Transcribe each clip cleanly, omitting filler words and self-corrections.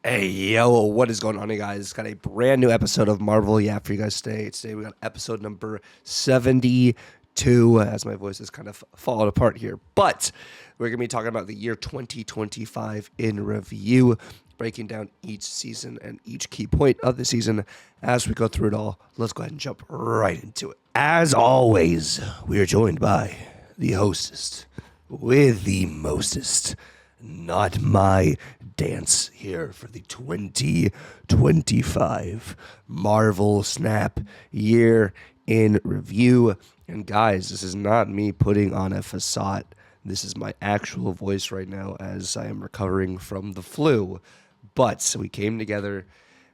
Hey, yo, what is going on, you guys? Got a brand new episode of Marvel Yap for you guys today. Today we got episode number 72, as my voice is kind of falling apart here. But we're going to be talking about the year 2025 in review, breaking down each season and each key point of the season as we go through it all. Let's go ahead and jump right into it. As always, we are joined by the hostess with the mostest. Not my dance here for the 2025 Marvel Snap year in review. And guys, this is not me putting on a facade. This is my actual voice right now as I am recovering from the flu. But we came together.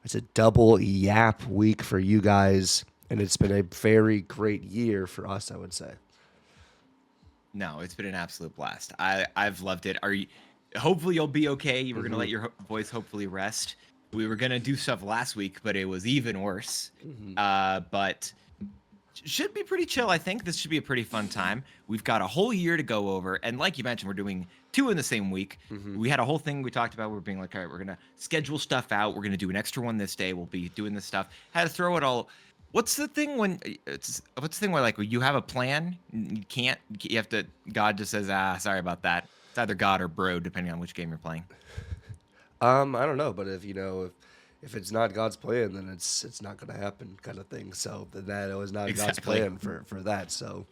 It's a double yap week for you guys. And it's been a very great year for us, I would say. No, it's been an absolute blast. I've loved it. Hopefully you'll be okay. You were gonna let your voice hopefully rest. We were gonna do stuff last week, but it was even worse. But should be pretty chill. I think this should be a pretty fun time. We've got a whole year to go over, and like you mentioned, we're doing two in the same week. We had a whole thing we talked about. We're being like, all right, we're gonna schedule stuff out. We're gonna do an extra one this day. We'll be doing this stuff. Had to throw it all. What's the thing when like you have a plan, you can't, you have to, God just says, sorry about that. It's either God or bro, depending on which game you're playing. I don't know, but if it's not God's plan, then it's not gonna happen, kind of thing. So that was not God's Exactly. plan for that. So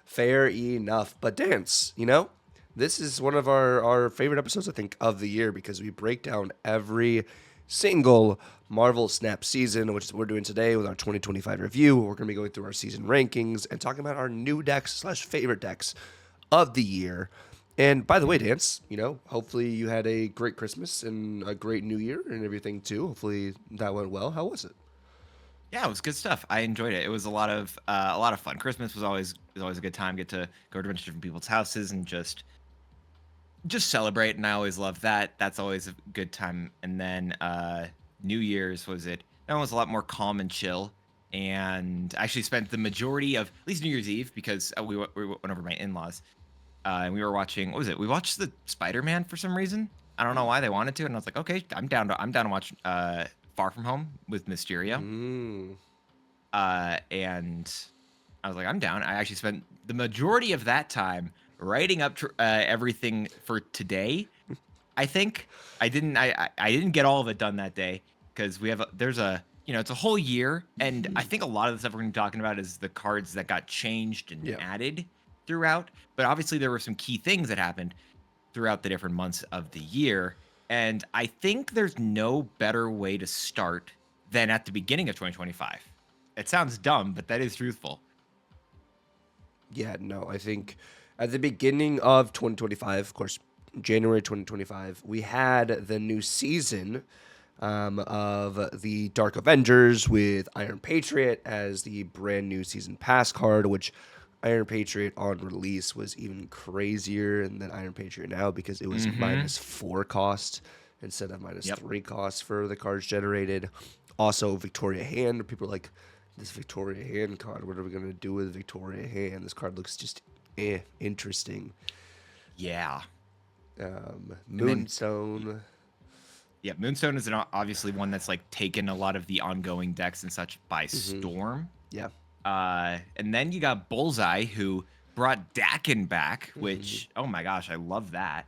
fair enough. But dance, this is one of our favorite episodes, I think, of the year because we break down every single Marvel Snap season, which is what we're doing today with our 2025 review. We're gonna be going through our season rankings and talking about our new decks / favorite decks of the year. And by the way, Dance, hopefully you had a great Christmas and a great New Year and everything too. Hopefully that went well. How was it? Yeah, it was good stuff. I enjoyed it. It was a lot of fun. Christmas was always a good time. Get to go to a bunch of different people's houses and just celebrate, and I always love that. That's always a good time. And then New Year's that one was a lot more calm and chill. And I actually spent the majority of at least New Year's Eve because we went over my in-laws, and we were watching. What was it? We watched the Spider-Man for some reason. I don't know why they wanted to, and I was like, okay, I'm down to watch Far From Home with Mysterio. And I was like, I'm down. I actually spent the majority of that time writing up everything for today. I think I didn't get all of it done that day because it's a whole year, and I think a lot of the stuff we're going to be talking about is the cards that got changed and Yeah. added throughout. But obviously there were some key things that happened throughout the different months of the year, and I think there's no better way to start than at the beginning of 2025. It sounds dumb, but that is truthful. Yeah, no, I think at the beginning of 2025, of course, January 2025, we had the new season of the Dark Avengers with Iron Patriot as the brand new season pass card, which Iron Patriot on release was even crazier than Iron Patriot now because it was -4 cost instead of Yep. -3 cost for the cards generated. Also, Victoria Hand. People are like, this Victoria Hand card, what are we going to do with Victoria Hand? This card looks just interesting. Yeah. Moonstone. Yeah, Moonstone is obviously one that's like taken a lot of the ongoing decks and such by storm. Yeah. And then you got Bullseye, who brought Dakin back, which, oh my gosh, I love that.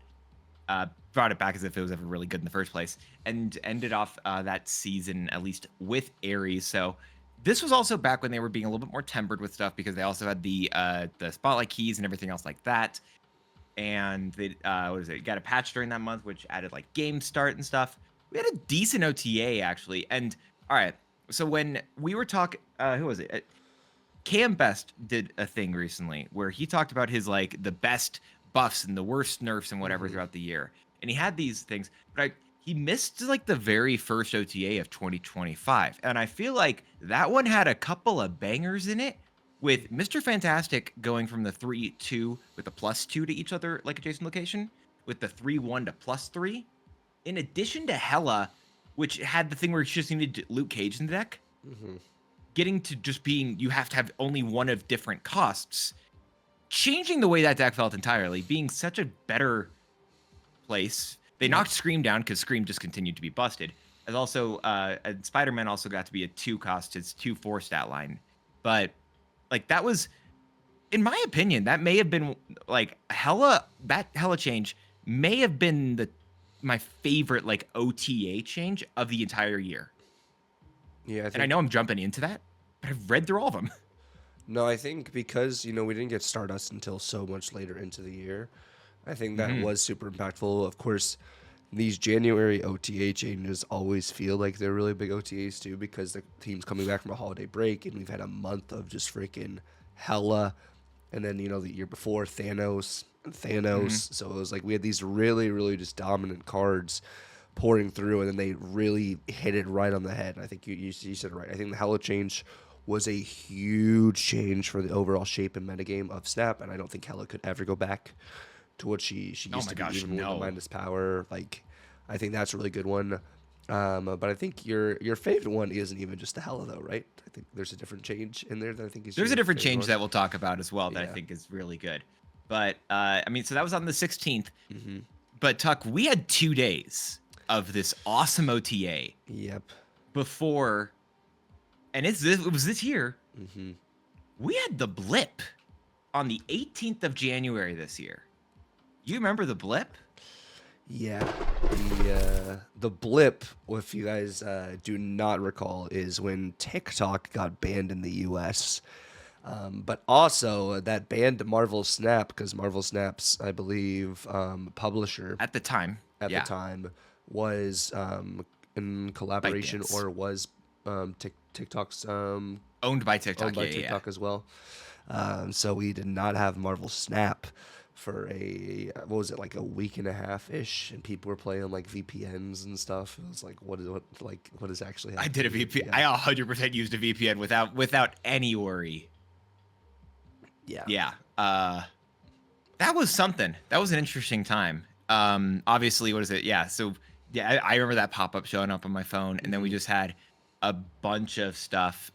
Brought it back as if it was ever really good in the first place, and ended off that season at least with Ares. So this was also back when they were being a little bit more tempered with stuff because they also had the spotlight keys and everything else like that. And they got a patch during that month which added like game start and stuff. We had a decent OTA actually. And all right, so when we were talking, who was it? Cam Best did a thing recently where he talked about his like the best buffs and the worst nerfs and whatever throughout the year, and he had these things, but he missed like the very first OTA of 2025, and I feel like that one had a couple of bangers in it, with Mr. Fantastic going from the 3-2 with a +2 to each other like adjacent location, with the 3-1 to +3, in addition to Hela, which had the thing where she just needed Luke Cage in the deck. Getting to just being, you have to have only one of different costs, changing the way that deck felt entirely, being such a better place They Yep. knocked Scream down because Scream just continued to be busted. And also, and Spider-Man also got to be a 2 cost, his 2-4 stat line. But like that was, in my opinion, that may have been like that hella change may have been my favorite like OTA change of the entire year. Yeah, I And I think know I'm jumping into that, but I've read through all of them. no, I think because we didn't get Stardust until so much later into the year. I think that Hmm. was super impactful. Of course, these January OTA changes always feel like they're really big OTAs too because the team's coming back from a holiday break and we've had a month of just freaking hella. And then, the year before, Thanos and Hmm. Thanos. So it was like we had these really, really just dominant cards pouring through, and then they really hit it right on the head. And I think you said it right. I think the Hella change was a huge change for the overall shape and metagame of Snap, and I don't think Hella could ever go back to what she Oh used my to be, gosh, even with the no. minus power. Like, I think that's a really good one. But I think your favorite one isn't even just the Hella though, right? I think there's a different change in there that I think is There's a your different favorite change one. that we'll talk about as well that I Yeah. think is really good. But I mean, so that was on the 16th. Hmm. But Tuck, we had 2 days of this awesome OTA Yep. before, and it was this year. Hmm. We had the blip on the 18th of January this year. You remember the blip? Yeah, the blip, if you guys do not recall, is when TikTok got banned in the U.S. But also that banned Marvel Snap because Marvel Snap's, I believe, publisher At the time, at the yeah, time was in collaboration ByteDance, or was TikTok's owned by owned TikTok. by Yeah, yeah, yeah. TikTok as well. So we did not have Marvel Snap for what was it, like a week and a half ish, and people were playing like VPNs and stuff. It was like what is actually I did a happening? VPN. Yeah, I 100% used a VPN without any worry. yeah, Yeah. That was something. That was an interesting time. Obviously, what is it? Yeah. So yeah, I remember that pop up showing up on my phone, and then we hmm just had a bunch of stuff.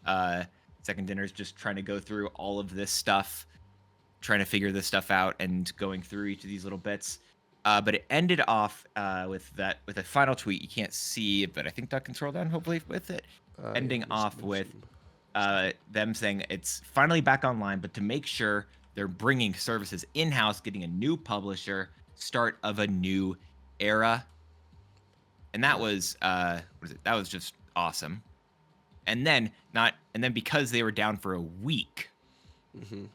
Second dinner's just trying to go through all of this stuff, trying to figure this stuff out, and going through each of these little bits. But it ended off with a final tweet. You can't see it, but I think Duck can scroll down hopefully with it. yeah. Ending There's off with some stuff. them saying it's finally back online, but to make sure they're bringing services in house, getting a new publisher, start of a new era, and that Yeah. was what is it? That was just awesome. And then because they were down for a week, hmm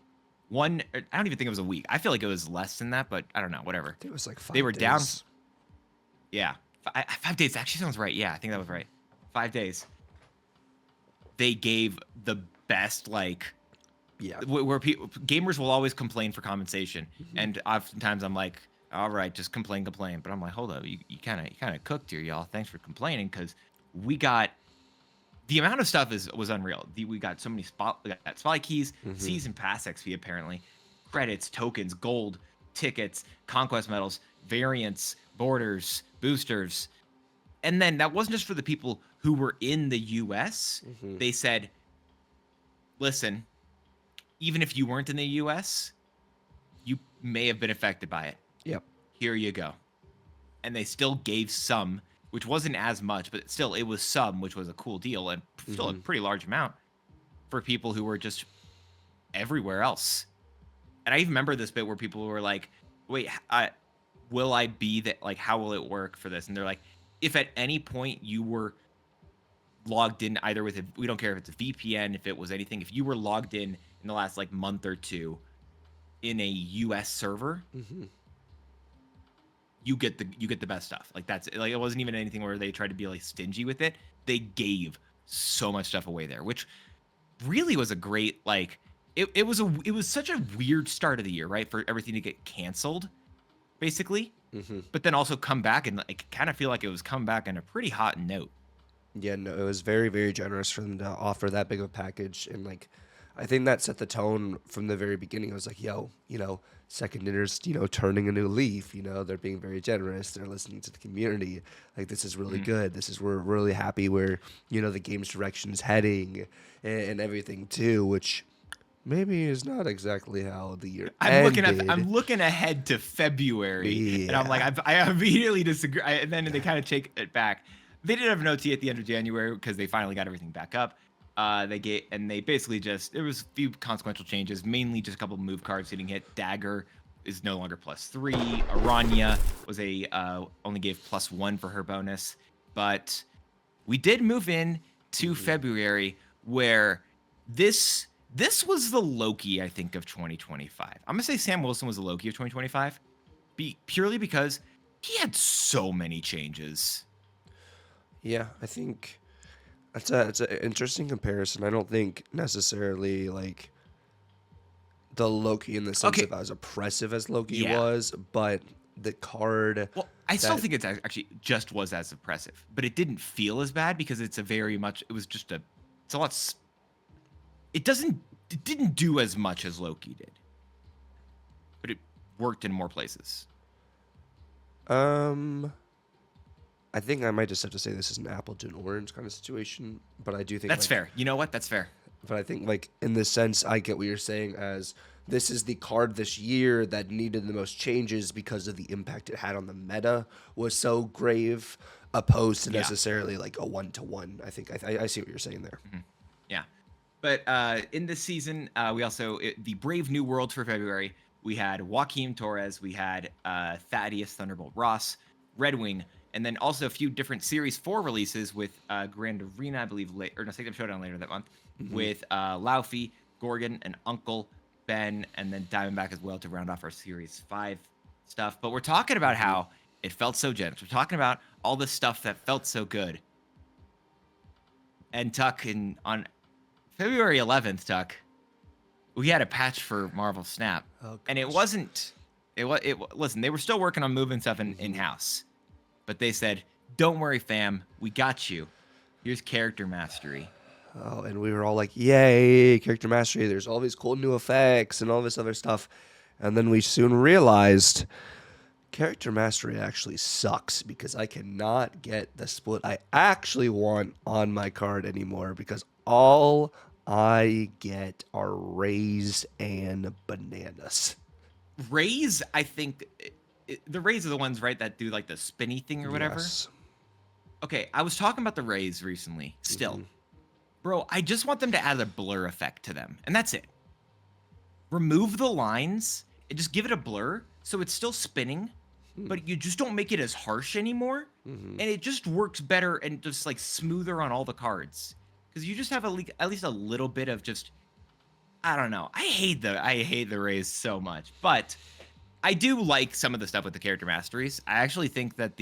I don't even think it was a week. I feel like it was less than that, but I don't know. Whatever. It was like They were 5 days. down. Yeah, 5 days actually sounds right. Yeah, I think that was right. 5 days. They gave the best like Yeah. where people gamers will always complain for compensation, hmm and oftentimes I'm like, all right, just complain, but I'm like, hold up, you kind of cooked here, y'all. Thanks for complaining because we got the amount of stuff was unreal. We got so many we got spotlight keys, hmm season pass XP apparently, credits, tokens, gold, tickets, conquest medals, variants, borders, boosters, and then that wasn't just for the people who were in the U.S. hmm They said, listen, even if you weren't in the US, you may have been affected by it. Yep. Here you go. And they still gave some, which wasn't as much, but still it was some, which was a cool deal and still a hmm pretty large amount for people who were just everywhere else. And I even remember this bit where people were like, wait, will I be that? Like, how will it work for this? And they're like, if at any point you were logged in either with we don't care if it's a VPN, if it was anything, if you were logged in the last like month or two in a US server, hmm you get the best stuff. Like that's like it wasn't even anything where they tried to be like stingy with it. They gave so much stuff away there, which really was a great like it was such a weird start of the year, right? For everything to get canceled, basically. hmm But then also come back and like kind of feel like it was come back on a pretty hot note. Yeah, no, it was very, very generous for them to offer that big of a package. And like, I think that set the tone from the very beginning. It was like, yo, second dinner's, turning a new leaf. They're being very generous. They're listening to the community. Like, this is really Mm. good. We're really happy where, the game's direction is heading and everything too, which maybe is not exactly how the year I'm ended. looking ahead to February, and I'm like, Yeah. I immediately disagree. And then they kind of take it back. They did have an OT at the end of January because they finally got everything back up. They basically just there was a few consequential changes, mainly just a couple of move cards getting hit. Dagger is no longer +3. Aranya was a only gave +1 for her bonus, but we did move in to Mhm. February where this was the Loki, I think, of 2025. I'm gonna say Sam Wilson was the Loki of 2025, purely because he had so many changes. Yeah, I think that's an interesting comparison. I don't think necessarily like the Loki in the sense Okay, of as oppressive as Loki yeah. was, but the card Well, I still that think it's actually just was as impressive, but it didn't feel as bad because it's a very much. It was just a. It's a lot. It doesn't. It didn't do as much as Loki did, but it worked in more places. um I think I might just have to say this is an apple to an orange kind of situation, but I do think That's like fair. You know what? That's fair. but I think like in this sense I get what you're saying as this is the card this year that needed the most changes because of the impact it had on the meta was so grave opposed to Yeah. necessarily like a one-to-one. I think I see what you're saying there. Mhm. Yeah. But in this season, we also the Brave New World for February. We had Joaquin Torres, we had Thaddeus Thunderbolt Ross, Red Wing, and then also a few different Series 4 releases with Grand Arena, I believe, or no, Sanctum Showdown later that month, Hmm. with Laufey, Gorgon, and Uncle Ben, and then Diamondback as well to round off our Series 5 stuff. But we're talking about Hmm. how it felt so generous. We're talking about all the stuff that felt so good. And Tuck, on February 11th, Tuck, we had a patch for Marvel Snap, Oh and it gosh. wasn't. Listen, they were still working on moving stuff in Hmm. house, but they said, "Don't worry, fam, we got you. Here's character mastery." Oh, and we were all like, "Yay, character mastery! There's all these cool new effects and all this other stuff," and then we soon realized character mastery actually sucks because I cannot get the split I actually want on my card anymore because all I get are rays and bananas. Rays, I think, the Rays are the ones, right, that do like the spinny thing or whatever. Yes. Okay, I was talking about the Rays recently. Still, Hmm. bro, I just want them to add a blur effect to them, and that's it. Remove the lines and just give it a blur so it's still spinning, but you just don't make it as harsh anymore. Hmm. And it just works better and just like smoother on all the cards. Because you just have at least a little bit of just I don't know. I hate the Rays so much. But I do like some of the stuff with the character masteries. I actually think that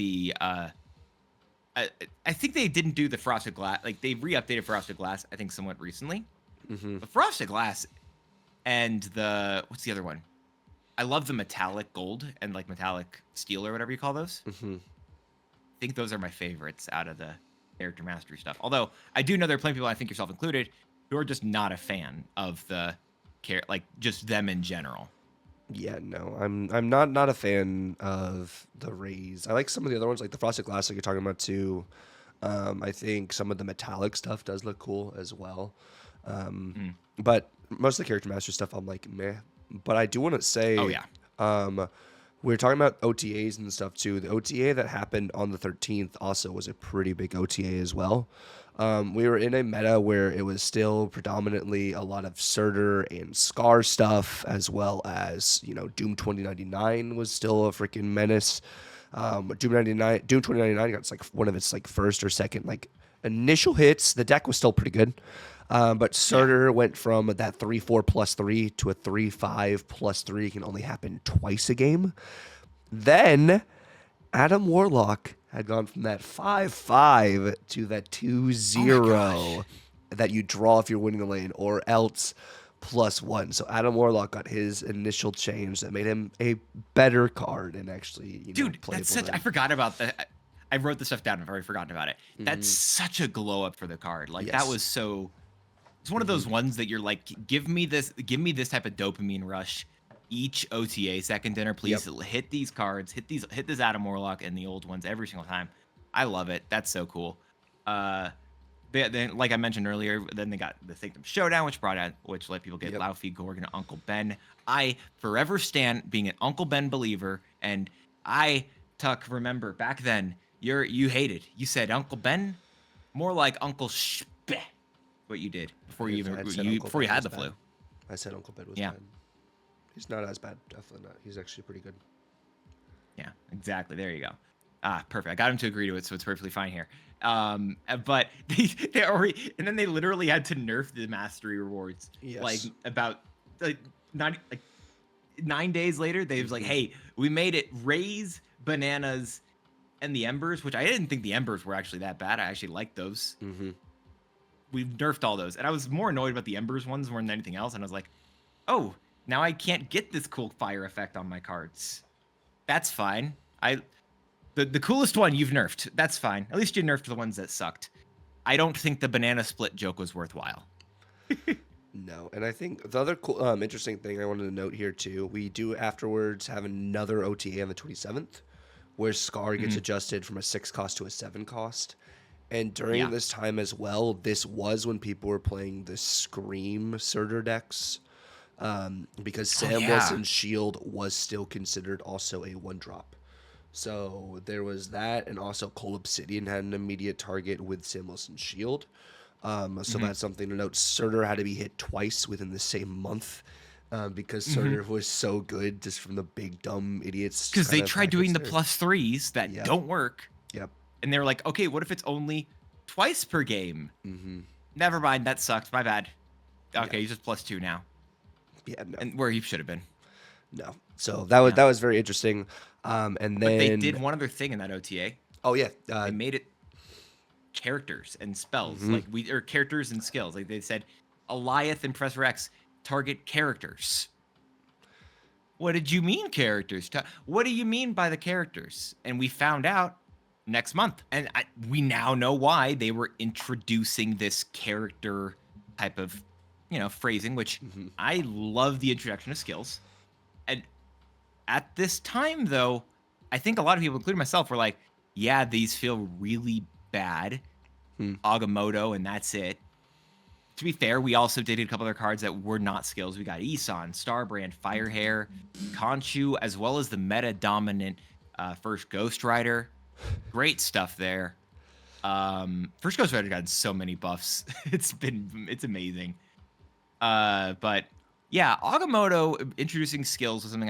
I, I think they didn't do the frosted glass like they re-updated frosted glass, I think somewhat recently. Hmm. But frosted glass and the what's the other one? I love the metallic gold and like metallic steel or whatever you call those. Hmm. I think those are my favorites out of the character mastery stuff. Although I do know there are plenty of people, I think yourself included, who are just not a fan of the like just them in general. Yeah, no, I'm not a fan of the rays. I like some of the other ones, like the frosted glass, like you're talking about too. I think some of the metallic stuff does look cool as well. Um, Mm. but most of the character master stuff, I'm like meh. But I do want to Oh say, yeah. um, we are talking about OTAs and stuff too. The OTA that happened on the 13th also was a pretty big OTA as well. We were in a meta where it was still predominantly a lot of Surtur and Scar stuff, as well as Doom 2099 was still a freaking menace. Doom 2099 got like one of its like first or second like initial hits. The deck was still pretty good. But Yeah. Surtur went from that 3/4 +3 to a 3/5 +3 can only happen twice a game. Then Adam Warlock had gone from that 5/5 to that two Oh my gosh. zero that you draw if you're winning the lane, or else +1. So Adam Warlock got his initial change that made him a better card and actually, Dude, that's playable such I then. forgot about that. I wrote the stuff down. I've already forgotten about it. That's Hmm. such a glow up for the card. Like that Yes. was so it's one of Hmm. those ones that you're like, give me this type of dopamine rush each OTA second dinner, Yep. please hit these cards, hit this Adam Warlock and the old ones every single time. I love it. That's so cool. Uh, Then, like I mentioned earlier, then they got the Sanctum Showdown, which let people get Yep. Laufey, Gorgon, and Uncle Ben. I forever stand being an Uncle Ben believer, and Tuck, remember back then you hated. You said Uncle Ben, more like Uncle Shpe. What you did before you even I said Uncle before you Ben had was the bad. flu. I said Uncle Ben was Yeah. bad. He's not as bad. Definitely not. He's actually pretty good. Yeah, exactly. There you go. Perfect. I got him to agree to it, so it's perfectly fine here. But they already, and then they literally had to nerf the mastery rewards. Yes. Like about not like 9 days later, they was like, "Hey, we made it raise bananas and the embers," which I didn't think the embers were actually that bad. I actually liked those. We've nerfed all those, and I was more annoyed about the embers ones more than anything else. And I was like, "Oh, now I can't get this cool fire effect on my cards." That's fine. The coolest one you've nerfed. That's fine. At least you nerfed the ones that sucked. I don't think the banana split joke was worthwhile. No, and I think the other cool, interesting thing I wanted to note here too, we do afterwards have another OTA on the 27th, where Scar gets adjusted from a 6 cost to a 7 cost. And during this time as well, this was when people were playing the Scream Surtur decks, because Samwell's and Shield was still considered also a 1-drop. So there was that, and also Cole Obsidian had an immediate target with Samwell's and Shield. So that's something to note. Surtur had to be hit twice within the same month, because Surtur was so good just from the big dumb idiots. Because they tried doing the +3s that don't work. Yep. And they were like, okay, what if it's only twice per game? Never mind, that sucked. My bad. Okay, he's just +2 now. Yeah, no. And where he should have been. No. So that was very interesting. And then But they did one other thing in that OTA. Oh yeah, they made it characters and spells, or characters and skills. Like they said, Eliath and Professor X target characters. What did you mean characters? What do you mean by the characters? And we found out next month, and we now know why they were introducing this character type of, phrasing. Which I love the introduction of skills. And at this time, though, I think a lot of people, including myself, were like, yeah, these feel really bad. Agamotto, and that's it. To be fair, we also did a couple other cards that were not skills. We got Isan, Starbrand, Firehair, Conchu, as well as the meta-dominant first Ghost Rider. Great stuff there. First Ghost Rider got so many buffs. It's amazing. But yeah, Agamotto introducing skills was something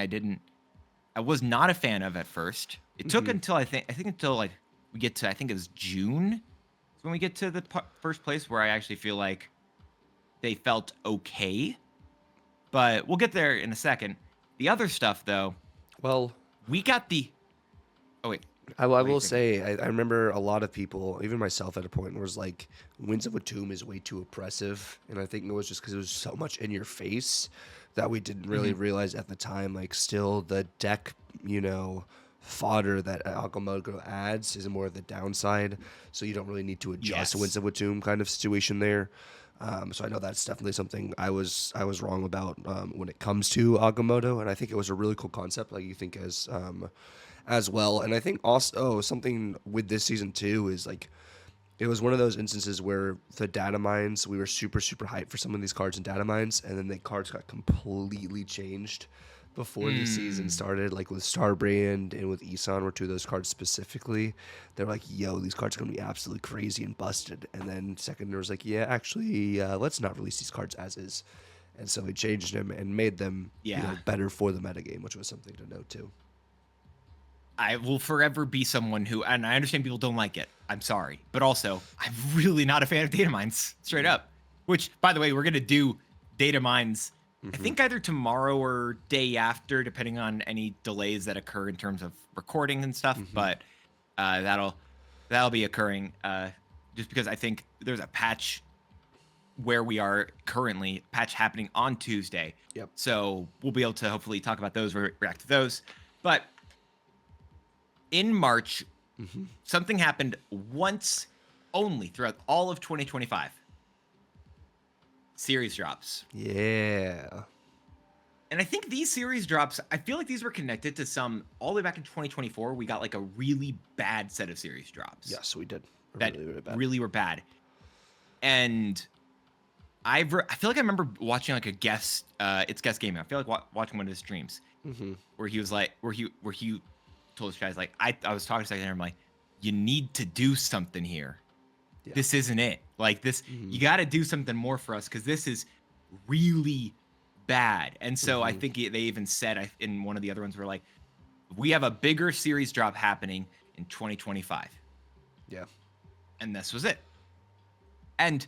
I was not a fan of at first. It took until I think until like we get to, I think it was June, when we get to the first place where I actually feel like they felt okay. But we'll get there in a second. The other stuff, though, well, we got the. Oh wait. I will say, I remember a lot of people, even myself at a point, was like, Winds of Atum is way too oppressive. And I think it was just because it was so much in your face that we didn't really realize at the time, like, still the deck, fodder that Agamotto adds is more of the downside. So you don't really need to adjust Winds of Atum kind of situation there. So I know that's definitely something I was wrong about when it comes to Agamotto. And I think it was a really cool concept, like you think as well. And I think also something with this season too is like, it was one of those instances where the data mines, we were super, super hyped for some of these cards in data mines, and then the cards got completely changed before the season started, like with Starbrand and with Isan were two of those cards specifically. They're like, yo, these cards are going to be absolutely crazy and busted. And then Second was like, yeah, actually, let's not release these cards as is. And so we changed them and made them better for the metagame, which was something to note too. I will forever be someone who, and I understand people don't like it. I'm sorry. But also, I'm really not a fan of data mines, straight up. Which, by the way, we're going to do data mines, I think either tomorrow or day after, depending on any delays that occur in terms of recording and stuff. But that'll be occurring just because I think there's a patch where we are currently, patch happening on Tuesday. Yep. So we'll be able to hopefully talk about those, react to those. But in March, something happened once only throughout all of 2025. Series drops. Yeah. And I think these series drops, I feel like these were connected to some, all the way back in 2024, we got like a really bad set of series drops. Yes, we did. That really were bad. And I feel like I remember watching like a guest, it's guest gaming. I feel like watching one of his streams where he was like, where he told his guys like, I was talking to second, I'm like, you need to do something here. Yeah. This isn't it. Like this, you got to do something more for us because this is really bad. And so I think they even said in one of the other ones, were like, we have a bigger series drop happening in 2025. Yeah. And this was it. And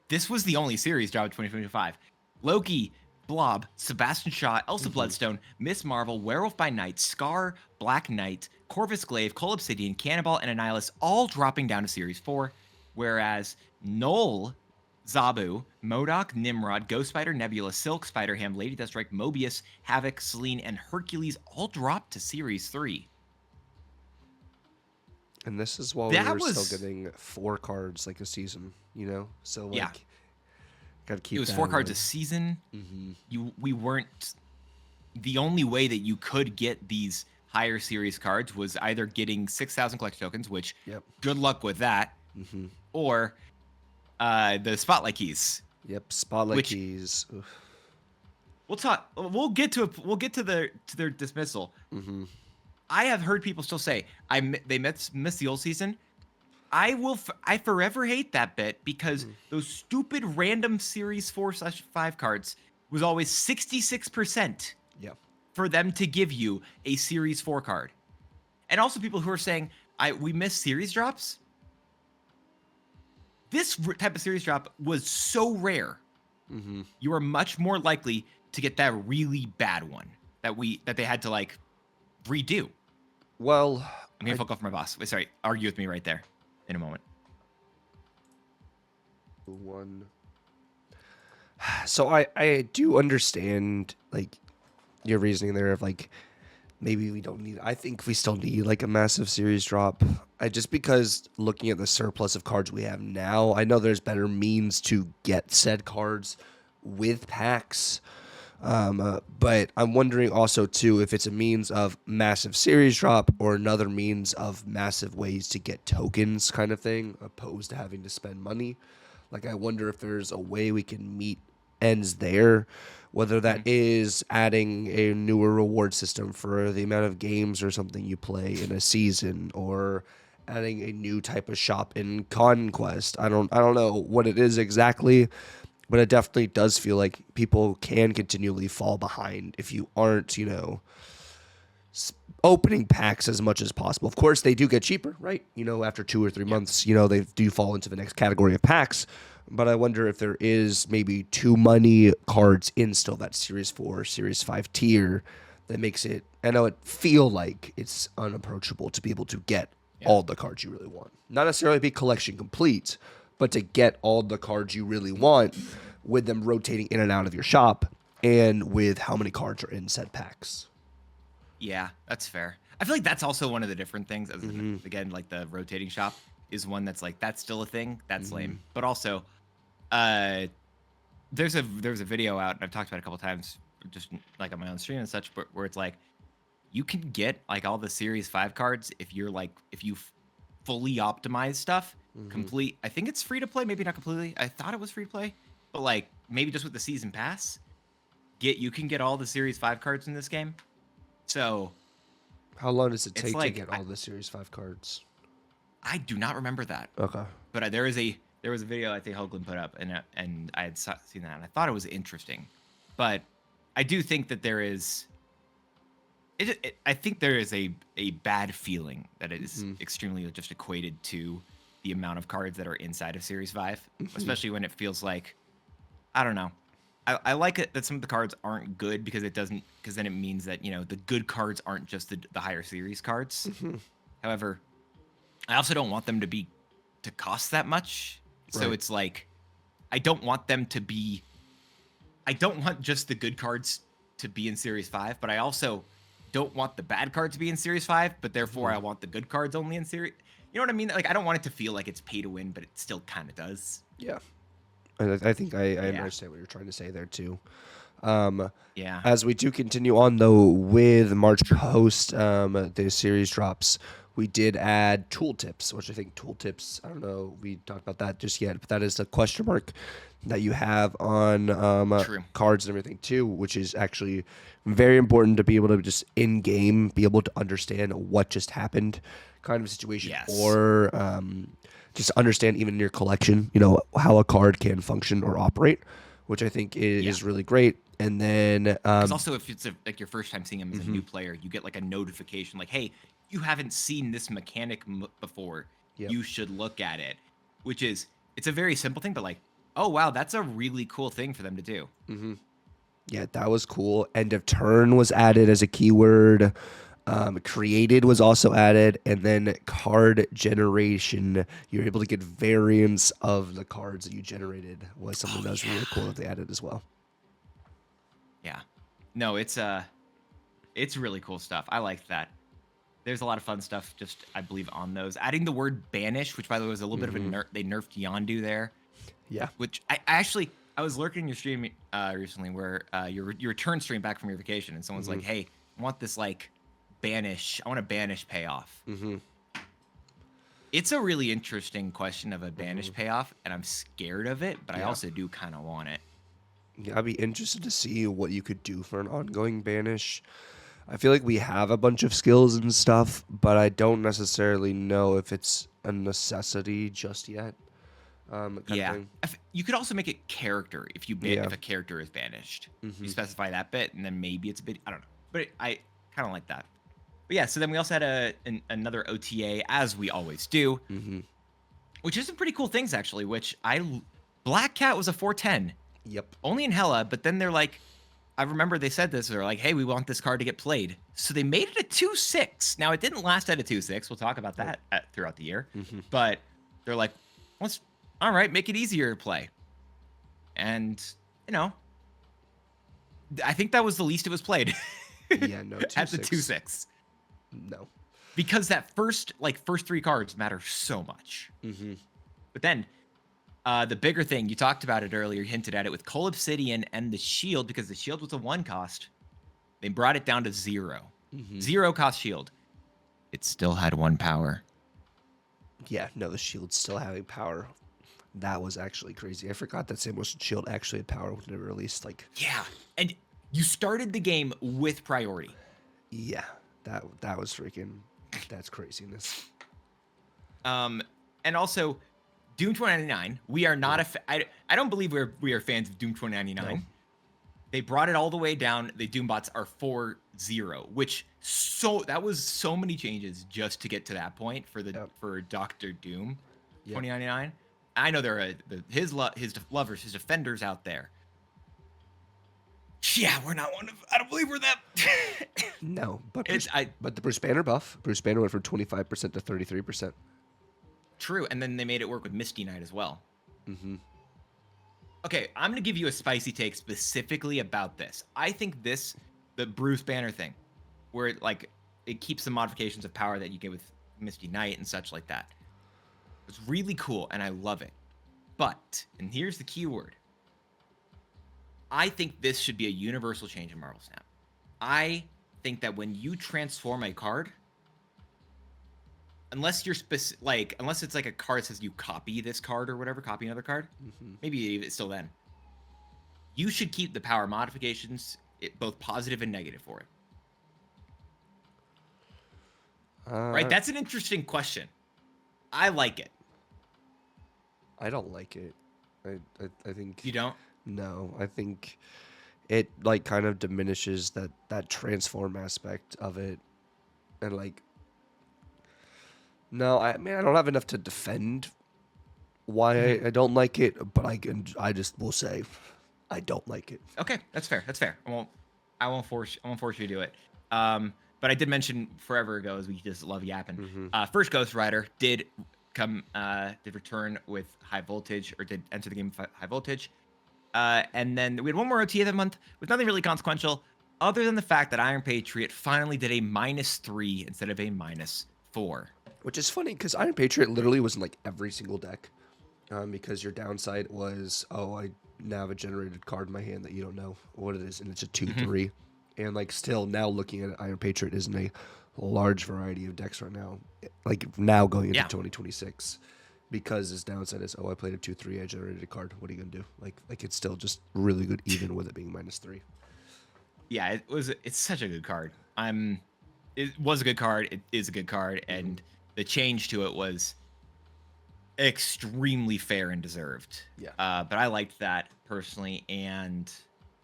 this was the only series drop in 2025. Loki, Blob, Sebastian Shaw, Elsa Bloodstone, Miss Marvel, Werewolf by Night, Scar, Black Knight, Corvus Glaive, Cole Obsidian, Cannonball, and Annihilus all dropping down to Series 4, whereas Null, Zabu, MODOK, Nimrod, Ghost Spider, Nebula, Silk, Spider-Ham, Lady Deathstrike, Mobius, Havoc, Selene, and Hercules all dropped to Series 3. And this is while we were still getting 4 cards like a season, you know? So like, yeah. Gotta keep it was that 4 in cards mind. a season. We weren't, the only way that you could get these higher series cards was either getting 6,000 collector tokens, which good luck with that, or the spotlight keys. Yep, spotlight keys. Oof. We'll talk. We'll get to their dismissal. I have heard people still say they missed the old season. I forever hate that bit because those stupid random series 4/5 cards was always 66%. For them to give you a series 4 card. And also people who are saying we miss series drops. This type of series drop was so rare. You are much more likely to get that really bad one that they had to like redo. Well, I'm gonna fuck off my boss. Wait, sorry, argue with me right there in a moment. So I do understand like your reasoning there of like maybe we don't need. I think we still need like a massive series drop. Just because looking at the surplus of cards we have now, I know there's better means to get said cards with packs. But I'm wondering also too if it's a means of massive series drop or another means of massive ways to get tokens kind of thing, opposed to having to spend money. Like I wonder if there's a way we can meet ends there, whether that is adding a newer reward system for the amount of games or something you play in a season, or adding a new type of shop in Conquest. I don't know what it is exactly. But it definitely does feel like people can continually fall behind if you aren't, opening packs as much as possible. Of course, they do get cheaper, right? After 2 or 3 months, they do fall into the next category of packs. But I wonder if there is maybe too many cards in still that Series 4, Series 5 tier that makes it, I know it feel like it's unapproachable to be able to get all the cards you really want. Not necessarily be collection complete, but to get all the cards you really want with them rotating in and out of your shop and with how many cards are in said packs. Yeah, that's fair. I feel like that's also one of the different things. Again, like the rotating shop is one that's like, that's still a thing. That's lame. But also, there's a video out, and I've talked about it a couple times, just like on my own stream and such, where it's like, you can get like all the Series 5 cards if you fully optimize stuff. Complete. I think it's free to play, maybe not completely. I thought it was free to play, but like maybe just with the season pass, you can get all the Series 5 cards in this game. So how long does it take to get all the Series 5 cards? I do not remember that. Okay. But there was a video I think Hoagland put up, and I had seen that, and I thought it was interesting. But I do think that there is I think there is a bad feeling that it is extremely just equated to the amount of cards that are inside of Series 5, especially when it feels like, I don't know. I like it that some of the cards aren't good because then it means that, the good cards aren't just the higher series cards. However, I also don't want them to cost that much. So it's like, I don't want just the good cards to be in Series 5, but I also don't want the bad cards to be in Series 5, but therefore I want the good cards only in Series. You know what I mean? Like, I don't want it to feel like it's pay to win, but it still kind of does. Yeah. I think I understand what you're trying to say there, too. As we do continue on, though, with March post the series drops, we did add tooltips, which I think tooltips, I don't know, we talked about that just yet, but that is the question mark that you have on True. cards and everything too, which is actually very important to be able to just in game be able to understand what just happened, kind of situation, Yes. or just understand even in your collection, how a card can function or operate, which I think is really great. And then Because also, if it's like your first time seeing him as a new player, you get like a notification like, "Hey, you haven't seen this mechanic before. Yep. You should look at it." Which is, it's a very simple thing, but like, oh wow, that's a really cool thing for them to do. Yeah, that was cool. End of turn was added as a keyword. Created was also added, and then card generation. You're able to get variants of the cards that you generated. Was something that was really cool that they added as well. Yeah, no, it's really cool stuff. I like that. There's a lot of fun stuff, just I believe on those. Adding the word banish, which by the way was a little bit of a nerf. They nerfed Yondu there. Yeah. Which I was lurking in your stream recently where your return stream back from your vacation, and someone's like, "Hey, I want this like banish. I want a banish payoff." It's a really interesting question of a banish payoff, and I'm scared of it, but I also do kind of want it. Yeah, I'd be interested to see what you could do for an ongoing banish. I feel like we have a bunch of skills and stuff, but I don't necessarily know if it's a necessity just yet. Kind of thing. You could also make it character if you Yeah. if a character is banished. You specify that bit, and then maybe it's a bit. I don't know, but I kind of like that. But yeah, so then we also had another OTA, as we always do, which is some pretty cool things actually. Which Black Cat was a 410. Yep. Only in Hella, but then they're like, I remember they said this. They're like, hey, we want this card to get played. So they made it a 2/6. Now, it didn't last at a 2/6. We'll talk about that throughout the year. But they're like, all right, make it easier to play. And, I think that was the least it was played. Yeah, no, at the 2/6. No. Because that first 3 cards matter so much. But then, the bigger thing, you talked about it earlier, you hinted at it with Coal Obsidian and the shield, because the shield was a 1 cost. They brought it down to 0. 0 cost shield. It still had 1 power. Yeah, no, the shield's still having power. That was actually crazy. I forgot that Same Motion Shield actually had power when it released. Yeah, and you started the game with priority. Yeah, that was freaking. That's craziness. And also, Doom 2099. We are not I don't believe we are fans of Doom 2099. No. They brought it all the way down. The Doombots are 4-0, which that was so many changes just to get to that point for Doctor Doom 2099. I know there are his lovers, his defenders out there. Yeah, we're not one of. I don't believe we're them. No, but the Bruce Banner buff. Bruce Banner went from 25% to 33%. True, and then they made it work with Misty Knight as well. Okay, I'm gonna give you a spicy take specifically about this. I think the Bruce Banner thing, where it keeps the modifications of power that you get with Misty Knight and such like that. It's really cool, and I love it. But, and here's the key word, I think this should be a universal change in Marvel Snap. I think that when you transform a card, unless you're unless it's like a card that says you copy this card or whatever, copy another card, maybe it's still then, you should keep the power modifications, both positive and negative for it. Right? That's an interesting question. I like it. I don't like it. I think you don't. No, I think it kind of diminishes that transform aspect of it, and no, I mean I don't have enough to defend why I don't like it, but I just will say I don't like it. Okay, that's fair. That's fair. I won't force you to do it. But I did mention forever ago, as we just love yapping. First Ghost Rider did return with High Voltage, or did enter the game with High Voltage. And then we had one more OTA that month with nothing really consequential, other than the fact that Iron Patriot finally did a -3 instead of a -4. Which is funny, because Iron Patriot literally was in every single deck. Because your downside was, I now have a generated card in my hand that you don't know what it is, and it's a 2/3. And like still now looking at it, Iron Patriot is in a large variety of decks right now. Like now going into Yeah. 2026. Because his downside is, oh, I played a 2/3, I generated a card. What are you gonna do? Like it's still just really good, even with it being -3. Yeah, it's such a good card. It was a good card. It is a good card, and the change to it was extremely fair and deserved. Yeah. But I liked that personally, and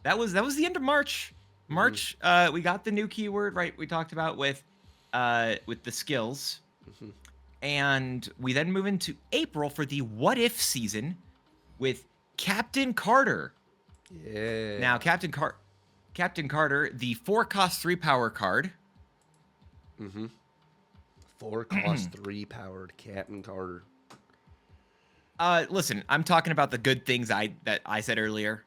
that was the end of March. March, we got the new keyword, right? We talked about with the skills. And we then move into April for the What If season with Captain Carter. Yeah. Now, Captain Carter, the 4-cost 3-power card. 4-cost 3-powered Captain Carter. Listen, I'm talking about the good things that I said earlier.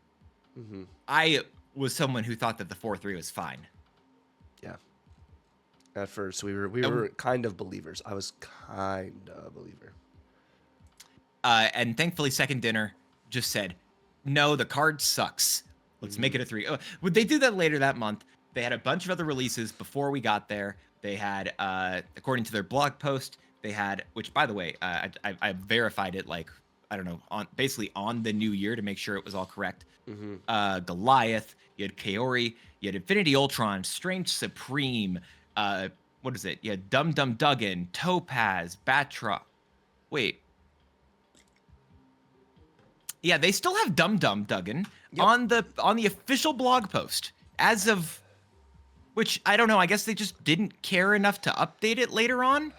I was someone who thought that the 4/3 was fine. Yeah. At first, we were kind of believers. I was kind of a believer. And thankfully, Second Dinner just said, no, the card sucks. Let's make it a 3. Would they do that later that month? They had a bunch of other releases before we got there. They had, according to their blog post, they had, which by the way, I verified it like, I don't know, basically on the new year to make sure it was all correct. Goliath, you had Kaori, you had Infinity Ultron, Strange Supreme, what is it? Yeah, Dum Dum Duggan, Topaz, Batroc. Wait. Yeah, they still have Dum Dum Duggan on the official blog post as of, which I don't know. I guess they just didn't care enough to update it later on.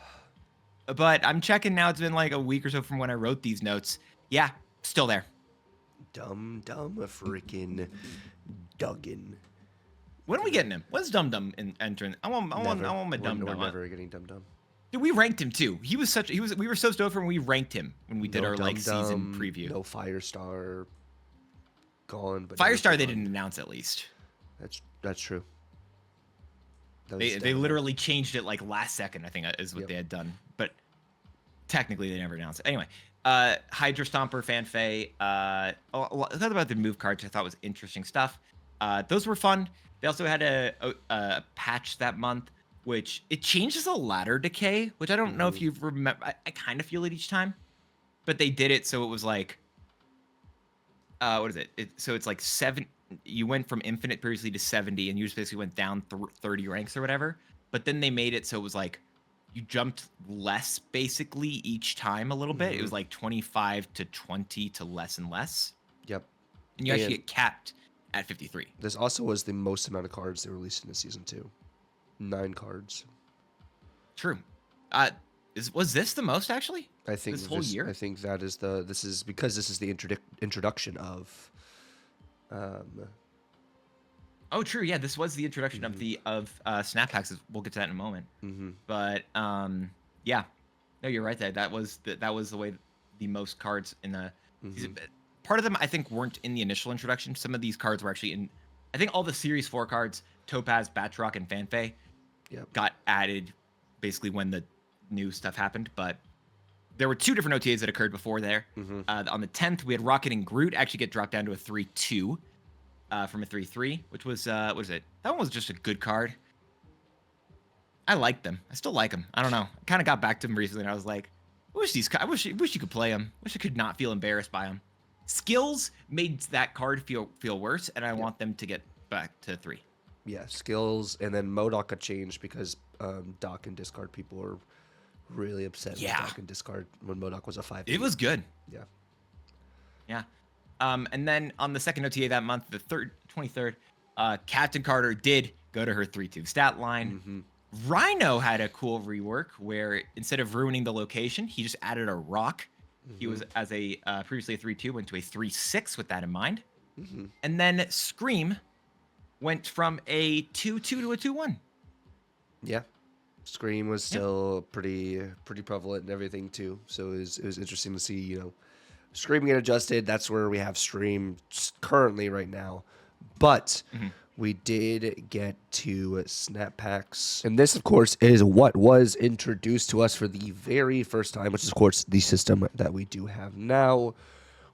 But I'm checking now. It's been like a week or so from when I wrote these notes. Yeah, still there. Dum Dum freaking Duggan. When are we getting him? When's Dum Dum entering? I want my Dum Dum. We're never getting Dum Dum. Dude, we ranked him too. We were so stoked for him when we ranked him when we did our like season preview. No Firestar. Gone, but Firestar they didn't announce at least. That's true. They literally changed it like last second, I think is what they had done. But technically they never announced it. Anyway, Hydra Stomper, Fanfei. I thought about the move cards I thought was interesting stuff. Those were fun. They also had a patch that month, which it changes a ladder decay, which I don't know if you remember. I kind of feel it each time, but they did it so it was like, what is it? So it's like 7. You went from infinite previously to 70, and you just basically went down 30 ranks or whatever. But then they made it so it was like you jumped less basically each time a little bit. It was like 25 to 20 to less and less. Yep. And you actually get capped at 53. This also was the most amount of cards they released in the season 2. 9 cards. True. Was this the most actually? I think this whole year. I think that is this is the introduction of. Oh, true. Yeah, this was the introduction of snap packs. We'll get to that in a moment. But yeah, no, you're right there. That was the way the most cards in the season. Part of them I think weren't in the initial introduction. Some of these cards were actually in. I think all the Series 4 cards, Topaz, Batroc, and Fanfei, got added basically when the new stuff happened. But there were 2 different OTAs that occurred before there. On the 10th, we had Rocket and Groot actually get dropped down to a 3/2 from a 3/3, which was, what is it? That one was just a good card. I liked them. I still like them. I don't know. I kind of got back to them recently, and I was like, I wish you could play them. Wish I could not feel embarrassed by them. Skills made that card feel worse, and I want them to get back to 3. Yeah, skills, and then MODOK got changed because dock and discard people were really upset with dock and discard when MODOK was a 5. It was good. Yeah. Yeah. And then on the second OTA that month, the 23rd, Captain Carter did go to her 3/2 stat line. Rhino had a cool rework where instead of ruining the location, he just added a rock. He was as a previously a 3/2, went to a 3/6 with that in mind. And then Scream went from a 2/2 to a 2/1. Yeah. Scream was still pretty prevalent and everything too. So it was interesting to see, Scream get adjusted. That's where we have Scream currently right now. But we did get to snap packs. And this, of course, is what was introduced to us for the very first time, which is, of course, the system that we do have now,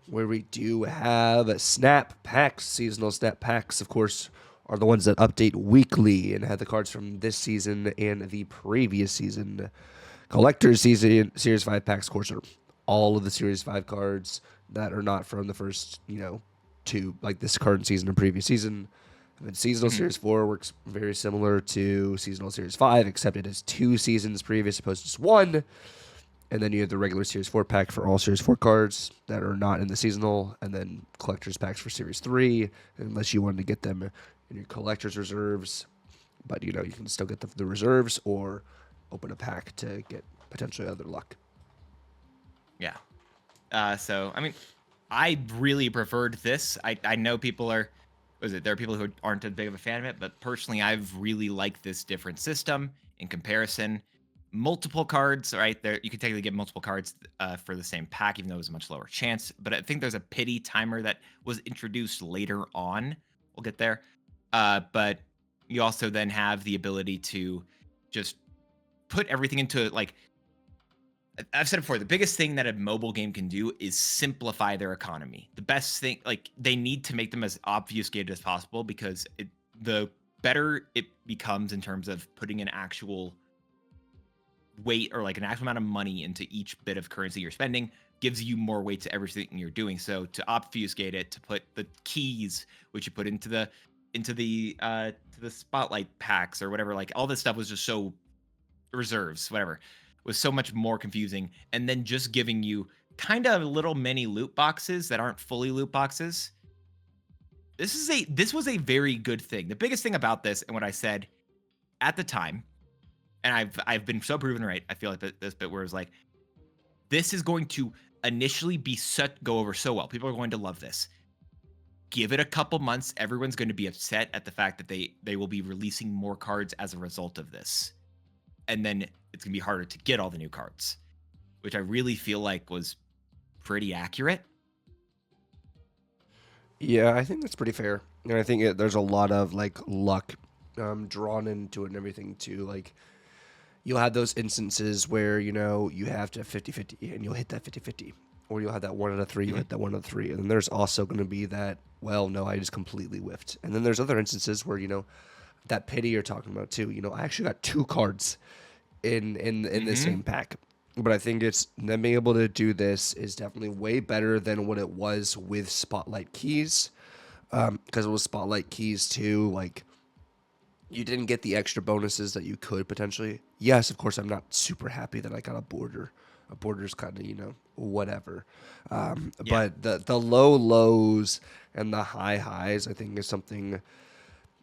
where we do have snap packs. Seasonal snap packs, of course, are the ones that update weekly and have the cards from this season and the previous season. Collector's season Series 5 packs, of course, are all of the Series 5 cards that are not from the first, two, like this current season and previous season. And then Seasonal Mhm. Series 4 works very similar to Seasonal Series 5, except it has 2 seasons previous opposed to just 1. And then you have the regular Series 4 pack for all Series 4 cards that are not in the seasonal, and then collector's packs for Series 3, unless you wanted to get them in your collector's reserves. But, you can still get the reserves or open a pack to get potentially other luck. Yeah. So I mean, I really preferred this. I know people are, there are people who aren't as big of a fan of it, but personally, I've really liked this different system in comparison. Multiple cards, right? There, you could technically get multiple cards for the same pack, even though it was a much lower chance. But I think there's a pity timer that was introduced later on. We'll get there. But you also then have the ability to just put everything into like, I've said it before, the biggest thing that a mobile game can do is simplify their economy. The best thing, like they need to make them as obfuscated as possible because the better it becomes in terms of putting an actual weight or like an actual amount of money into each bit of currency you're spending gives you more weight to everything you're doing. So to obfuscate it, to put the keys which you put into the spotlight packs or whatever, like all this stuff was just so reserves, whatever, was so much more confusing. And then just giving you kind of little mini loot boxes that aren't fully loot boxes. This was a very good thing. The biggest thing about this, and what I said at the time, and I've been so proven right. I feel like this bit where it's like, this is going to initially go over so well. People are going to love this. Give it a couple months. Everyone's going to be upset at the fact that they will be releasing more cards as a result of this. And then it's going to be harder to get all the new cards, which I really feel like was pretty accurate. Yeah, I think that's pretty fair. And I think there's a lot of like luck drawn into it and everything too. Like you'll have those instances where, you have to 50-50 and you'll hit that 50-50. Or you'll have that 1 out of 3, you hit that 1 out of 3. And then there's also going to be that, well, no, I just completely whiffed. And then there's other instances where, that pity you're talking about too. I actually got 2 cards in the same pack. But I think it's them being able to do this is definitely way better than what it was with Spotlight Keys. Because it was Spotlight Keys too, like you didn't get the extra bonuses that you could potentially. Yes, of course, I'm not super happy that I got a border. A border's kind of, whatever. But the low lows and the high highs, I think, is something.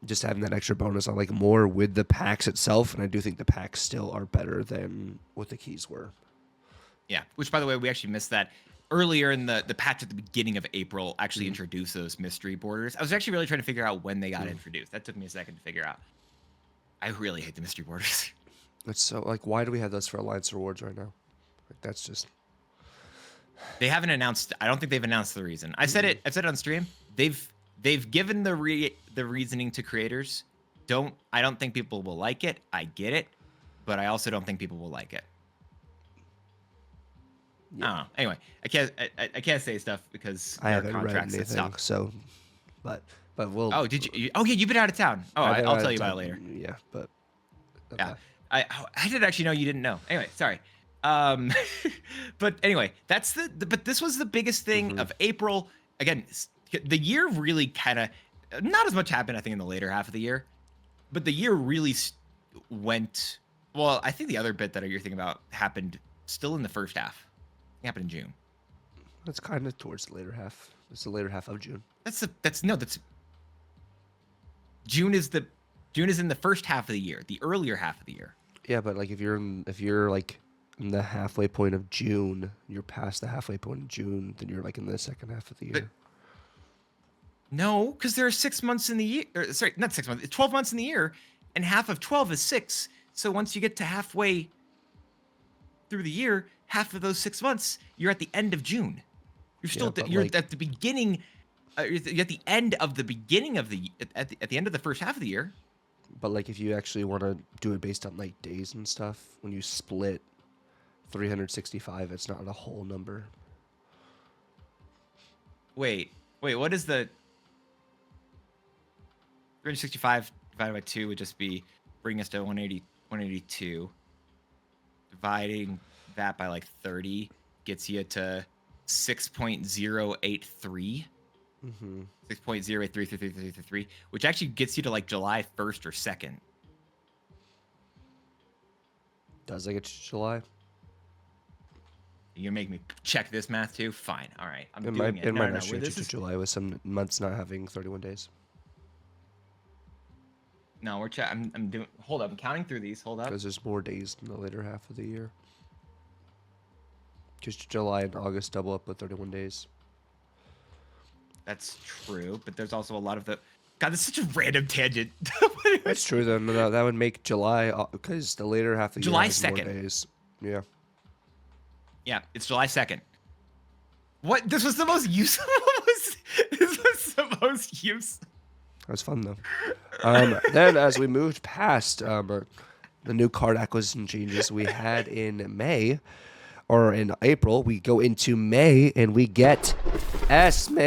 Just having that extra bonus, I like more with the packs itself, and I do think the packs still are better than what the keys were. Yeah, which by the way, we actually missed that earlier in the patch at the beginning of April. Actually, introduced those mystery borders. I was actually really trying to figure out when they got introduced. That took me a second to figure out. I really hate the mystery borders. It's so like, why do we have those for Alliance rewards right now? Like that's just. They haven't announced. I don't think they've announced the reason. I've said it on stream. They've given the reasoning to creators. I don't think people will like it. I get it, but I also don't think people will like it. Yeah. I don't know. Anyway, I can't say stuff because I there are haven't contracts read that anything, stop. so, but we'll. Oh, did you? Oh, yeah, you've been out of town. Oh, I'll tell you about it later. Yeah, but. Okay. Yeah, I did actually know you didn't know. Anyway, sorry. But anyway, that's but this was the biggest thing of April. Again, the year really kind of, not as much happened, I think, in the later half of the year, but the year really went, well, I think the other bit that you're thinking about happened still in the first half. It happened in June. That's kind of towards the later half. It's the later half of June. June is in the first half of the year, the earlier half of the year. Yeah, but like if you're like in the halfway point of June, you're past the halfway point of June, then you're like in the second half of the year. But, no, because there are 6 months in the year. Sorry, not 6 months. It's 12 months in the year, and half of 12 is 6. So once you get to halfway through the year, half of those 6 months, you're at the end of June. You're still at the beginning. You're at the end of the beginning of at the end of the first half of the year. But like if you actually want to do it based on like days and stuff, when you split 365, it's not a whole number. Wait, what is the 365 divided by 2 would just be bring us to 182. Dividing that by like 30 gets you to 6.083. 6.0833333, which actually gets you to like July 1st or 2nd. Does it get to July? You're gonna make me check this math too? Fine. All right. I'm It doing might, it. it No, might no, no. actually Where get this you is to July with some months not having 31 days. no, we're I'm doing. Hold up. I'm counting through these. Hold up. Because there's more days in the later half of the year. Because July and August double up with 31 days. That's true, but there's also a lot of the. God, this is such a random tangent. That's true, then. That would make July, because the later half of the July year has more 2nd. days. Yeah. Yeah, it's July 2nd. What? This was the most useful. This was the most useful. That was fun, though. Then, as we moved past the new card acquisition changes we had in May, or in April, we go into May and we get Esme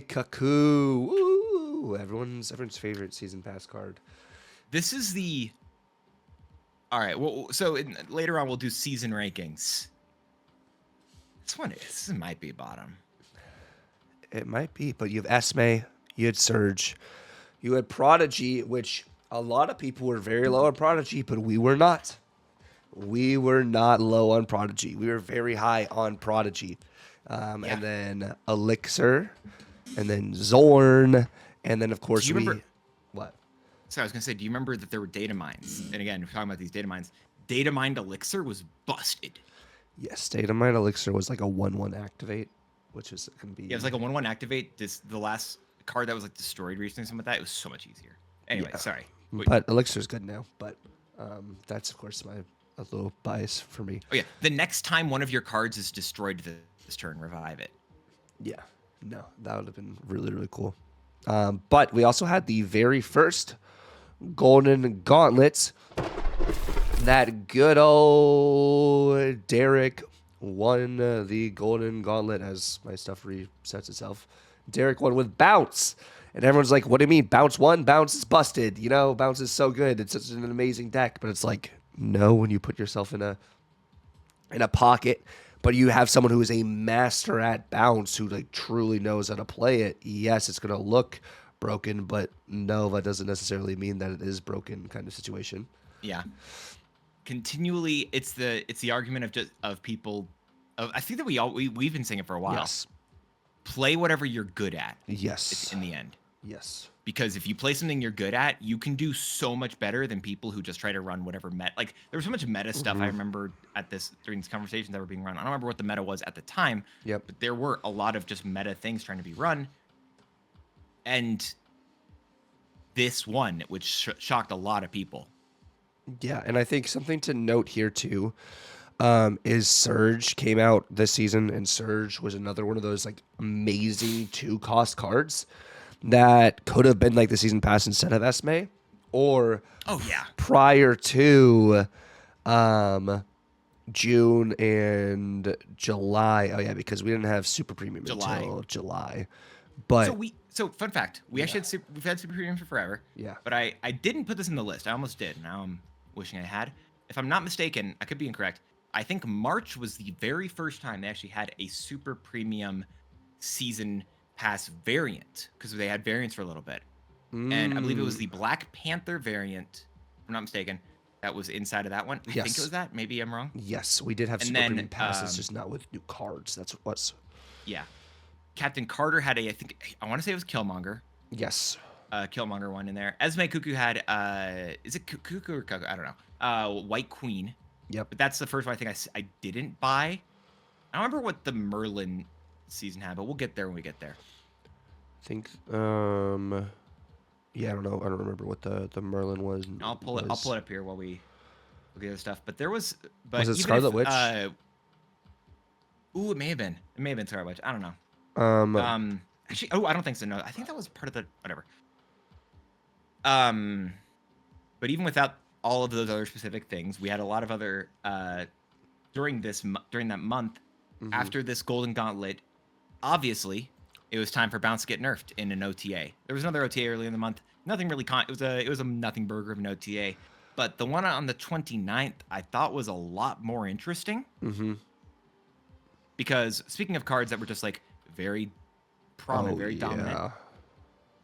Kaku. Woo! Everyone's favorite season pass card. This is the. All right. Well, so later on we'll do season rankings. This might be bottom. It might be, but you have Esme, you had Surge, you had Prodigy, which a lot of people were very low on Prodigy, but we were not. We were not low on Prodigy. We were very high on Prodigy. And then Elixir, and then Zorn, and then, of course, Do you remember? What? So I was going to say, do you remember that there were data mines? And again, we're talking about these data mines. Data mined Elixir was busted. Yes, State of Mind Elixir was like a 1/1 activate, which is going to be... Yeah, it was like a 1/1 activate. The last card that was like destroyed recently, something like that. It was so much easier. Anyway, sorry. But Elixir's good now. But that's, of course, a little bias for me. Oh, yeah. The next time one of your cards is destroyed this turn, revive it. Yeah. No, that would have been really, really cool. But we also had the very first Golden Gauntlets. That good old Derek won the Golden Gauntlet as my stuff resets itself. Derek won with Bounce. And everyone's like, what do you mean? Bounce won? Bounce is busted. You know, Bounce is so good. It's such an amazing deck. But it's like, no, when you put yourself in a pocket, but you have someone who is a master at Bounce who like truly knows how to play it. Yes, it's going to look broken, but no, that doesn't necessarily mean that it is broken kind of situation. Yeah. Continually, it's the argument of people. I think that we've been saying it for a while. Yes. Play whatever you're good at. Yes. In the end. Yes. Because if you play something you're good at, you can do so much better than people who just try to run whatever meta. Like there was so much meta stuff I remember during these conversations that were being run. I don't remember what the meta was at the time. Yep. But there were a lot of just meta things trying to be run. And this one, which shocked a lot of people. Yeah, and I think something to note here too is Surge came out this season, and Surge was another one of those like amazing 2-cost cards that could have been like the season pass instead of Esme, or prior to June and July. Oh yeah, because we didn't have Super Premium until July. But so fun fact, we've had Super Premium for forever. Yeah. But I didn't put this in the list. I almost did. Now I'm wishing I had. If I'm not mistaken, I could be incorrect. I think March was the very first time they actually had a Super Premium season pass variant, because they had variants for a little bit. And I believe it was the Black Panther variant, if I'm not mistaken, that was inside of that one. I think it was that. Maybe I'm wrong. Yes, we did have Super Premium passes, just not with new cards. That's what it was. Yeah. Captain Carter had I want to say it was Killmonger. Yes. Killmonger one in there. Esme Cuckoo had is it Cuckoo or Cuckoo? I don't know. White Queen. Yep. But that's the first one I think I didn't buy. I don't remember what the Merlin season had, but we'll get there when we get there. I think yeah, I don't know. I don't remember what the Merlin was. I'll pull it up here while we look at the other stuff. But there was it Scarlet Witch? Ooh, it may have been. It may have been Scarlet Witch. I don't know. Actually, I don't think so. No, I think that was part of the whatever. But even without all of those other specific things, we had a lot of other during that month after this Golden Gauntlet. Obviously, it was time for Bounce to get nerfed in an OTA. There was another OTA earlier in the month. Nothing really it was a nothing burger of an OTA. But the one on the 29th I thought was a lot more interesting. Mm-hmm. Because speaking of cards that were just like very prominent, Oh, very dominant, yeah.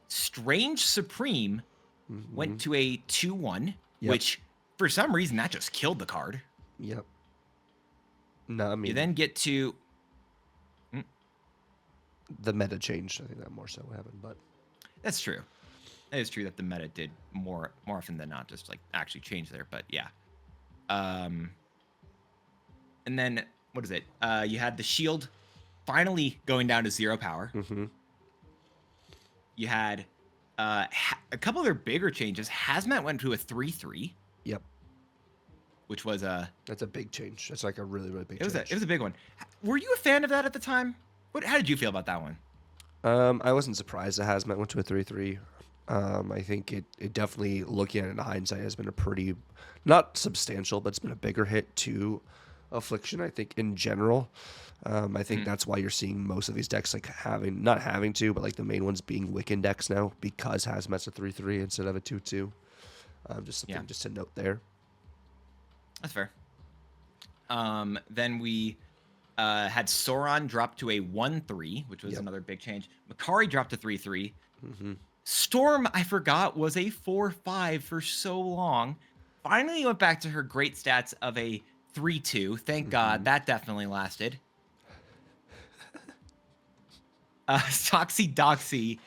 Strange Supreme went to a 2/1, Yep. which for some reason that just killed the card. Yep. No, I mean, You then get to the meta changed. I think that more so what happened, but that's true. It is true that the meta did more often than not just like actually change there, but yeah. And then what is it? You had the shield finally going down to 0 power. mm-hmm. You had a couple of their bigger changes. Hazmat went to a 3/3. Yep. Which was That's a big change. That's like a really, really big it change. was a big one. Were you a fan of that at the time? How did you feel about that one? I wasn't surprised that Hazmat went to a 3/3. I think it definitely, looking at it in hindsight, has been a pretty, not substantial, but it's been a bigger hit to Affliction, I think, in general. I think that's why you're seeing most of these decks like not having to, but like the main ones being Wiccan decks now, because Hazmat's a 3/3 instead of a 2/2. Just something just to note there. That's fair. Then we had Sauron drop to a 1/3, which was another big change. Makari dropped to 3/3. Storm, I forgot, was a 4/5 for so long. Finally went back to her great stats of a 3/2. Thank God, that definitely lasted. Soxy Doxy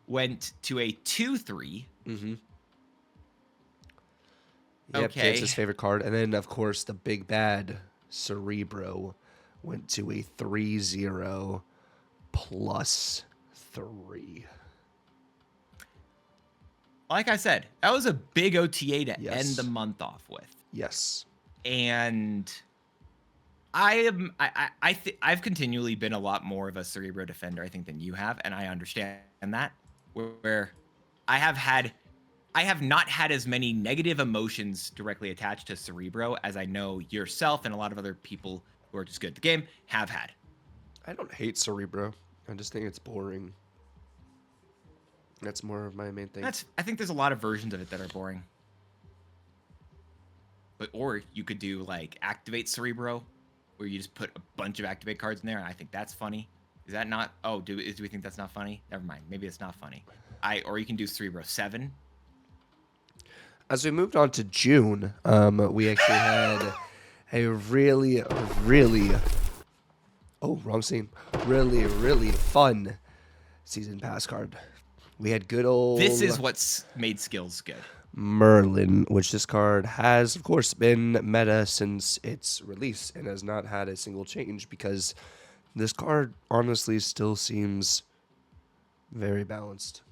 went to a 2/3. Yep, Okay. That's his favorite card. And then, of course, the big bad Cerebro went to a 3/0 +3. Like I said, that was a big OTA to Yes. end the month off with. Yes. And I've continually been a lot more of a Cerebro defender, I think, than you have, and I understand that. Where I have not had as many negative emotions directly attached to Cerebro as I know yourself and a lot of other people who are just good at the game have had. I don't hate Cerebro. I just think it's boring. That's more of my main thing. I think there's a lot of versions of it that are boring. Or you could do like Activate Cerebro, where you just put a bunch of Activate cards in there, and I think that's funny. Is that not? Oh, do we think that's not funny? Never mind. Maybe it's not funny. Or you can do Cerebro 7. As we moved on to June, we actually had a really, really, wrong scene. Really, really fun season pass card. We had good old. This is what's made skills good. Merlin, which this card has, of course, been meta since its release and has not had a single change, because this card honestly still seems very balanced.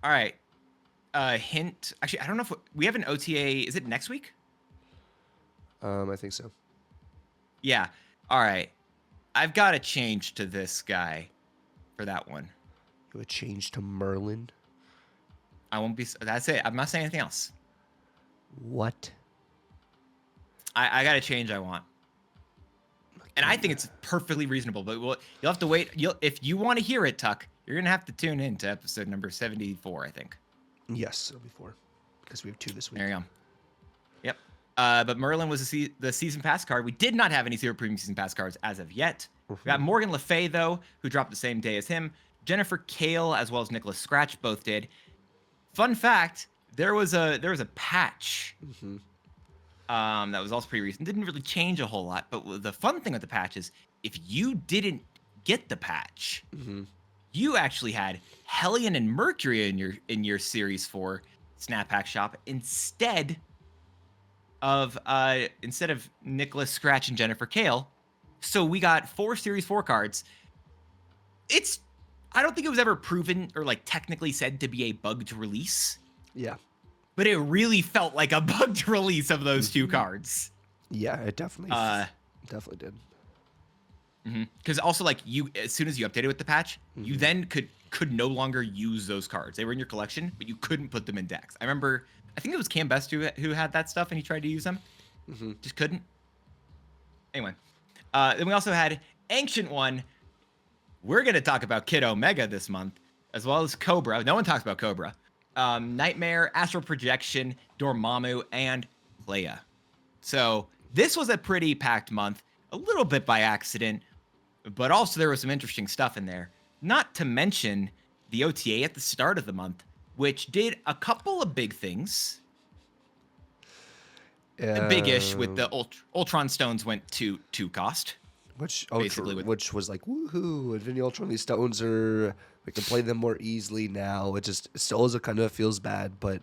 All right. Hint. Actually, I don't know if we have an OTA. Is it next week? I think so. Yeah. All right. I've got to change to this guy for that one. You would change to Merlin? I won't be. That's it. I'm not saying anything else. What? I got to change. I want. And I think it's perfectly reasonable, but you'll have to wait. If you want to hear it, Tuck, you're going to have to tune in to episode number 74, I think. Yes, it'll be 4, because we have 2 this week. There you go. Yep. But Merlin was the season pass card. We did not have any Zero Premium season pass cards as of yet. We got Morgan Le Fay, though, who dropped the same day as him. Jennifer Kale, as well as Nicholas Scratch, both did. Fun fact: there was a patch that was also pretty recent. Didn't really change a whole lot, but the fun thing with the patch is if you didn't get the patch, you actually had Hellion and Mercury in your Series 4 Snap Pack shop instead of Nicholas Scratch and Jennifer Kale. So we got 4 Series 4 cards. I don't think it was ever proven or like technically said to be a bugged release. Yeah. But it really felt like a bugged release of those 2 cards. Yeah, it definitely did. Because also, like, as soon as you updated with the patch, you then could no longer use those cards. They were in your collection, but you couldn't put them in decks. I remember, I think it was Cam Best who had that stuff, and he tried to use them. Just couldn't. Anyway, then we also had Ancient One, we're going to talk about Kid Omega this month, as well as Cobra. No one talks about Cobra. Nightmare, Astral Projection, Dormammu, and Leia. So this was a pretty packed month, a little bit by accident, but also there was some interesting stuff in there. Not to mention the OTA at the start of the month, which did a couple of big things. Big-ish with the Ultron Stones went to cost. Which was like, woohoo, Infinity Ultron, these stones are, we can play them more easily now. It still is, it kind of feels bad, but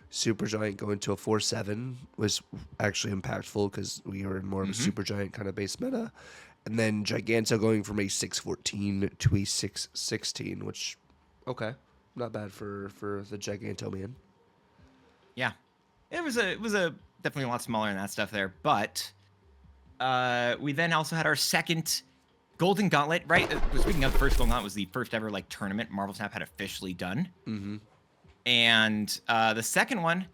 Supergiant going to a 4/7 was actually impactful because we were in more of a Supergiant kind of base meta. And then Giganto going from a 6/14 to a 6/16, which, okay, not bad for the Giganto man. Yeah, it was a definitely a lot smaller than that stuff there, but we then also had our second Golden Gauntlet, right? Speaking of the first Golden Gauntlet, was the first ever like tournament Marvel Snap had officially done. Mm-hmm. And the second one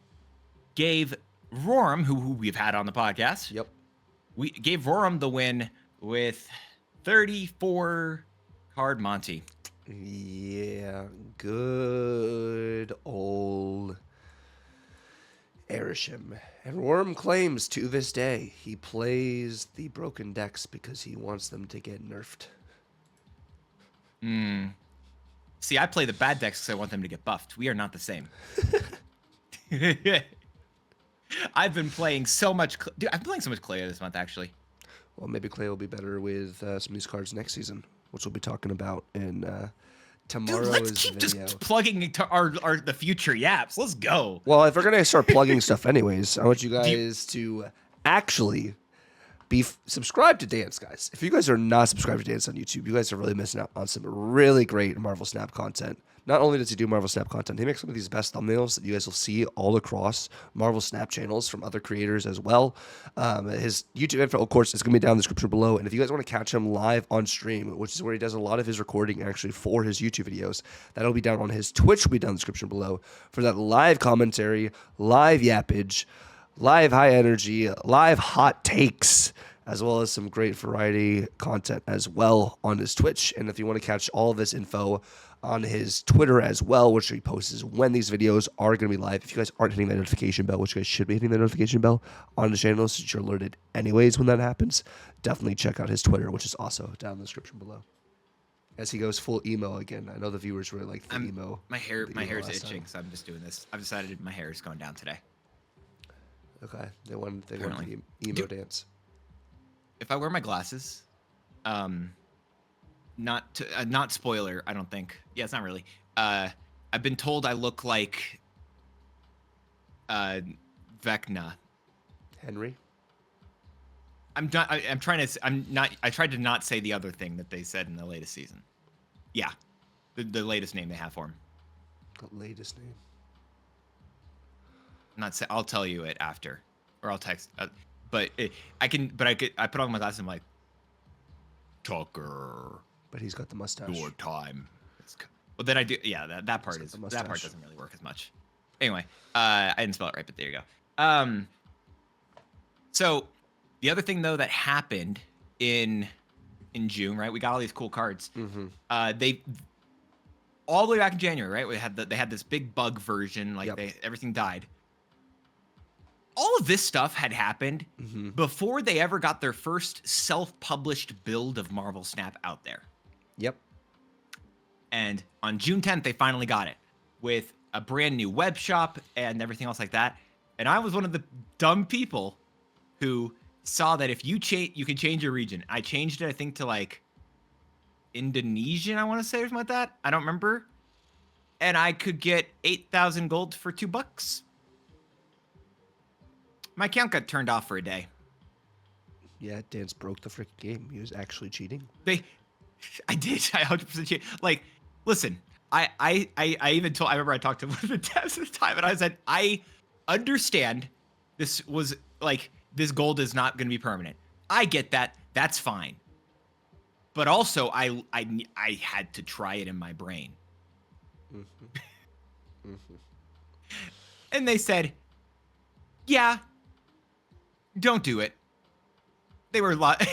gave Roram, who we've had on the podcast. Yep. We gave Roram the win with 34 card Monty. Yeah, good old Erisham. And Roram claims to this day he plays the broken decks because he wants them to get nerfed. See, I play the bad decks because I want them to get buffed. We are not the same. I've been playing so much. Dude, I'm playing so much Clay this month, actually. Well, maybe Clay will be better with some of these cards next season, which we'll be talking about in tomorrow's Dude, let's keep video. just plugging into our the future yaps. Let's go. Well, if we're gonna start plugging stuff, anyways, I want you guys to actually be subscribed to Dance, guys. If you guys are not subscribed to Dance on YouTube, you guys are really missing out on some really great Marvel Snap content. Not only does he do Marvel Snap content, he makes some of these best thumbnails that you guys will see all across Marvel Snap channels from other creators as well. His YouTube info, of course, is going to be down in the description below. And if you guys want to catch him live on stream, which is where he does a lot of his recording actually for his YouTube videos, that'll be down on his Twitch, will be down in the description below for that live commentary, live yappage, live high energy, live hot takes, as well as some great variety content as well on his Twitch. And if you want to catch all of this info on his Twitter as well, which he posts when these videos are going to be live. If you guys aren't hitting that notification bell, which you guys should be hitting the notification bell on the channel so that you're alerted anyways when that happens, definitely check out his Twitter, which is also down in the description below. As he goes full emo again. I know the viewers really like the emo. My hair is itching, so I'm just doing this. I've decided my hair is going down today. Okay. They want the emo dance. If I wear my glasses, not spoiler, I don't think. Yeah, it's not really. I've been told I look like Vecna. Henry? I tried to not say the other thing that they said in the latest season. Yeah. The latest name they have for him. The latest name. I'll tell you it after. Or I'll text. I put on my glasses and I'm like, Tucker. But he's got the mustache. Your time. Well, then I do. Yeah, that part doesn't really work as much. Anyway, I didn't spell it right, but there you go. So the other thing though that happened in June, right? We got all these cool cards. Mm-hmm. They all the way back in January, right? They had this big bug version, like everything died. All of this stuff had happened before they ever got their first self-published build of Marvel Snap out there. Yep. And on June 10th, they finally got it with a brand new web shop and everything else like that. And I was one of the dumb people who saw that if you can change your region. I changed it, I think, to like Indonesian, I want to say, or something like that. I don't remember. And I could get 8,000 gold for $2. My account got turned off for a day. Yeah, Dance broke the freaking game. He was actually cheating. I did. I 100% cheated. Like, listen, I remember I talked to one of the devs at the time, and I said, I understand this was like, this gold is not going to be permanent. I get that. That's fine. But also, I had to try it in my brain. And they said, yeah, don't do it. they were a lot.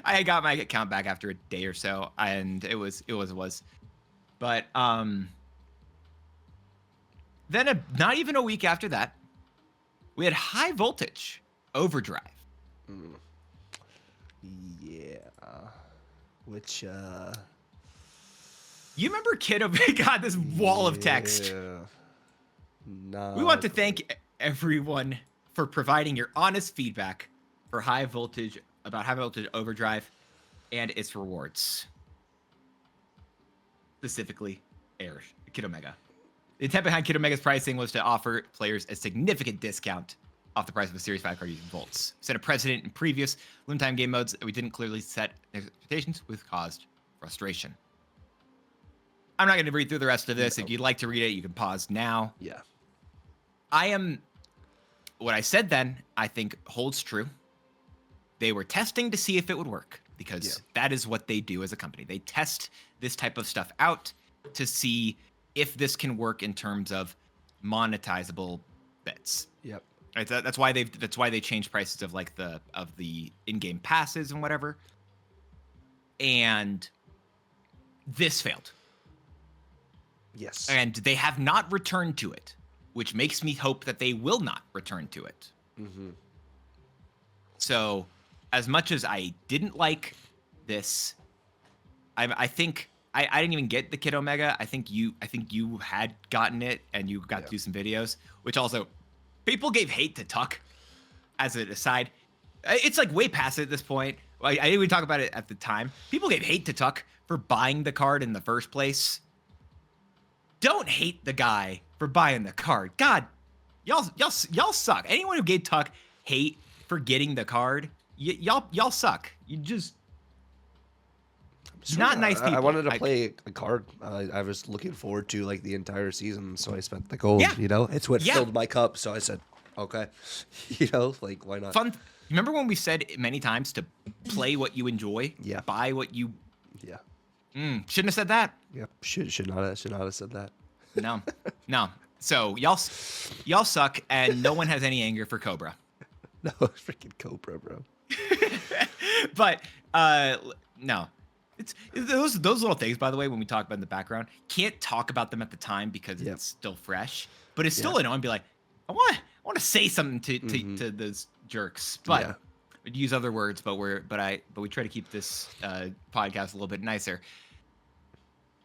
I got my account back after a day or so, and it was. But then not even a week after that, we had high voltage overdrive. Yeah. Which You remember Kiddo got this wall of text. No. We want to thank everyone for providing your honest feedback for high voltage overdrive and its rewards. Specifically, Kid Omega. The intent behind Kid Omega's pricing was to offer players a significant discount off the price of a Series 5 card using volts. Set a precedent in previous limited time game modes that we didn't clearly set expectations, which caused frustration. I'm not going to read through the rest of this. If you'd like to read it, you can pause now. Yeah. What I said then, I think holds true. They were testing to see if it would work, because that is what they do as a company. They test this type of stuff out to see if this can work in terms of monetizable bits. Yep. Right? That's why they changed prices of like the in-game passes and whatever. And this failed. Yes. And they have not returned to it, which makes me hope that they will not return to it. Mm-hmm. So, as much as I didn't like this, I think I didn't even get the Kid Omega. I think you had gotten it and you got to do some videos, which also people gave hate to Tuck. As an aside, it's like way past it at this point. I didn't even talk about it at the time. People gave hate to Tuck for buying the card in the first place. Don't hate the guy for buying the card. God, y'all suck. Anyone who gave Tuck hate for getting the card, y'all suck. You just not nice people. I wanted to play a card. I was looking forward to like the entire season, so I spent the gold. Yeah. You know, it's what filled my cup. So I said, okay, you know, like why not? Fun. Remember when we said many times to play what you enjoy? Yeah. Buy what you. Yeah. Shouldn't have said that. Yep. Should not have said that. No. So y'all suck, and no one has any anger for Cobra. No, freaking Cobra, bro. But no, it's those little things. By the way, when we talk about in the background, can't talk about them at the time because it's still fresh. But it's still annoying. Be like, I want to say something to those jerks, but we'd use other words. But we try to keep this podcast a little bit nicer.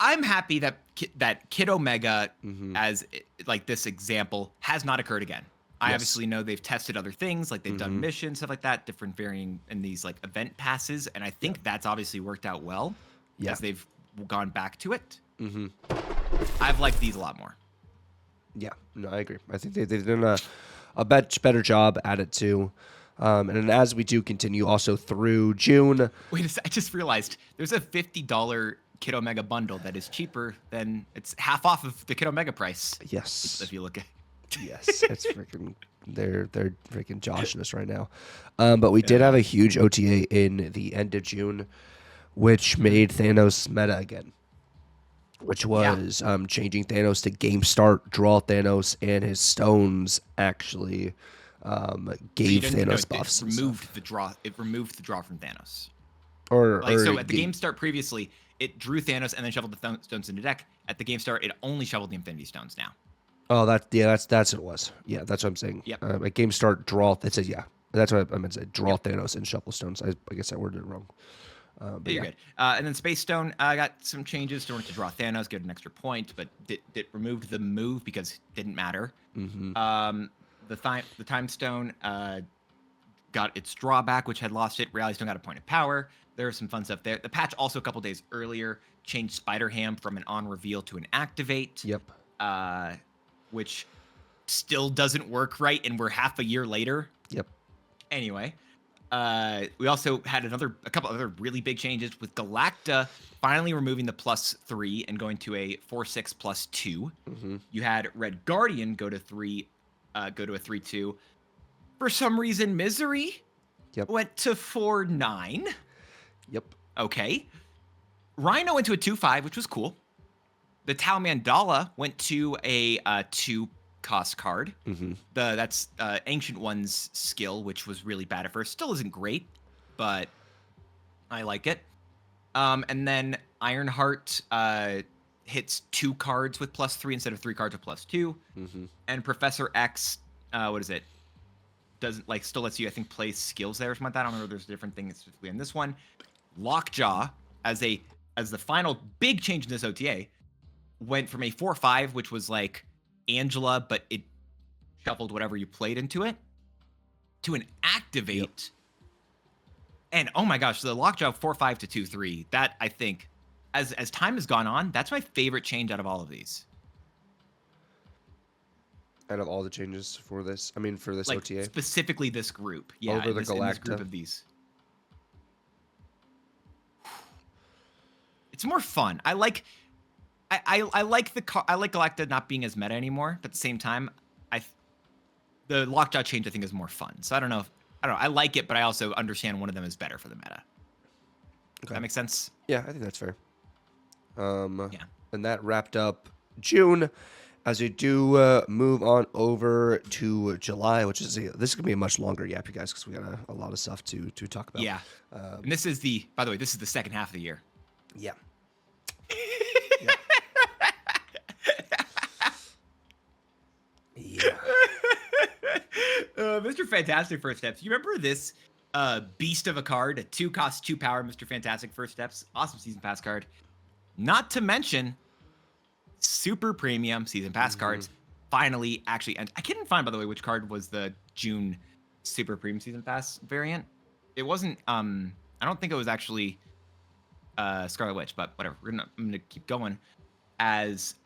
I'm happy that Kid Omega, as like this example, has not occurred again. I obviously know they've tested other things, like they've done missions, stuff like that, different varying in these like event passes, and I think that's obviously worked out well as they've gone back to it. I've liked these a lot more. Yeah, no, I agree. I think they've done a better job at it too. And then as we do continue also through June. Wait a second, I just realized there's a $50 Kid Omega bundle that is cheaper than it's half off of the Kid Omega price. Yes. If you look at yes, it's freaking they're freaking joshing us right now. But we did have a huge OTA in the end of June, which made Thanos meta again. Which was changing Thanos to game start, draw Thanos, and his stones actually gave Thanos buffs. It removed the draw. It removed the draw from Thanos. So at the game start previously, it drew Thanos and then shoveled the stones into the deck. At the game start, it only shoveled the Infinity Stones now. Oh, that's what it was. Yeah, that's what I'm saying. Yep. At game start, draw. It says that's what I meant to say. Draw Thanos and shuffle stones. I guess I worded it wrong. But You're good. And then Space Stone got some changes in order to draw Thanos, get an extra point, but it removed the move because it didn't matter. The Time Stone got its drawback, which had lost it. Reality Stone got a point of power. There was some fun stuff there. The patch also a couple days earlier changed Spider Ham from an on reveal to an activate. Yep. Which still doesn't work right, and we're half a year later. Yep. Anyway, we also had a couple other really big changes with Galacta finally removing the +3 and going to a 4/6 +2. You had Red Guardian go to a 3/2. For some reason, Misery went to 4/9. Yep. Okay. Rhino went to a 2/5, which was cool. The Tau Mandala went to a 2 cost card. Mm-hmm. That's Ancient One's skill, which was really bad at first. Still isn't great, but I like it. And then Ironheart hits 2 cards with +3 instead of 3 cards with +2. Mm-hmm. And Professor X, what is it? Doesn't like still lets you, I think, play skills there or something like that. I don't know if there's a different thing specifically in this one. Lockjaw as the final big change in this OTA went from a 4/5, which was like Angela, but it shuffled whatever you played into it, to an activate. Yep. And oh my gosh, the Lockjaw 4/5 to 2/3. That, I think, as time has gone on, that's my favorite change out of all of these. Out of all the changes for this, I mean, for this Like OTA, specifically this group, yeah, over the in this group Galacta. of these. It's more fun. I like Galacta not being as meta anymore, but at the same time, the Lockjaw change I think is more fun. So I don't know. I like it, but I also understand one of them is better for the meta. Does that make sense? Yeah, I think that's fair. Yeah. And that wrapped up June. As we do move on over to July, which is this is gonna be a much longer yap, you guys, because we got a lot of stuff to talk about. Yeah. And this is by the way, this is the second half of the year. Yeah. Yeah. Mr. Fantastic First Steps. You remember this beast of a card? A 2 cost 2 power Mr. Fantastic First Steps. Awesome season pass card. Not to mention super premium season pass cards. Finally, actually, and I couldn't find, by the way, which card was the June super premium season pass variant. It wasn't. I don't think it was actually Scarlet Witch, but whatever. I'm gonna keep going. As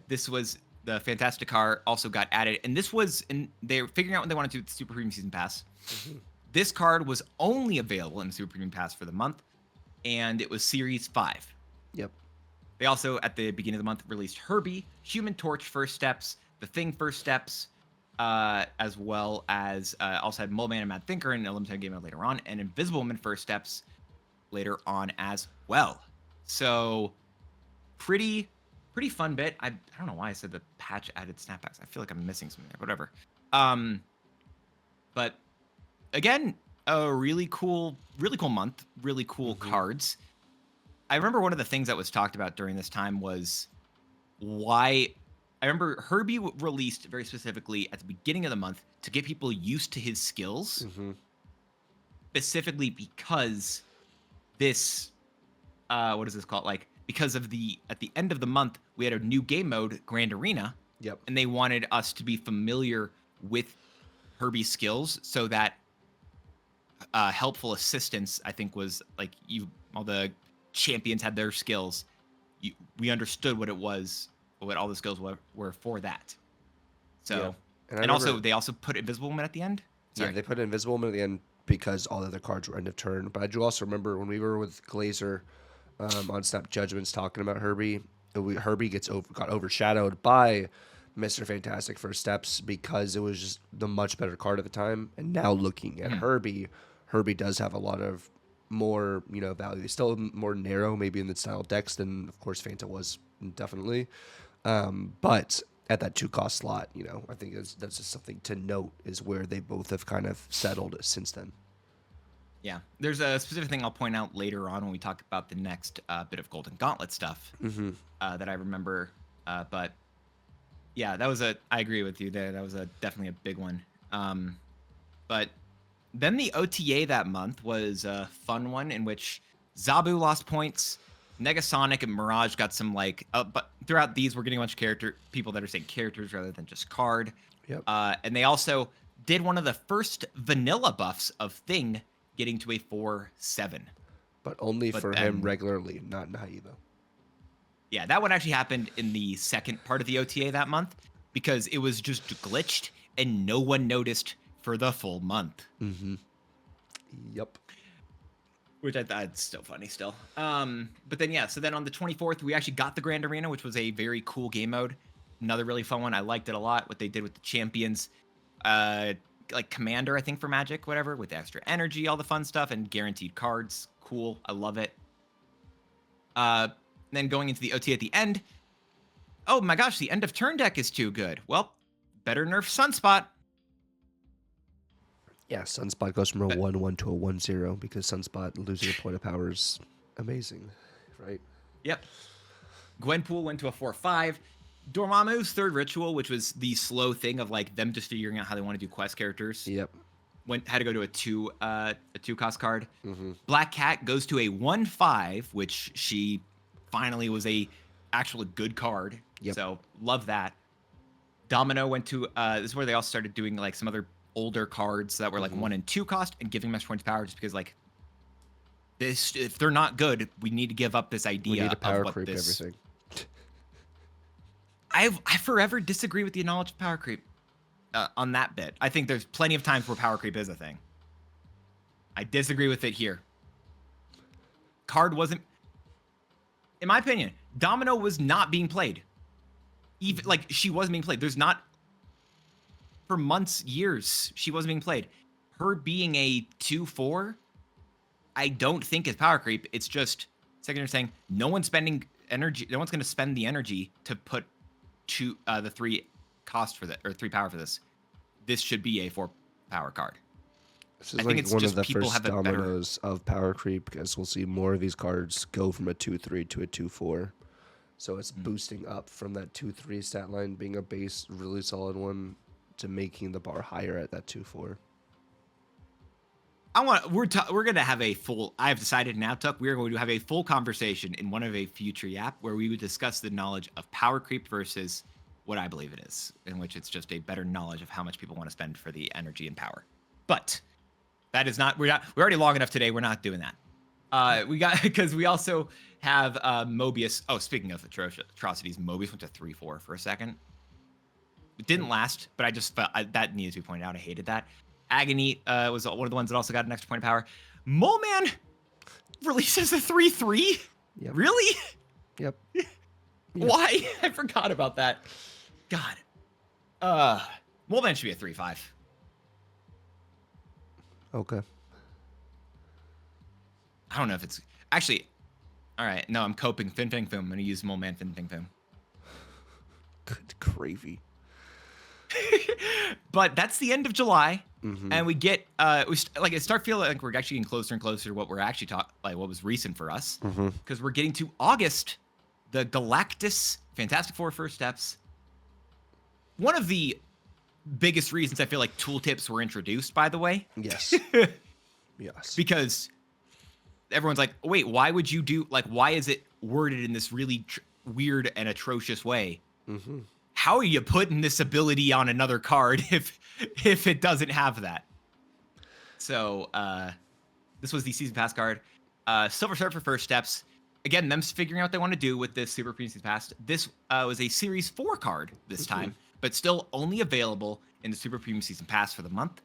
this was the Fantastic card also got added, and this was they're figuring out what they want to do with the Super Premium Season Pass. This card was only available in the Super Premium Pass for the month, and it was Series 5. Yep. They also, at the beginning of the month, released Herbie, Human Torch First Steps, The Thing First Steps, as well as also had Mole Man and Mad Thinker in a limited game mode later on, and Invisible Woman First Steps later on as well. So pretty fun bit. I don't know why I said the patch added snapbacks. I feel like I'm missing something there. Whatever. But again, a really cool month. Really cool cards. I remember one of the things that was talked about during this time was why. I remember Herbie released very specifically at the beginning of the month to get people used to his skills. Specifically because this, what is this called? Like, because of at the end of the month, we had a new game mode, Grand Arena. Yep. And they wanted us to be familiar with Herbie's skills so that helpful assistance, I think, was like all the champions had their skills. We understood what it was, what all the skills were for that. So, yeah. and also they also put Invisible Woman at the end. Sorry. Yeah, they put Invisible Woman at the end because all the other cards were end of turn. But I do also remember when we were with Glazer on Snap Judgments talking about Herbie. Herbie got overshadowed by Mr. Fantastic First Steps because it was just the much better card at the time. And now looking at Herbie does have a lot of more, value. It's still more narrow maybe in the style decks than, of course, Fanta was, definitely. But at that 2-cost slot, I think that's just something to note is where they both have kind of settled since then. Yeah, there's a specific thing I'll point out later on when we talk about the next bit of Golden Gauntlet stuff that I remember. But yeah, I agree with you there. That was definitely a big one. But then the OTA that month was a fun one in which Zabu lost points, Negasonic and Mirage got some but throughout these we're getting a bunch of people that are saying characters rather than just card. Yep. And they also did one of the first vanilla buffs of Thing, getting to a 4/7. But only for him regularly, not in Haiba. Yeah, that one actually happened in the second part of the OTA that month because it was just glitched and no one noticed for the full month. Yep. Which I thought it's still funny still. But then, yeah, so then on the 24th, we actually got the Grand Arena, which was a very cool game mode. Another really fun one. I liked it a lot, what they did with the champions. Like Commander, I think, for Magic, whatever, with the extra energy, all the fun stuff, and guaranteed cards. Cool. I love it. Then going into the OT at the end. Oh my gosh, the end of turn deck is too good. Well, better nerf Sunspot. Yeah, Sunspot goes from a 1-1 to a 1-0 because Sunspot losing a point of power is amazing, right? Yep. Gwenpool went to a 4-5. Dormammu's third ritual, which was the slow thing of like them just figuring out how they want to do quest characters. Yep. Had to go to a 2 cost card. Black Cat goes to a 1-5, which she finally was a actually good card. Yep. So love that. Domino went to this is where they also started doing like some other older cards that were like 1 and 2 cost and giving them extra points of power just because like this, if they're not good, we need to give up this idea We need to power of what creep this. everything. I forever disagree with the knowledge of power creep on that bit. I think there's plenty of times where power creep is a thing. I disagree with it here. Card wasn't, in my opinion, Domino was not being played. Even like she wasn't being played. There's not, for months, years, she wasn't being played. Her being a 2-4, I don't think is power creep. It's just secondary saying no one's spending energy. No one's going to spend the energy to put the 3 cost for that or 3 power for this. This should be a 4 power card. This is I like think it's one just of the people first have a better- dominoes of power creep because we'll see more of these cards go from a 2-3 to a 2-4. So it's boosting up from that 2-3 stat line being a base, really solid one, to making the bar higher at that 2-4. We're gonna have a full. I have decided now, Tuck. We are going to have a full conversation in one of a future yap where we would discuss the knowledge of power creep versus what I believe it is, in which it's just a better knowledge of how much people want to spend for the energy and power. But that is not. We're already long enough today. We're not doing that. We got because we also have Mobius. Oh, speaking of atrocities, Mobius went to 3-4 for a second. It didn't last, but I just felt that needed to be pointed out. I hated that. Agony was one of the ones that also got an extra point of power. Mole Man releases a 3-3? Yep. Really? Yep. Why? I forgot about that. God. Mole Man should be a 3-5. Okay. I don't know if it's... Actually, all right. No, I'm coping. Fin Fang Foom. I'm going to use Mole Man Fin Fang Foom. Good gravy. But that's the end of July, and we get it start feeling like we're actually getting closer and closer to what we're actually what was recent for us, because we're getting to August, the Galactus Fantastic Four First Steps. One of the biggest reasons I feel like tooltips were introduced, by the way. Yes. Yes. Because everyone's like, wait, why would you do why is it worded in this really weird and atrocious way? How are you putting this ability on another card if it doesn't have that? So this was the season pass card. Silver Surfer First Steps. Again, them figuring out what they want to do with this Super Premium Season Pass. This was a Series 4 card this time, but still only available in the Super Premium Season Pass for the month.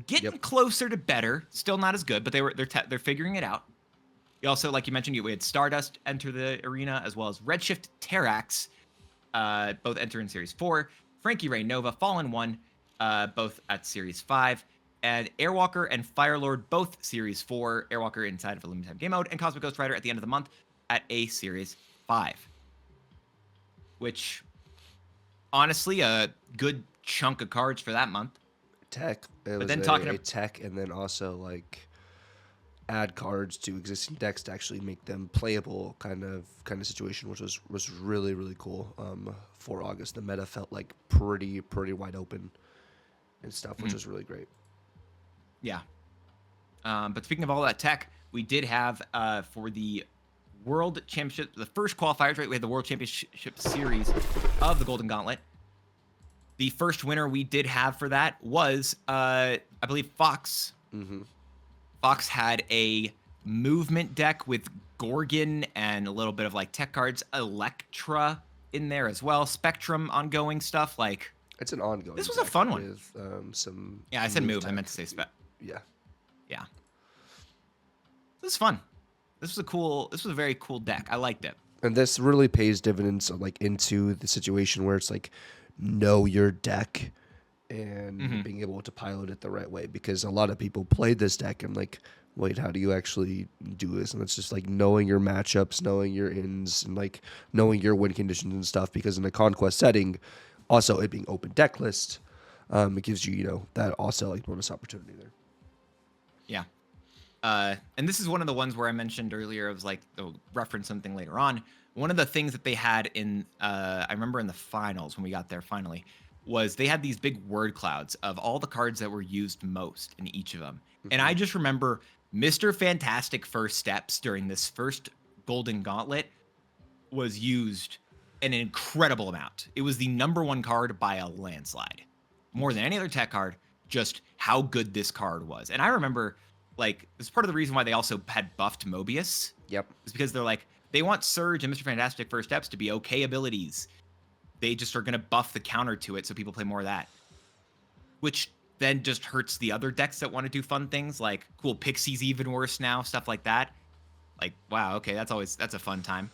Getting closer to better. Still not as good, but they're figuring it out. You also, like you mentioned, we had Stardust enter the arena, as well as Redshift Terrax. Both enter in Series 4. Frankie Ray Nova, Fallen 1, both at Series 5. And Airwalker and Firelord, both Series 4. Airwalker inside of a limited time game mode. And Cosmic Ghost Rider at the end of the month at a Series 5. Which, honestly, a good chunk of cards for that month. Tech. But then talking about tech, and then also add cards to existing decks to actually make them playable kind of situation, which was really, really cool. For August, the meta felt like pretty wide open and stuff, which was really great. Yeah. But speaking of all that tech, we did have for the World Championship, the first qualifiers, right? We had the World Championship Series of the Golden Gauntlet. The first winner we did have for that was, I believe, Fox. Fox had a movement deck with Gorgon and a little bit of tech cards, Electra in there as well, Spectrum ongoing stuff. It's an ongoing. This was a fun one. With some. Yeah, I said move. tech. I meant to say spec. Yeah. Yeah. This was fun. This was a very cool deck. I liked it. And this really pays dividends into the situation where it's know your deck and being able to pilot it the right way, because a lot of people played this deck and wait, how do you actually do this? And it's just knowing your matchups, knowing your ins, and knowing your win conditions and stuff, because in a conquest setting, Also, it being open deck list, it gives you, that also like bonus opportunity there. Yeah. And this is one of the ones where I mentioned earlier. I was like, they'll reference something later on. One of the things that they had in, I remember in the finals when we got there finally, was they had these big word clouds of all the cards that were used most in each of them. And I just remember Mr. Fantastic First Steps during this first Golden Gauntlet was used an incredible amount. It was the #1 card by a landslide. More than any other tech card, just how good this card was. And I remember, like, it's part of the reason why they also had buffed Mobius. Yep. Is because they're like, they want Surge and Mr. Fantastic First Steps to be okay abilities. They just are going to buff the counter to it so people play more of that. Which then just hurts the other decks that want to do fun things, like, cool, Pixie's even worse now, stuff like that. Like, wow, okay, that's a fun time.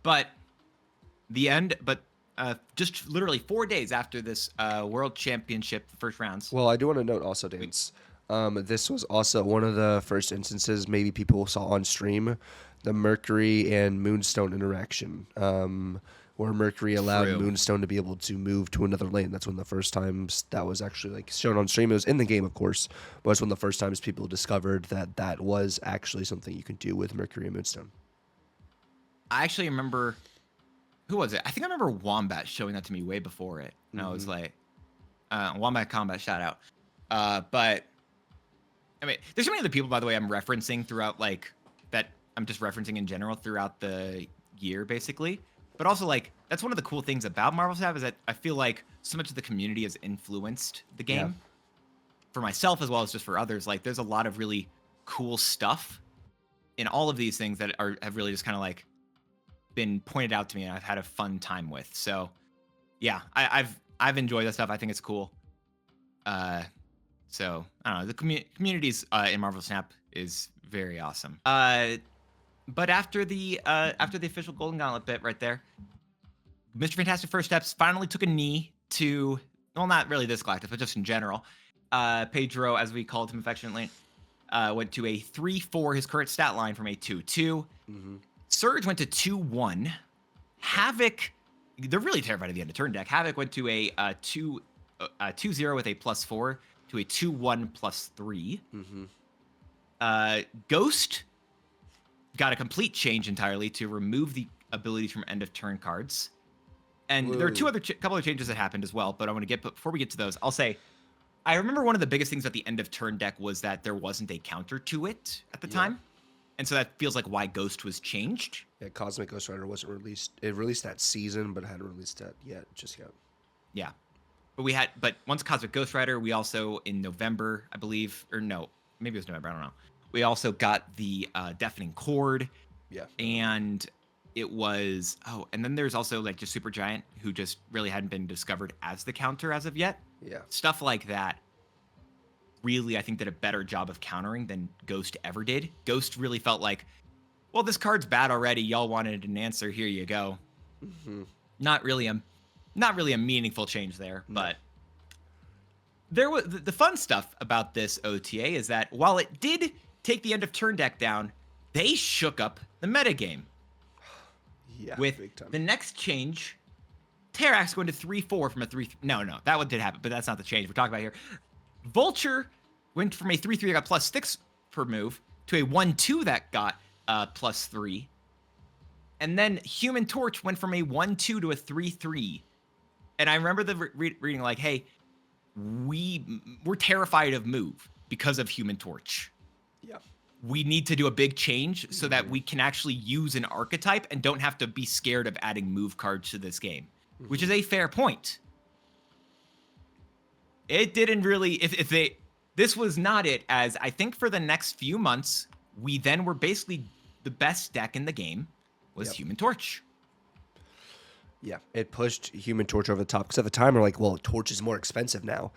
But just literally 4 days after this World Championship first rounds. Well, I do want to note also, Dance, this was also one of the first instances maybe people saw on stream, the Mercury and Moonstone interaction, where Mercury allowed True. Moonstone to be able to move to another lane. That's one of the first times that was actually like shown on stream. It was in the game, of course, but it's one of the first times people discovered that that was actually something you can do with Mercury and Moonstone. I actually remember, who was it? I think I remember Wombat showing that to me way before it. And I was like, Wombat Combat, shout out. But, I mean, there's so many other people, by the way, I'm referencing throughout, like, that I'm just referencing in general throughout the year, basically. But also, like, that's one of the cool things about Marvel Snap is that I feel like so much of the community has influenced the game. Yeah. For myself as well as just for others. Like, there's a lot of really cool stuff in all of these things that have really just kind of, like, been pointed out to me and I've had a fun time with. So, yeah, I've enjoyed that stuff. I think it's cool. So, I don't know. The communities in Marvel Snap is very awesome. But after the official Golden Gauntlet bit right there, Mr. Fantastic First Steps finally took a knee to, well, not really this Galactus, but just in general. Pedro, as we called him affectionately, went to a 3-4, his current stat line, from a 2-2. Surge went to 2-1. Havoc, they're really terrified at the end of turn deck. Havoc went to a 2-0 with a +4 to a 2-1 +3. Ghost got a complete change entirely to remove the abilities from end of turn cards. And there are couple of changes that happened as well, but I want to before we get to those, I'll say, I remember one of the biggest things about the end of turn deck was that there wasn't a counter to it at the time. And so that feels like why Ghost was changed. Yeah, Cosmic Ghost Rider wasn't released. It released that season, but it hadn't released that yet, just yet. Yeah. But once Cosmic Ghost Rider, we also, in November, I believe, or no, maybe it was November, I don't know. We also got the Deafening Chord. Yeah. And it was, and then there's also like just Supergiant, who just really hadn't been discovered as the counter as of yet. Yeah. Stuff like that really, I think, did a better job of countering than Ghost ever did. Ghost really felt like, well, this card's bad already. Y'all wanted an answer. Here you go. Not really a meaningful change there, but there was the fun stuff about this OTA is that while it did take the end of turn deck down, they shook up the metagame. Yeah, with big time. The next change, Terrax going to 3-4 from a 3. No, that one did happen, but that's not the change we're talking about here. Vulture went from a 3-3 that got +6 per move to a 1-2 that got +3. And then Human Torch went from a 1-2 to a 3-3. And I remember the reading like, hey, we're terrified of move because of Human Torch. Yeah. We need to do a big change so that we can actually use an archetype and don't have to be scared of adding move cards to this game, which is a fair point. It didn't really, this was not it, as I think for the next few months, we then were basically the best deck in the game was Human Torch. Yeah, it pushed Human Torch over the top because at the time we're like, well, Torch is more expensive now.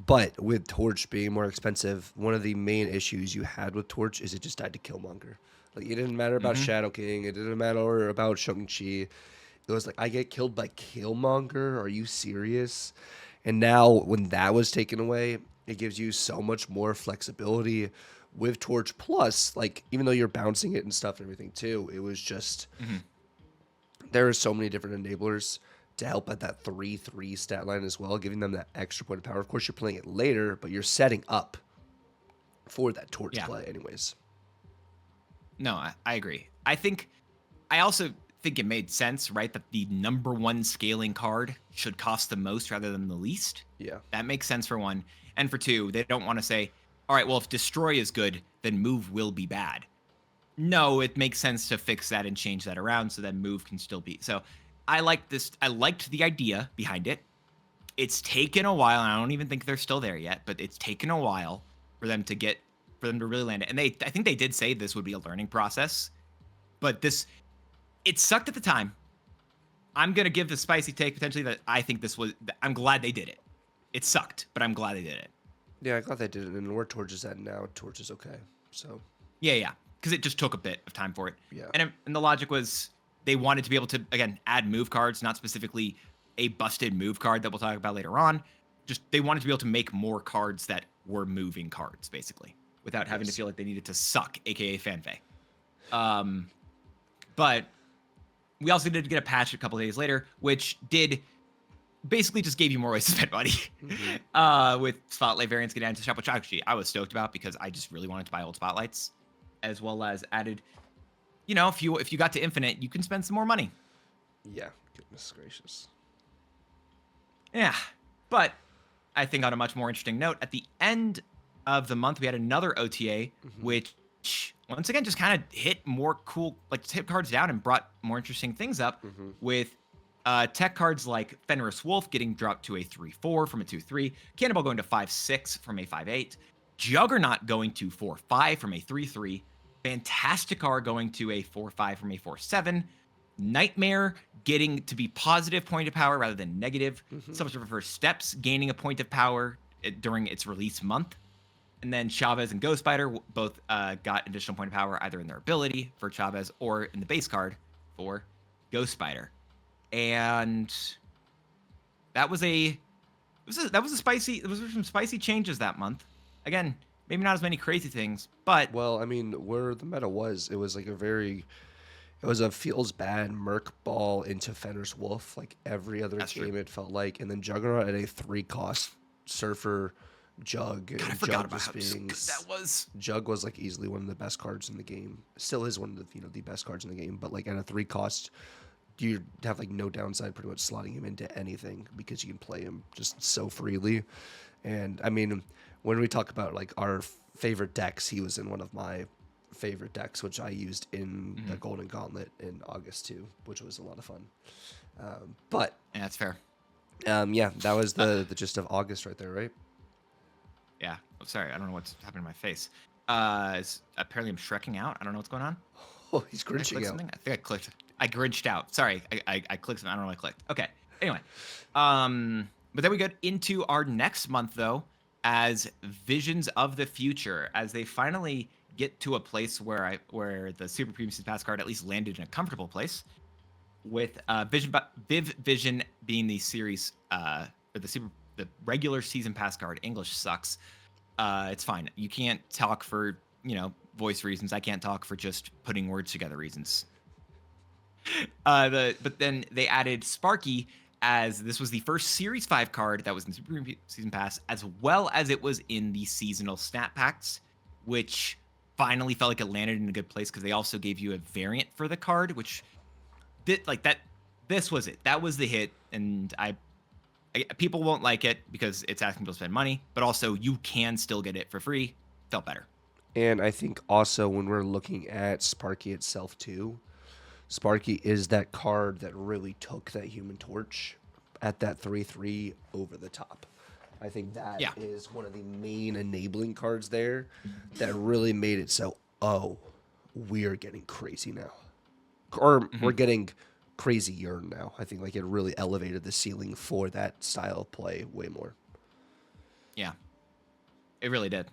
But with Torch being more expensive, one of the main issues you had with Torch is it just died to Killmonger. Like, it didn't matter about Shadow King. It didn't matter about Shang-Chi. It was like, I get killed by Killmonger? Are you serious? And now when that was taken away, it gives you so much more flexibility with Torch. Plus, like, even though you're bouncing it and stuff and everything too, it was just... There are so many different enablers to help at that 3/3 stat line as well, giving them that extra point of power. Of course, you're playing it later, but you're setting up for that torch Yeah. play anyways. No, I agree. I also think it made sense, right? That the number one scaling card should cost the most rather than the least. Yeah. That makes sense for one. And for two, they don't want to say, all right, well, if destroy is good, then move will be bad. No, it makes sense to fix that and change that around so that move can still be. So I like this. I liked the idea behind it. It's taken a while, and I don't even think they're still there yet, but it's taken a while for them to really land it. And I think they did say this would be a learning process, but it sucked at the time. I'm going to give the spicy take potentially that I think I'm glad they did it. It sucked, but I'm glad they did it. Yeah, I glad they did it. And where Torch is at now, Torch is okay. So. Yeah. Because it just took a bit of time for it. Yeah. And the logic was they wanted to be able to, again, add move cards, not specifically a busted move card that we'll talk about later on. Just they wanted to be able to make more cards that were moving cards, basically, without having to feel like they needed to suck, aka fanfare. But we also did get a patch a couple days later, which did basically just gave you more ways to spend money. With Spotlight variants getting into the shop, which actually I was stoked about because I just really wanted to buy old Spotlights, as well as added, if you got to Infinite, you can spend some more money. Yeah, goodness gracious. Yeah, but I think on a much more interesting note, at the end of the month, we had another OTA, which once again just kind of hit more cool, like hit cards down and brought more interesting things up with tech cards like Fenris Wolf getting dropped to a 3/4 from a 2/3, Cannonball going to 5/6 from a 5/8, Juggernaut going to 4/5 from a 3/3, Fantasticar going to a 4/5 from a 4/7, Nightmare getting to be positive point of power rather than negative. Subs Reverse Steps gaining a point of power during its release month. And then Chavez and Ghost Spider both got additional point of power either in their ability for Chavez or in the base card for Ghost Spider. And that was some spicy changes that month. Again, maybe not as many crazy things, but well, I mean, where the meta was, it was like it was a feels bad Merc Ball into Fenris Wolf, like every other game it felt like, and then Juggernaut at a 3-cost Surfer Jug. God, I forgot about how good that was. Jug was like easily one of the best cards in the game. Still is one of the the best cards in the game, but like at a 3-cost, you have like no downside pretty much slotting him into anything because you can play him just so freely. And I mean, when we talk about like our favorite decks, he was in one of my favorite decks, which I used in the Golden Gauntlet in August too, which was a lot of fun. But yeah, that's fair. Yeah, that was the gist of August right there, right? Yeah. Oh, sorry, I don't know what's happening to my face. Apparently I'm Shrekking out. I don't know what's going on. Oh, he's grinching out. Something? I think I clicked. I grinched out. Sorry, I clicked something. I don't know what I clicked. Okay. Anyway, but then we get into our next month though, as Visions of the Future, as they finally get to a place where the Super Premium Season Pass card at least landed in a comfortable place, with Viv Vision being the series or the regular Season Pass card. English sucks. It's fine. You can't talk for voice reasons. I can't talk for just putting words together reasons. But then they added Sparky, as this was the first Series 5 card that was in Super Premium Season Pass, as well as it was in the seasonal snap packs, which finally felt like it landed in a good place because they also gave you a variant for the card, which did like that. This was it. That was the hit, and people won't like it because it's asking people to spend money, but also you can still get it for free. Felt better. And I think also when we're looking at Sparky itself too, Sparky is that card that really took that Human Torch at that 3/3 over the top. I think that is one of the main enabling cards there that really made it so, we're getting crazy now. Or we're getting crazier now. I think like it really elevated the ceiling for that style of play way more. Yeah, it really did.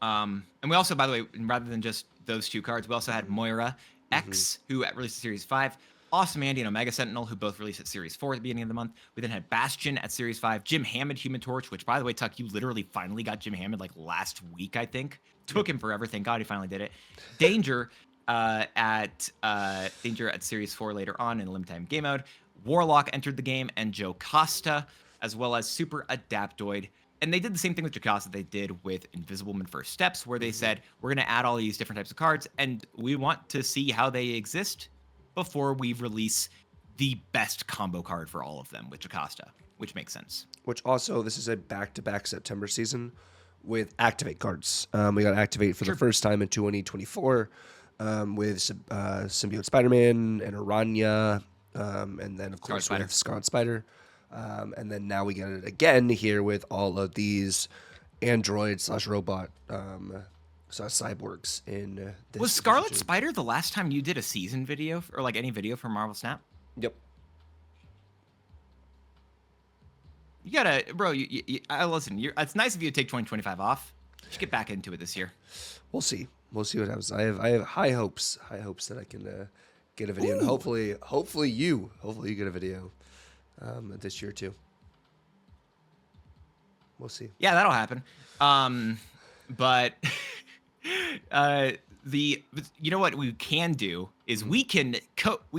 And we also, by the way, rather than just those two cards, we also had Moira X, who released at Series 5, Awesome Andy and Omega Sentinel, who both released at Series 4 at the beginning of the month. We then had Bastion at Series 5, Jim Hammond Human Torch, which, by the way, Tuck, you literally finally got Jim Hammond like last week, I think. Took him forever. Thank God he finally did it. Danger at Series 4 later on in limited time game mode. Warlock entered the game, and Jocasta, as well as Super Adaptoid. And they did the same thing with Jocasta they did with Invisible Man First Steps, where they said, we're going to add all these different types of cards, and we want to see how they exist before we release the best combo card for all of them with Jocasta, which makes sense. Which also, this is a back-to-back September season with Activate cards. We got Activate for the first time in 2024 with Symbiote Spider-Man and Aranya, and then, of course, with Scarlet Spider. And then now we get it again here with all of these android/robot cyborgs in this. Was Scarlet Spider the last time you did a season video or like any video for Marvel Snap? Yep. You gotta, bro. Listen. It's nice of you to take 2025 off. You should get back into it this year. We'll see. We'll see what happens. I have high hopes. High hopes that I can get a video, and hopefully you get a video this year too. We'll see. Yeah, that'll happen. But you know what we can do is we can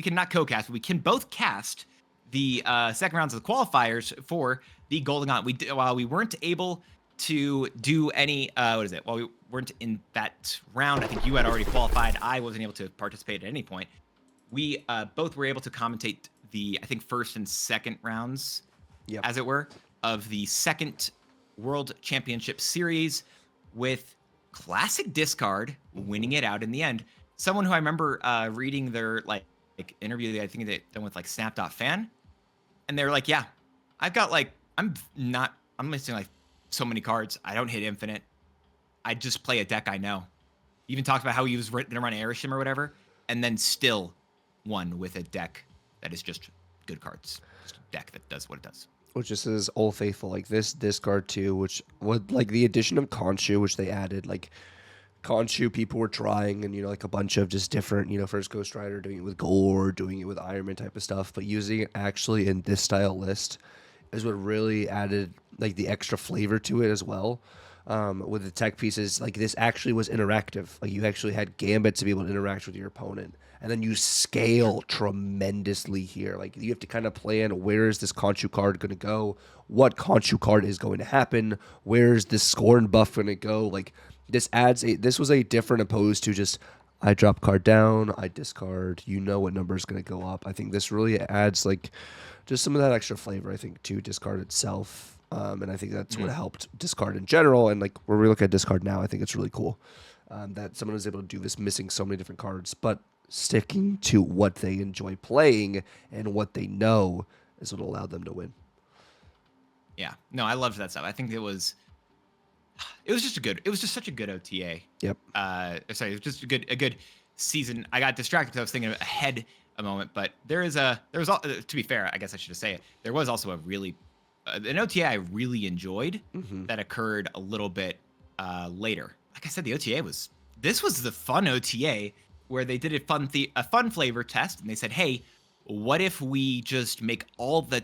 not co-cast, but we can both cast the second rounds of the qualifiers for the Golden Gauntlet. While we weren't able to do any while we weren't in that round, I think you had already qualified. I wasn't able to participate at any point. We both were able to commentate the, I think, first and second rounds, as it were, of the second World Championship Series, with Classic Discard winning it out in the end. Someone who I remember reading their like interview, I think they done with like Snap.fan, and they were like, yeah, I've got like, I'm missing like so many cards. I don't hit Infinite. I just play a deck I know. He even talked about how he was going to run Airshim or whatever, and then still won with a deck that is just good cards. Just a deck that does what it does. Which just is Old Faithful, like this discard too, which would like the addition of Khonshu, which they added, like Khonshu people were trying, and like a bunch of just different, first Ghost Rider, doing it with Gore, doing it with Iron Man type of stuff, but using it actually in this style list is what really added like the extra flavor to it as well. With the tech pieces, like this actually was interactive. Like you actually had Gambit to be able to interact with your opponent. And then you scale tremendously here. Like you have to kind of plan, where is this Khonshu card going to go? What Khonshu card is going to happen? Where is this Scorn buff going to go? Like this was a different opposed to just, I drop card down, I discard, what number is going to go up. I think this really adds like just some of that extra flavor, I think, to discard itself. And I think that's what helped discard in general. And like where we look at discard now, I think it's really cool that someone was able to do this, missing so many different cards, but sticking to what they enjoy playing and what they know is what allowed them to win. Yeah, no, I loved that stuff. I think it was just such a good OTA. Yep. Sorry, it was just a good season. I got distracted because I was thinking ahead a moment, but to be fair, I guess I should just say it. There was also a really an OTA I really enjoyed that occurred a little bit later. Like I said, the OTA was the fun OTA where they did a fun flavor test, and they said, hey, what if we just make all the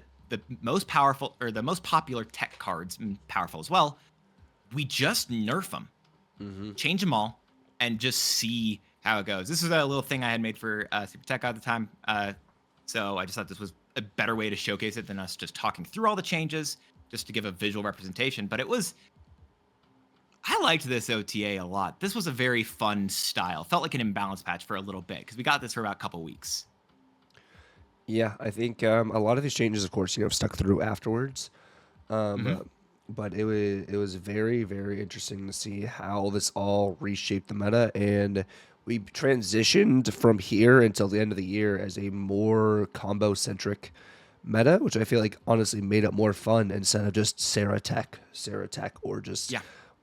most powerful or the most popular tech cards, powerful as well, we just nerf them, change them all, and just see how it goes. This is a little thing I had made for Super Tech at the time, so I just thought this was a better way to showcase it than us just talking through all the changes, just to give a visual representation. But I liked this OTA a lot. This was a very fun style. Felt like an imbalance patch for a little bit because we got this for about a couple weeks. Yeah, I think a lot of these changes, of course, stuck through afterwards. But it was very, very interesting to see how this all reshaped the meta, and we transitioned from here until the end of the year as a more combo-centric meta, which I feel like honestly made it more fun instead of just Sarah Tech, or just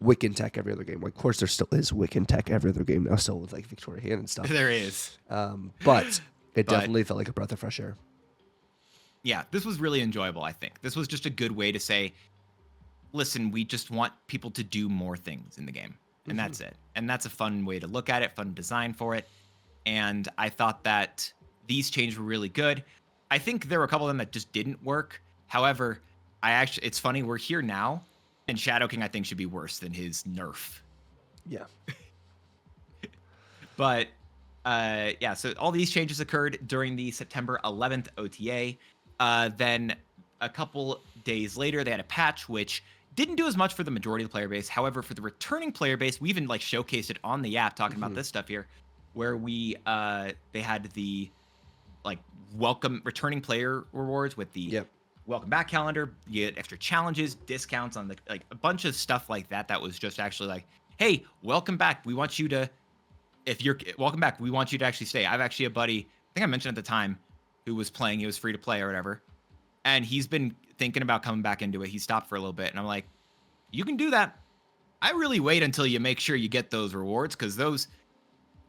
Wiccan Tech every other game. Like, of course, there still is Wiccan Tech every other game now, still with like Victoria Hand and stuff. There is. But it definitely felt like a breath of fresh air. Yeah, this was really enjoyable, I think. This was just a good way to say, listen, we just want people to do more things in the game. And that's it. And that's a fun way to look at it, fun design for it. And I thought that these changes were really good. I think there were a couple of them that just didn't work. However, it's funny, we're here now, and Shadow King, I think, should be worse than his nerf. Yeah. But, so all these changes occurred during the September 11th OTA. Then a couple days later, they had a patch which didn't do as much for the majority of the player base. However, for the returning player base, we even like showcased it on the app talking about this stuff here, where they had the like welcome returning player rewards with the welcome back calendar. You get extra challenges, discounts on the like a bunch of stuff like that. That was just actually like, hey, welcome back. We want you to, if you're welcome back, we want you to actually stay. I've actually a buddy, I think I mentioned at the time, who was playing. He was free to play or whatever, and he's been thinking about coming back into it. He stopped for a little bit, and I'm like, you can do that. I really wait until you make sure you get those rewards, because those,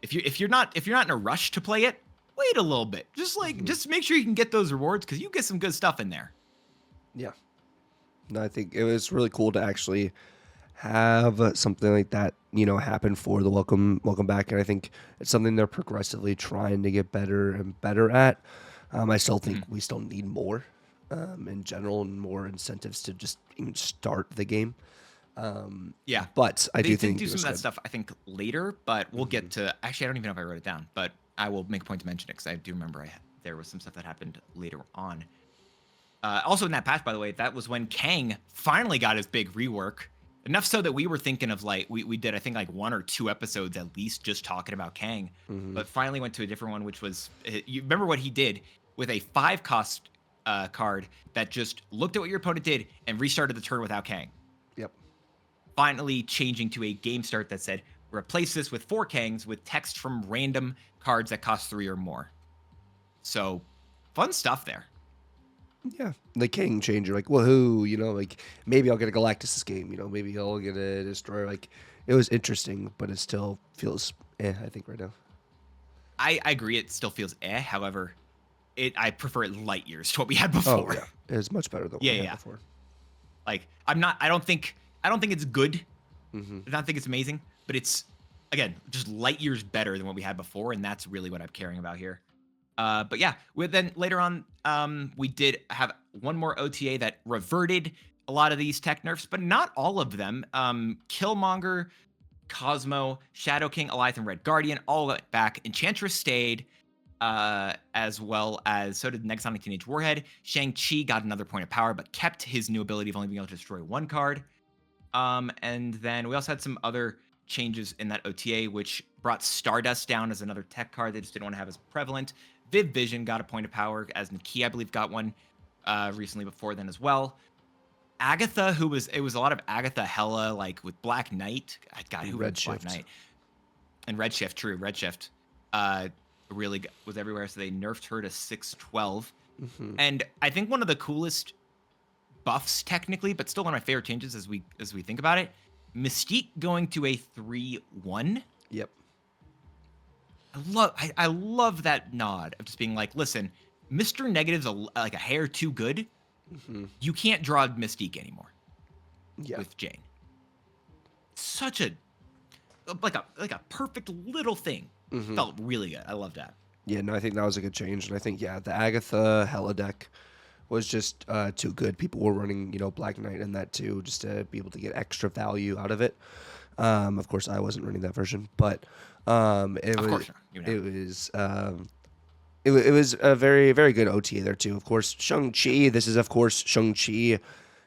if you're not in a rush to play it, wait a little bit. Just just make sure you can get those rewards, because you get some good stuff in there. Yeah. No, I think it was really cool to actually have something like that, happen for the welcome back, and I think it's something they're progressively trying to get better and better at. I still think we still need more, in general, and more incentives to just even start the game. Yeah, but I do think do some of that stuff, I think, later, but we'll get to. Actually, I don't even know if I wrote it down, but I will make a point to mention it, because I do remember there was some stuff that happened later on. Also in that patch, by the way, that was when Kang finally got his big rework. Enough so that we were thinking of like, we did, I think, like 1 or 2 episodes at least just talking about Kang, but finally went to a different one, which was, you remember what he did with a 5-cost card that just looked at what your opponent did and restarted the turn without Kang. Yep. Finally changing to a game start that said, replace this with 4 Kangs with text from random cards that cost 3 or more. So fun stuff there. Yeah, the King changer, like, woohoo, like, maybe I'll get a Galactus this game, maybe I'll get a Destroyer. Like, it was interesting, but it still feels I think, right now. I agree, it still feels However, I prefer it light years to what we had before. Oh, yeah. It was much better than what we had before. Like, I don't think it's good. I don't think it's amazing, but it's, again, just light years better than what we had before, and that's really what I'm caring about here. But yeah, then later on, we did have one more OTA that reverted a lot of these tech nerfs, but not all of them. Killmonger, Cosmo, Shadow King, Eliathan, Red Guardian, all went back. Enchantress stayed, as well as so did Negasonic Teenage Warhead. Shang-Chi got another point of power, but kept his new ability of only being able to destroy 1 card. And then we also had some other changes in that OTA, which brought Stardust down as another tech card they just didn't want to have as prevalent. Viv Vision got a point of power, as Niki, I believe, got one recently before then as well. Agatha, it was a lot of Agatha Hella, like with Black Knight. God, who was Black Knight? And Redshift, true. Redshift really was everywhere, so they nerfed her to 612. And I think one of the coolest buffs, technically, but still one of my favorite changes as we think about it, Mystique going to a 3/1. Yep. I love that nod of just being like, listen, Mr. Negative's like a hair too good. You can't draw Mystique anymore. Yeah. With Jane. Such a like a perfect little thing. Felt really good. I love that. Yeah, no, I think that was a good change, and I think the Agatha Hella deck was just too good. People were running, Black Knight in that too, just to be able to get extra value out of it. Of course, I wasn't running that version, but it was a very, very good OTA there too. Of course, Shang-Chi. Shang-Chi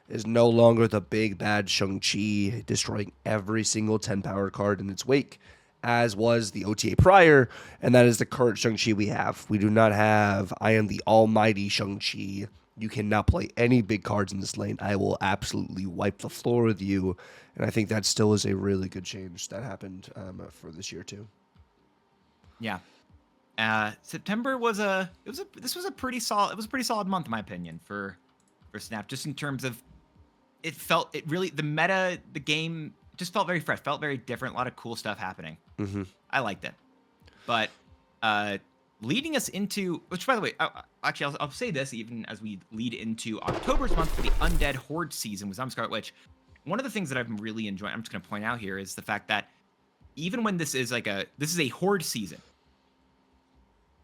is no longer the big bad Shang-Chi, destroying every single 10 power card in its wake, as was the OTA prior, and that is the current Shang-Chi we have. We do not have I am the almighty Shang-Chi. You cannot play any big cards in this lane. I will absolutely wipe the floor with you. And I think that still is a really good change that happened for this year too. Yeah. September was a pretty solid month in my opinion for Snap, just in terms of the meta, the game just felt very fresh, felt very different, a lot of cool stuff happening. I liked it. But leading us into, which by the way, I'll say this even as we lead into October's month for the Undead Horde season with Scarlet Witch. One of the things that I've been really enjoying, I'm just going to point out here, is the fact that even when this is a Horde season,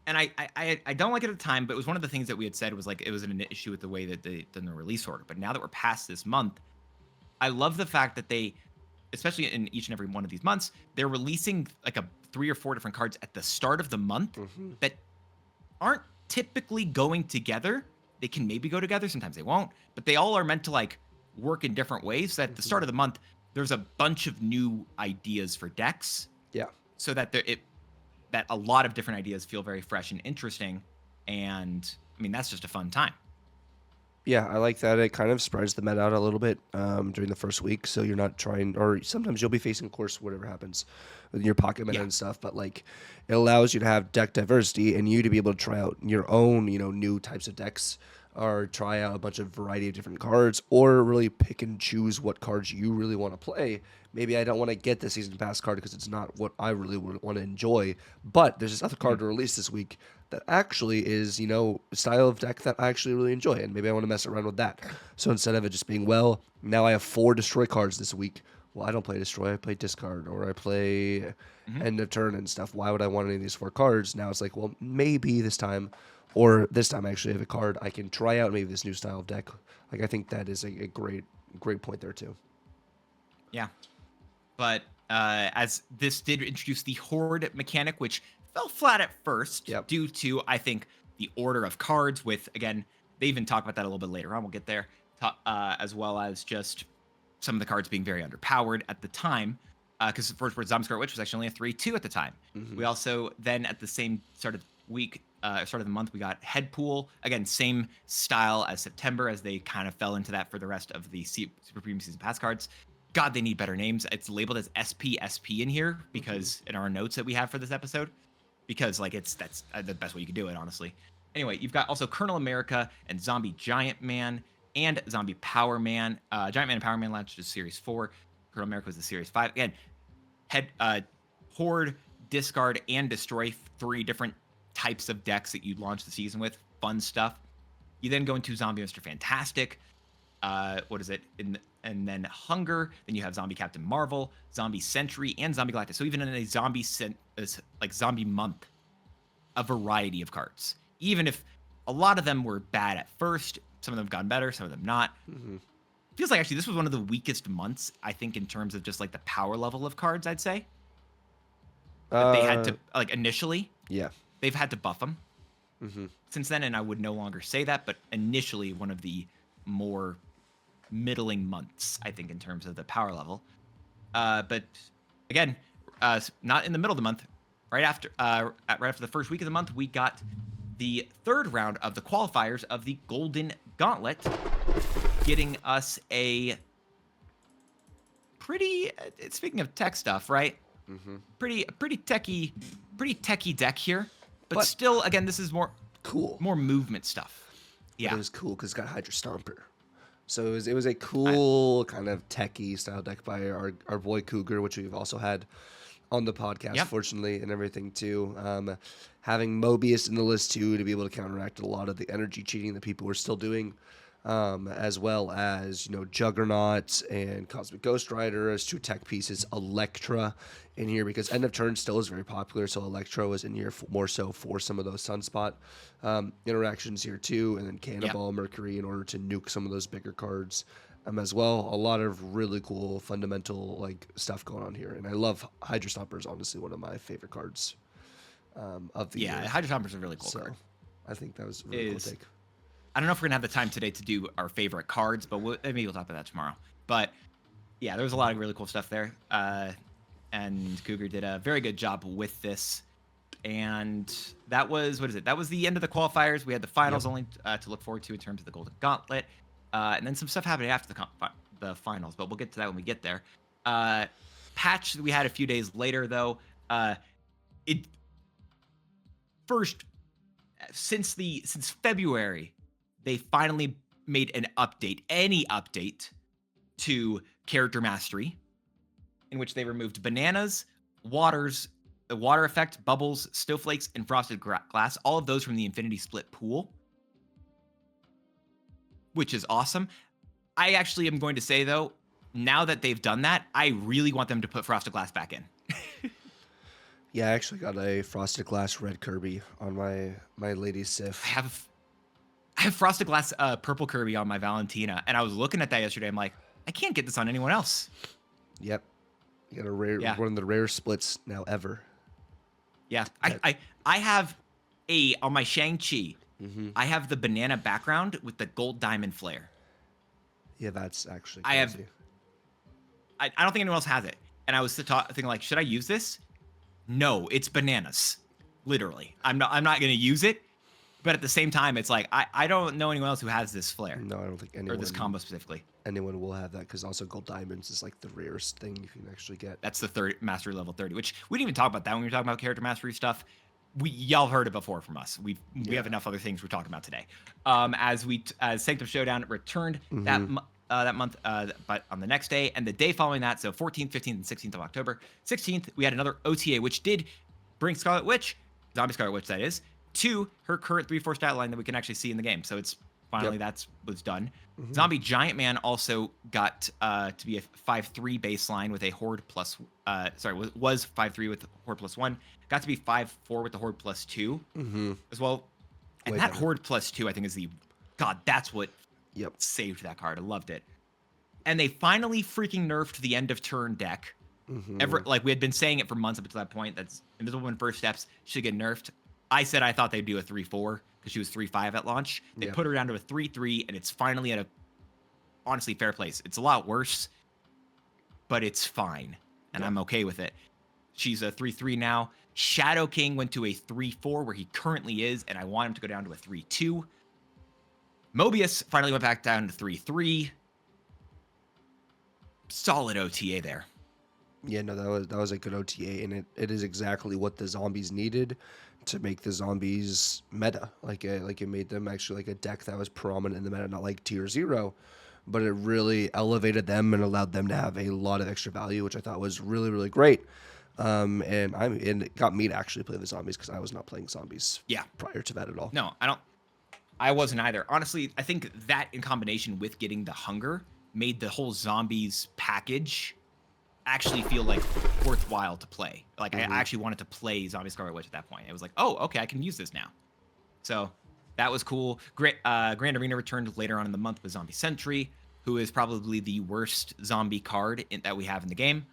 and I don't like it at the time, but it was one of the things that we had said was like it was an issue with the way that they done the release order. But now that we're past this month, I love the fact that they, especially in each and every one of these months, they're releasing like 3 or 4 different cards at the start of the month that aren't typically going together they can maybe go together. Sometimes they won't, but they all are meant to like work in different ways. So at the start of the month, there's a bunch of new ideas for decks, Yeah. so that that a lot of different ideas feel very fresh and interesting. And I mean, that's just a fun time. Yeah, I like that. It kind of spreads the meta out a little bit during the first week, so you're not trying, or sometimes you'll be facing, of course, whatever happens with your pocket meta Yeah. and stuff. But like, it allows you to have deck diversity and you to be able to try out your own, new types of decks, or try out a bunch of variety of different cards, or really pick and choose what cards you really want to play. Maybe I don't want to get the season pass card because it's not what I really want to enjoy, but there's this other card to release this week that actually is, a style of deck that I actually really enjoy, and maybe I want to mess around with that. So instead of it just being, well, now I have 4 destroy cards this week. Well, I don't play destroy, I play discard, or I play end of turn and stuff. Why would I want any of these 4 cards? Now it's like, well, maybe this time, or this time I actually have a card I can try out maybe this new style of deck. Like, I think that is a great point there too. Yeah. But as this did introduce the horde mechanic, which fell flat at first due to, I think, the order of cards with, again, they even talk about that a little bit later on. We'll get there, as well as just some of the cards being very underpowered at the time. Because the first word Zombie Scarlet Witch was actually only a 3/2 at the time. We also then at the same start of week, start of the month, we got Headpool. Again, same style as September, as they kind of fell into that for the rest of the Super Premium Season Pass cards. God, they need better names. It's labeled as SP in here because in our notes that we have for this episode, because like that's the best way you can do it, honestly. Anyway, you've got also Colonel America and Zombie Giant Man and Zombie Power Man. Giant Man and Power Man launched as Series 4. Colonel America was the Series 5. Again, Horde, Discard, and Destroy, 3 different types of decks that you launch the season with. Fun stuff. You then go into Zombie Mr. Fantastic. What is it? And then Hunger. Then you have Zombie Captain Marvel, Zombie Sentry, and Zombie Galactus. So even in a zombie month, a variety of cards. Even if a lot of them were bad at first, some of them have gotten better, some of them not. Feels like actually this was one of the weakest months, I think, in terms of just like the power level of cards, I'd say. That they had to, like, initially. Yeah. They've had to buff them since then, and I would no longer say that, but initially one of the more middling months, I think, in terms of the power level. But again, not in the middle of the month. Right after the first week of the month, we got the 3rd round of the qualifiers of the Golden Gauntlet, getting us a pretty. Speaking of tech stuff, right? Pretty techie deck here, but still, again, this is more cool, more movement stuff. Yeah, but it was cool because it got Hydra Stomper. So it was a cool kind of techie style deck by our boy Cougar, which we've also had on the podcast, fortunately, and everything too. Having Mobius in the list too to be able to counteract a lot of the energy cheating that people were still doing, as well as Juggernaut and Cosmic Ghost Rider as 2 tech pieces. Electra in here because end of turn still is very popular, so Electro is in here more so for some of those Sunspot interactions here too, and then Cannonball Mercury in order to nuke some of those bigger cards as well. A lot of really cool fundamental like stuff going on here, and I love Hydra Stomper is honestly one of my favorite cards of the year. Hydra Stomper is a really cool card. I think that was a really cool take. I don't know if we're gonna have the time today to do our favorite cards, but maybe we'll talk about that tomorrow. But yeah, there was a lot of really cool stuff there, and Cougar did a very good job with this. And that was That was the end of the qualifiers. We had the finals only to look forward to in terms of the Golden Gauntlet, and then some stuff happening after the finals. But we'll get to that when we get there. Patch we had a few days later though. Since February, they finally made any update to Character Mastery, in which they removed bananas, the water effect, bubbles, snowflakes, and frosted glass, all of those from the Infinity Split pool, which is awesome. I actually am going to say, though, now that they've done that, I really want them to put frosted glass back in. Yeah, I actually got a frosted glass red Kirby on my Lady Sif. I have frosted glass purple Kirby on my Valentina, and I was looking at that yesterday. I'm like, I can't get this on anyone else. Yep, you got a rare one of the rare splits now ever. Yeah, I have a on my Shang-Chi. I have the banana background with the gold diamond flare. Yeah, that's actually I have. crazy. I don't think anyone else has it. And I was thinking like, should I use this? No, it's bananas. Literally, I'm not gonna use it. But at the same time, it's like I don't know anyone else who has this flare No, I don't think or this combo specifically. anyone will have that, because also gold diamonds is like the rarest thing you can actually get. That's the third mastery level 30, which we didn't even talk about that when we were talking about character mastery stuff. Y'all heard it before from us. We have enough other things we're talking about today. As Sanctum Showdown returned that month, but on the next day and the day following that, so 14th, 15th, and 16th of October. 16th, we had another OTA, which did bring Scarlet Witch, Zombie Scarlet Witch, that is, to her current 3-4 stat line that we can actually see in the game. So it's finally was done. Zombie Giant Man also got to be a 5-3 baseline with a Horde plus. Was 5-3 with Horde plus 1. Got to be 5-4 with the Horde plus 2 as well. And Way that better. Horde plus 2, I think, is that's what saved that card. I loved it. And they finally freaking nerfed the end of turn deck. Like we had been saying it for months up until that point. That's Invisible Woman First Steps should get nerfed. I said I thought they'd do a 3-4 because she was 3-5 at launch. They put her down to a 3-3, and it's finally at a honestly fair place. It's a lot worse, but it's fine, and I'm okay with it. She's a 3-3 now. Shadow King went to a 3-4 where he currently is, and I want him to go down to a 3-2. Mobius finally went back down to 3-3. Solid OTA there. Yeah, no, that was a good OTA, and it is exactly what the zombies needed to make the zombies meta. Like it made them actually like a deck that was prominent in the meta, not like tier 0, but it really elevated them and allowed them to have a lot of extra value, which I thought was really, really great. And it got me to actually play the zombies because I was not playing zombies prior to that at all. No, I wasn't either. Honestly, I think that in combination with getting the hunger made the whole zombies package actually feel like worthwhile to play. Like I actually wanted to play Zombie Scarlet Witch at that point. It was like, oh, okay, I can use this now. So that was cool. Grand Arena returned later on in the month with Zombie Sentry, who is probably the worst zombie card that we have in the game.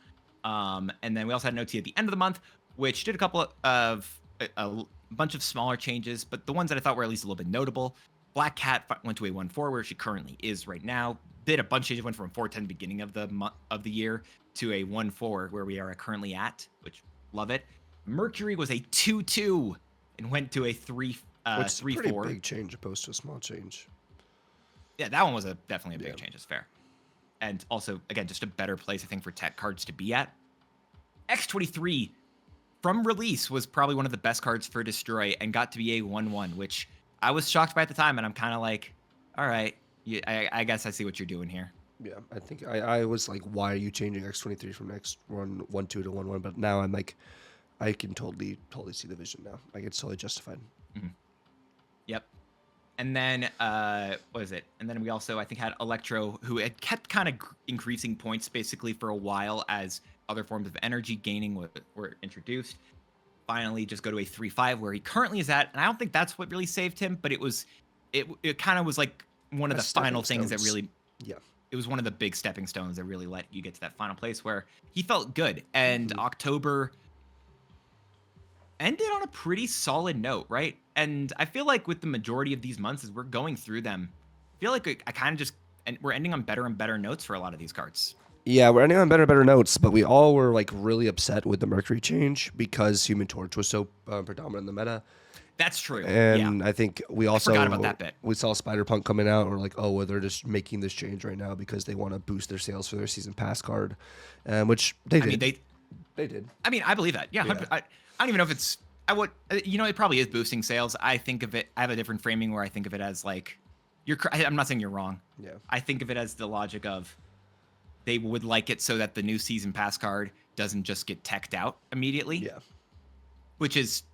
And then we also had an OT at the end of the month, which did a couple of a bunch of smaller changes, but the ones that I thought were at least a little bit notable. Black Cat went to a 1-4 where she currently is right now. Did a bunch of changes, went from 4-10 beginning of the year to a 1-4 where we are currently at, which love it. Mercury was a 2-2 and went to a 3-4. Which is a pretty big change opposed to a small change. Yeah, that one was definitely a big change. It's fair. And also, again, just a better place, I think, for tech cards to be at. X23, from release, was probably one of the best cards for Destroy and got to be a 1-1, which I was shocked by at the time, and I'm kind of like, all right, I guess I see what you're doing here. Yeah, I think I was like, why are you changing X23 from X1-2 to 1-1? But now I'm like, I can totally see the vision now. Like, it's totally justified. Yep. And then, what is it? And then we also, I think, had Electro, who had kept kind of increasing points basically for a while as other forms of energy gaining were introduced. Finally, just go to a 3-5 where he currently is at. And I don't think that's what really saved him, but it kind of was like one of the final things that really, it was one of the big stepping stones that really let you get to that final place where he felt good. And October ended on a pretty solid note, right? And I feel like with the majority of these months, as we're going through them, I feel like I kind of just, and we're ending on better and better notes for a lot of these cards. Yeah, we're ending on better and better notes, but we all were like really upset with the Mercury change because Human Torch was so predominant in the meta. That's true. And I think we also forgot about that bit. We saw Spider-Punk coming out, and we're like, oh, well, they're just making this change right now because they want to boost their sales for their season pass card, which they did. I mean, they did. I mean, I believe that. Yeah. I don't even know if it's. It probably is boosting sales. I think of it. I have a different framing where I think of it as like, I'm not saying you're wrong. Yeah. I think of it as the logic of, they would like it so that the new season pass card doesn't just get teched out immediately. Yeah. Which is,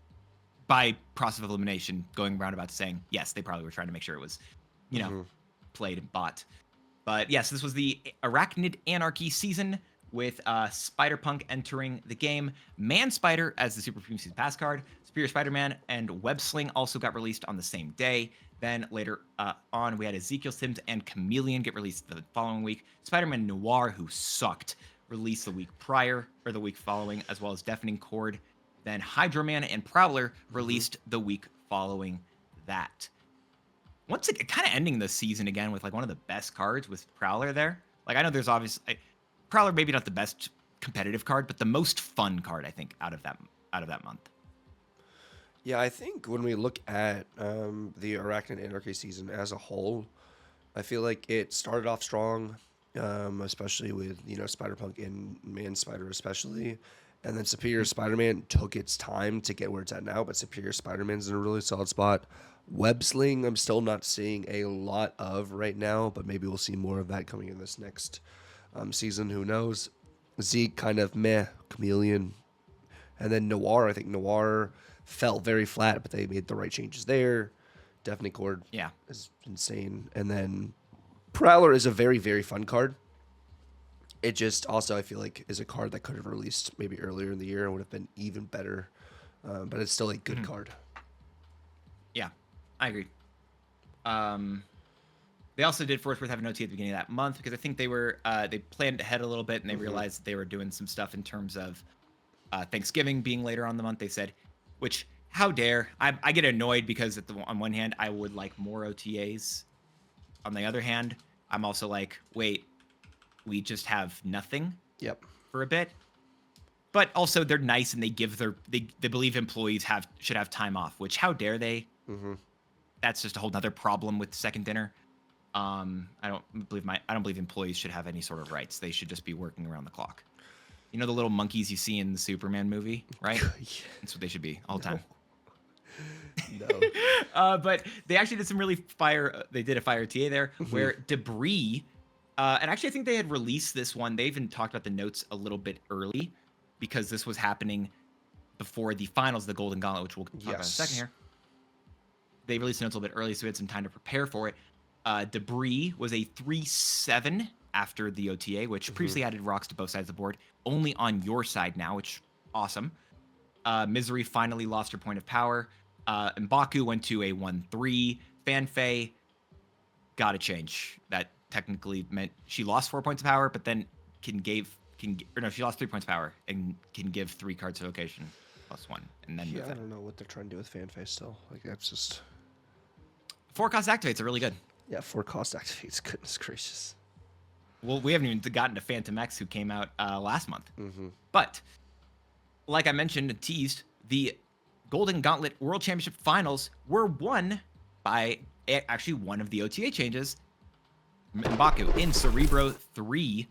by process of elimination, going roundabout to saying, yes, they probably were trying to make sure it was, played and bought. But yes, this was the Arachnid Anarchy season with Spider-Punk entering the game. Man-Spider as the Super Premium Season Pass card. Superior Spider-Man and Web-Sling also got released on the same day. Then later on, we had Ezekiel Sims and Chameleon get released the following week. Spider-Man Noir, who sucked, released the week prior, or the week following, as well as Deafening Chord. Then Hydro Man and Prowler released the week following that. once again, kind of ending the season again with like one of the best cards with Prowler there. Like I know there's obviously Prowler maybe not the best competitive card, but the most fun card I think out of that month. Yeah, I think when we look at the Arachnid Anarchy season as a whole, I feel like it started off strong, especially with Spider-Punk and Man Spider especially, and then Superior Spider-Man took its time to get where it's at now. But Superior Spider-Man's in a really solid spot. Web Sling, I'm still not seeing a lot of right now, but maybe we'll see more of that coming in this next season. Who knows? Zeke kind of meh, Chameleon, and then Noir. I think Noir fell very flat, but they made the right changes there. Deafening Chord Yeah. is insane. And then Prowler is a very, very fun card. It just also, I feel like, is a card that could have released maybe earlier in the year and would have been even better. But it's still a good card. Yeah, I agree. They also did Force Worth have an OT at the beginning of that month because I think they planned ahead a little bit and they realized that they were doing some stuff in terms of Thanksgiving being later on the month. They said, which how dare I get annoyed because on one hand I would like more OTAs. On the other hand, I'm also like, wait, we just have nothing. Yep. For a bit. But also they're nice and they give they believe employees should have time off, which how dare they? That's just a whole nother problem with second dinner. I don't believe employees should have any sort of rights. They should just be working around the clock. You know the little monkeys you see in the Superman movie, right? That's what they should be all the time. No. But they actually did some really they did a fire TA there where Debris, and actually I think they had released this one. They even talked about the notes a little bit early because this was happening before the finals of the Golden Gauntlet, which we'll talk about in a second here. They released the notes a little bit early, so we had some time to prepare for it. Debris was a 3/7 after the OTA, which previously added rocks to both sides of the board, only on your side now, which awesome. Misery finally lost her point of power. M'Baku went to a 1/3. Fanfei got a change. That technically meant she lost 4 points of power, but then she lost 3 points of power and can give 3 cards of location +1, and then I don't know what they're trying to do with Fanfei still. Like that's just 4 cost activates are really good. Yeah, 4 cost activates. Goodness gracious. Well, we haven't even gotten to Phantom X, who came out last month. But like I mentioned and teased, the Golden Gauntlet World Championship Finals were won by actually one of the OTA changes, M'Baku, in Cerebro 3.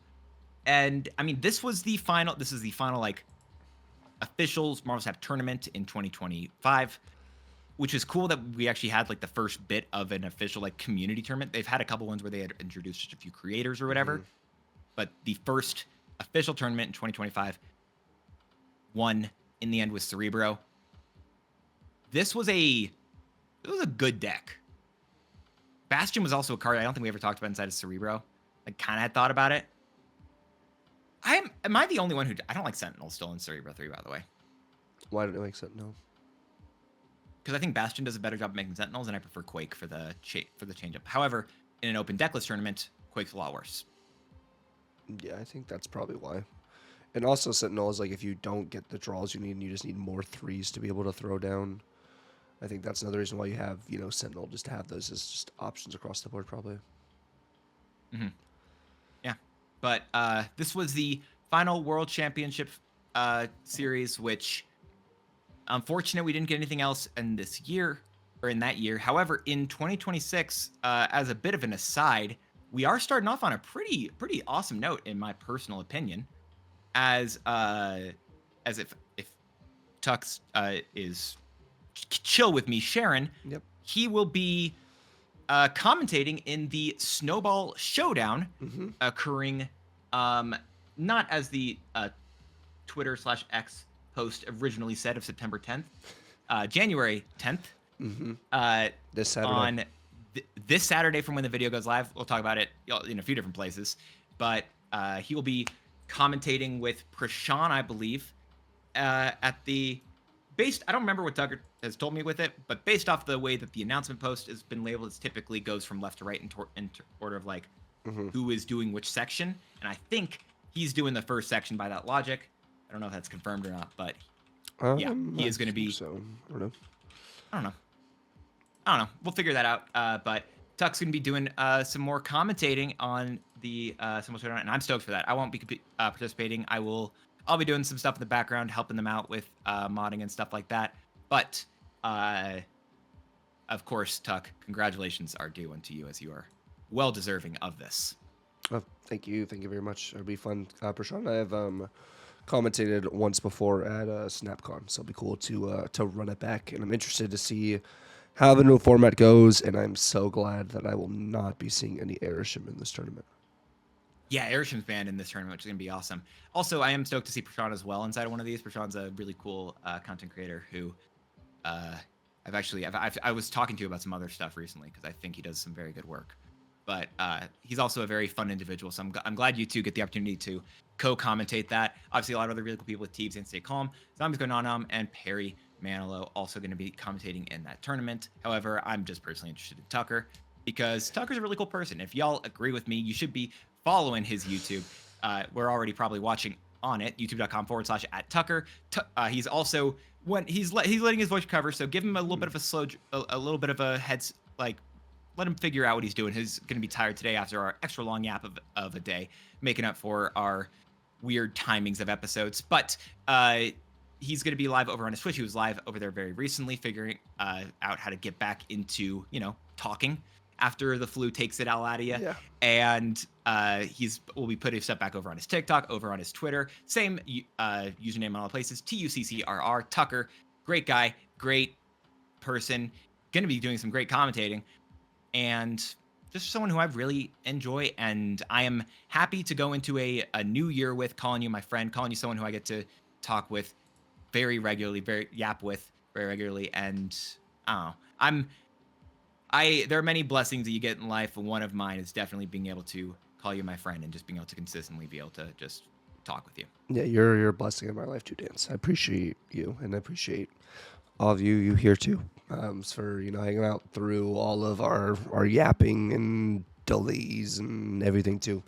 And I mean, this is the final like officials Marvel Snap tournament in 2025, which is cool that we actually had like the first bit of an official like community tournament. They've had a couple ones where they had introduced just a few creators or whatever, but the first official tournament in 2025 won in the end with Cerebro. This was a good deck. Bastion was also a card I don't think we ever talked about inside of Cerebro. I kind of had thought about it. Am I the only one who I don't like Sentinel still in Cerebro 3, by the way? Why don't you like Sentinel? Because I think Bastion does a better job of making Sentinels, and I prefer Quake for the change-up. However, in an open deckless tournament, Quake's a lot worse. Yeah, I think that's probably why. And also Sentinel is like if you don't get the draws you need, and you just need more 3s to be able to throw down. I think that's another reason why you have, Sentinel, just to have those as just options across the board, probably. Yeah. But this was the final World Championship series, which unfortunate we didn't get anything else in that year. However, in 2026, as a bit of an aside, we are starting off on a pretty awesome note, in my personal opinion, as if Tux is chill with me, Sharon. Yep. He will be commentating in the Snowball Showdown occurring not as the Twitter/X post originally said of September 10th, January 10th. This Saturday. On this Saturday from when the video goes live. We'll talk about it in a few different places. But he will be commentating with Prashan, I believe, at the... I don't remember what Tucker has told me with it, but based off the way that the announcement post has been labeled, it typically goes from left to right in order of like who is doing which section. And I think he's doing the first section by that logic. I don't know if that's confirmed or not, but yeah, he is going to be. So I don't know. I don't know. I don't know. We'll figure that out. But Tuck's gonna be doing some more commentating on the Symbols tournament, and I'm stoked for that. I won't be participating. I'll be doing some stuff in the background, helping them out with modding and stuff like that. But of course, Tuck, congratulations are due unto you, as you are well deserving of this. Oh, thank you very much. It'll be fun. Prashant and I have commentated once before at SnapCon, so it'll be cool to run it back. And I'm interested to see how the new format goes. And I'm so glad that I will not be seeing any Airshim in this tournament. Yeah, Airshim's banned in this tournament, which is gonna be awesome. Also, I am stoked to see Prashant as well inside of one of these. Prashant's a really cool content creator who I was talking to about some other stuff recently because I think he does some very good work. But he's also a very fun individual, so I'm glad you two get the opportunity to co-commentate that. Obviously, a lot of other really cool people with Teebs and Stay Calm, Zombies Going On, and Perry Manilow also going to be commentating in that tournament. However, I'm just personally interested in Tucker because Tucker's a really cool person. If y'all agree with me, you should be following his YouTube. We're already probably watching on it, youtube.com/@Tucker. He's also he's letting his voice cover, so give him a little bit of a heads let him figure out what he's doing. He's going to be tired today after our extra long yap of a day, making up for our weird timings of episodes. But he's going to be live over on his Twitch. He was live over there very recently, figuring out how to get back into, talking after the flu takes it all out of you. Yeah. And will be putting stuff back over on his TikTok, over on his Twitter. Same username on all places, TUCCRR, Tucker. Great guy, great person. Going to be doing some great commentating. And just someone who I really enjoy, and I am happy to go into a new year with, calling you my friend, calling you someone who I get to talk with very regularly, yap with very regularly, and I don't know. There are many blessings that you get in life, and one of mine is definitely being able to call you my friend and just being able to consistently be able to just talk with you. Yeah, you're a blessing in my life too, Dance. I appreciate you, and I appreciate all of you here too, for hanging out through all of our yapping and delays and everything too.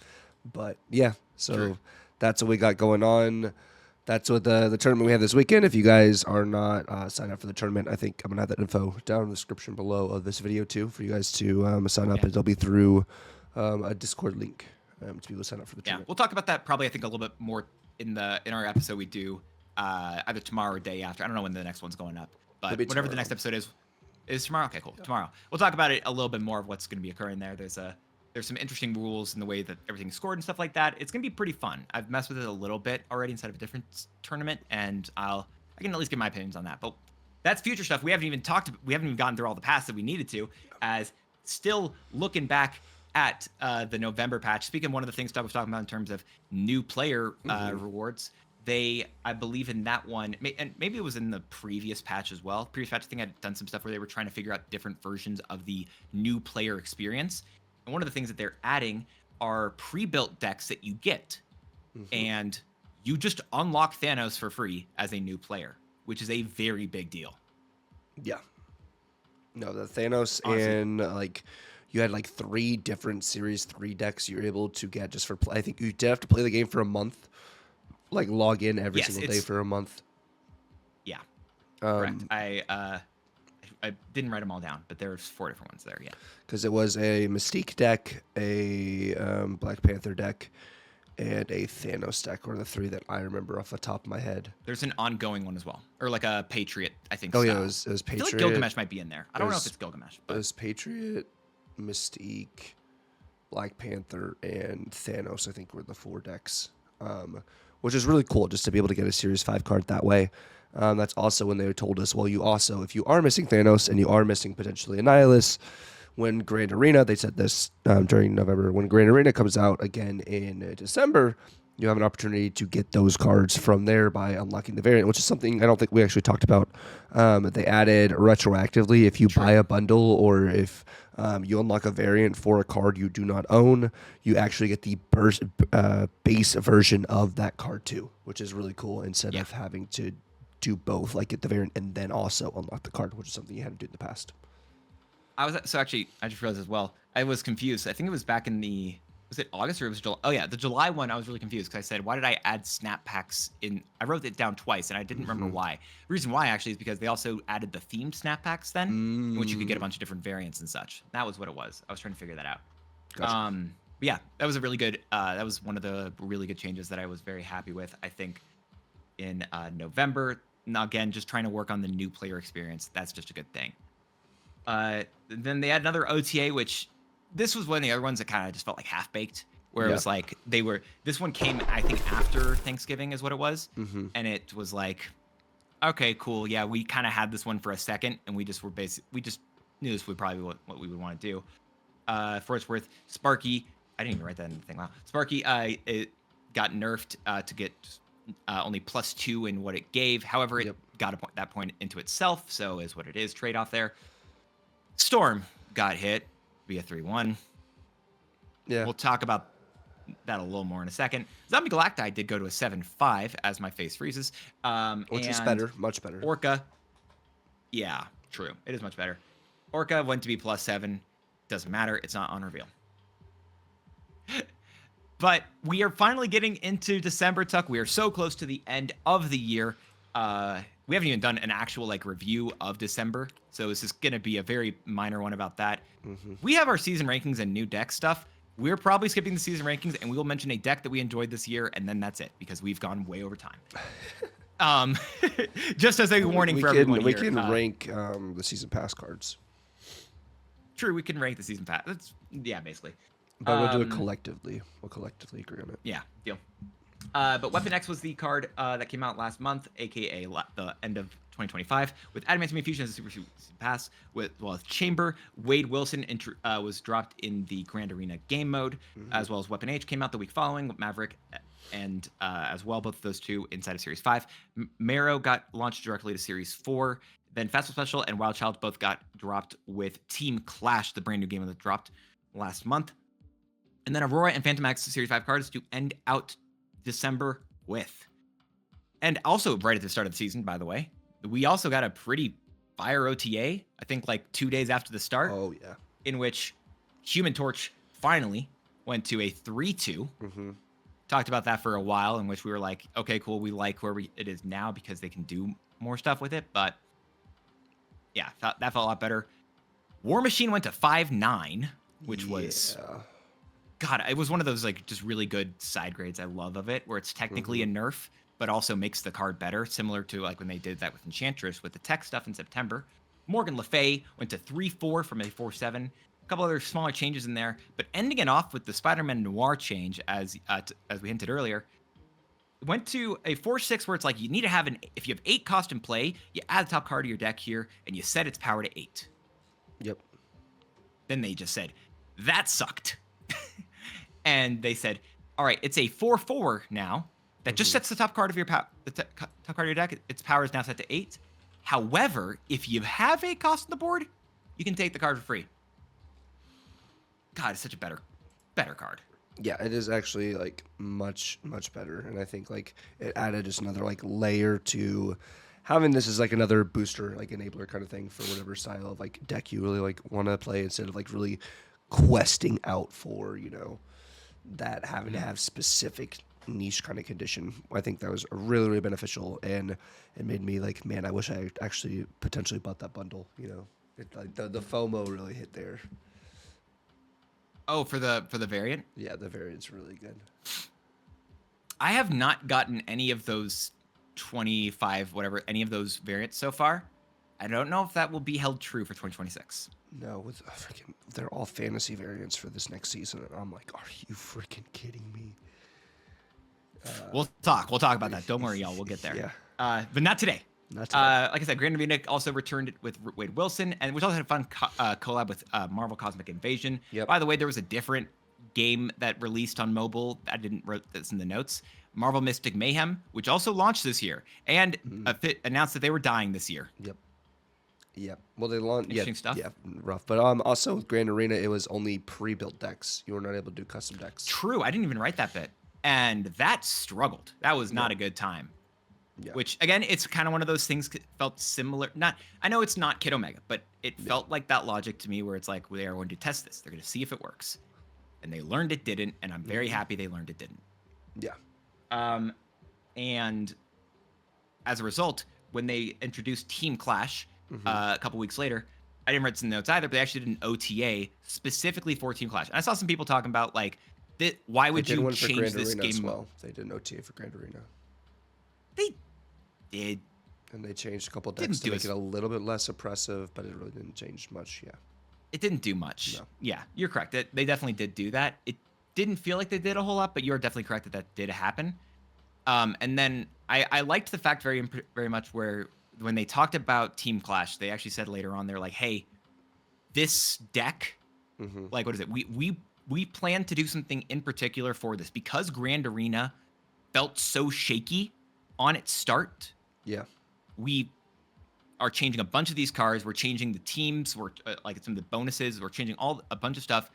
But yeah, so Sure. That's what we got going on. That's what the tournament we have this weekend. If you guys are not signed up for the tournament, I think I'm gonna have that info down in the description below of this video too for you guys to sign up. Yeah. It'll be through a Discord link to be able to sign up for the Yeah, tournament. we'll talk about that probably, I think, a little bit more in our episode we do either tomorrow or day after. I don't know when the next one's going up, but whatever the next episode is tomorrow. Okay, cool. Yeah. Tomorrow we'll talk about it a little bit more of what's going to be occurring there. There's some interesting rules in the way that everything's scored and stuff like that. It's going to be pretty fun. I've messed with it a little bit already inside of a different tournament, and I can at least give my opinions on that. But that's future stuff. We haven't even gotten through all the past that we needed to, as still looking back at the November patch. Speaking of one of the things Doug was talking about in terms of new player rewards, I believe in that one, and maybe it was in the previous patch as well. Previous patch, I think I'd done some stuff where they were trying to figure out different versions of the new player experience. And one of the things that they're adding are pre-built decks that you get. And you just unlock Thanos for free as a new player, which is a very big deal. Yeah. No, the Thanos, Honestly. and you had 3 different Series 3 decks you're able to get just for play. I think you did have to play the game for a month, log in every single day for a month. Yeah, correct. I didn't write them all down, but there's 4 different ones there. Yeah, because it was a Mystique deck, a Black Panther deck, and a Thanos deck, or the 3 that I remember off the top of my head. There's an ongoing one as well, or like a Patriot, I think. Oh style. yeah, it was Patriot. I feel like Gilgamesh might be in there. I don't know if it's Gilgamesh, but it was Patriot, Mystique, Black Panther, and Thanos. I think were the 4 decks, which is really cool just to be able to get a Series 5 card that way. That's also when they told us, well, if you are missing Thanos and you are missing potentially Annihilus, when Grand Arena, they said this during November, when Grand Arena comes out again in December, you have an opportunity to get those cards from there by unlocking the variant, which is something I don't think we actually talked about. They added retroactively, if you buy a bundle or if you unlock a variant for a card you do not own, you actually get the base version of that card too, which is really cool instead of having to do both, get the variant and then also unlock the card, which is something you had to do in the past. I just realized as well, I was confused. I think it was back in the Was it August or it was July? Oh yeah, the July one. I was really confused because I said, why did I add snap packs in? I wrote it down twice and I didn't remember why. The reason why actually is because they also added the themed snap packs then, in which you could get a bunch of different variants and such. That was what it was. I was trying to figure that out. Gotcha. But yeah, that was a really good. That was one of the really good changes that I was very happy with. I think in November. Now again, just trying to work on the new player experience. That's just a good thing. Then they had another OTA, which this was one of the other ones that kind of just felt like half baked, where it was like this one came, I think, after Thanksgiving is what it was. And it was like, okay, cool. Yeah, we kind of had this one for a second and we just knew this would probably be what we would want to do. For what it's worth, Sparky, I didn't even write that in the thing. Wow. Sparky, it got nerfed to get only +2 in what it gave. However, it got that point into itself, so is what it is. Trade-off there. Storm got hit via 3-1. Yeah. We'll talk about that a little more in a second. Zombie Galacti did go to a 7-5 as my face freezes. Which is better, much better. Orca, yeah, true. It is much better. Orca went to be +7. Doesn't matter. It's not on reveal. But we are finally getting into December, Tuck. We are so close to the end of the year. We haven't even done an actual review of December, so this is going to be a very minor one about that. We have our season rankings and new deck stuff. We're probably skipping the season rankings, and we will mention a deck that we enjoyed this year, and then that's it, because we've gone way over time. Just as a warning for everyone we here. can rank the season pass cards. True, we can rank the season pass. Yeah, basically. But we'll do it collectively. We'll collectively agree on it. Yeah, deal. But Weapon X was the card that came out last month, aka the end of 2025, with Adamantium Fusion as a super pass. With Chamber, Wade Wilson was dropped in the Grand Arena game mode, as well as Weapon H came out the week following with Maverick, and as well, both of those two inside of Series 5. Marrow got launched directly to Series 4. Then Festival Special and Wild Child both got dropped with Team Clash, the brand new game that dropped last month. And then Aurora and Phantom X Series 5 cards to end out December with. And also right at the start of the season, by the way, we also got a pretty fire OTA, I think 2 days after the start. Oh, yeah. In which Human Torch finally went to a 3-2. Talked about that for a while, in which we were like, okay, cool, we like where it is now because they can do more stuff with it. But yeah, that felt a lot better. War Machine went to 5-9, which was... God, it was one of those just really good side grades I love of it, where it's technically a nerf, but also makes the card better, similar to when they did that with Enchantress with the tech stuff in September. Morgan Le Fay went to 3-4 from a 4-7. A couple other smaller changes in there, but ending it off with the Spider-Man Noir change, as we hinted earlier, went to a 4-6 where it's you need to have if you have 8 cost in play, you add the top card of your deck here, and you set its power to 8. Yep. Then they just said, that sucked. And they said, all right, it's a 4-4 now that just sets the top card of your top card of your deck. Its power is now set to 8. However, if you have a cost on the board, you can take the card for free. God, it's such a better card. Yeah, it is actually much better, and I think it added just another layer to having this as another booster, enabler kind of thing for whatever style of deck you really want to play, instead of really questing out for that having to have specific niche kind of condition. I think that was really beneficial, and it made me man, I wish I actually potentially bought that bundle. The FOMO really hit there. Oh, for the variant? Yeah, the variant's really good. I have not gotten any of those 25 whatever, any of those variants so far. I don't know if that will be held true for 2026. No, with they're all fantasy variants for this next season, and I'm like, are you freaking kidding me? We'll talk about that. Don't worry, y'all. We'll get there. Yeah. But not today. Not today. Like I said, Grand Arena also returned with Wade Wilson, and which also had a fun collab with Marvel Cosmic Invasion. Yep. By the way, there was a different game that released on mobile. I didn't write this in the notes. Marvel Mystic Mayhem, which also launched this year, and announced that they were dying this year. Yep. Yep. Well, they launched. Interesting stuff. Yeah, rough. But also with Grand Arena, it was only pre-built decks. You were not able to do custom decks. True. I didn't even write that bit, and that struggled. That was not a good time. Yeah. Which again, it's kind of one of those things felt similar. I know it's not Kid Omega, but it felt like that logic to me, where it's they are going to test this. They're going to see if it works. and they learned it didn't, and I'm very happy they learned it didn't. Yeah. And as a result, when they introduced Team Clash a couple weeks later, I didn't read some notes either, but they actually did an OTA specifically for Team Clash. And I saw some people talking about like, why would They did you one for change Grand this Arena game? as well. They did an OTA for Grand Arena. They did. And they changed a couple decks to make it a little bit less oppressive, but it really didn't change much. Yeah. It didn't do much. No. Yeah, you're correct. They definitely did do that. It didn't feel like they did a whole lot, but you're definitely correct that did happen. And then I liked the fact very much where when they talked about Team Clash, they actually said later on, they're like, hey, this deck, like, what is it? We plan to do something in particular for this because Grand Arena felt so shaky on its start. Yeah. We are changing a bunch of these cards. We're changing the teams. We're like some of the bonuses. We're changing a bunch of stuff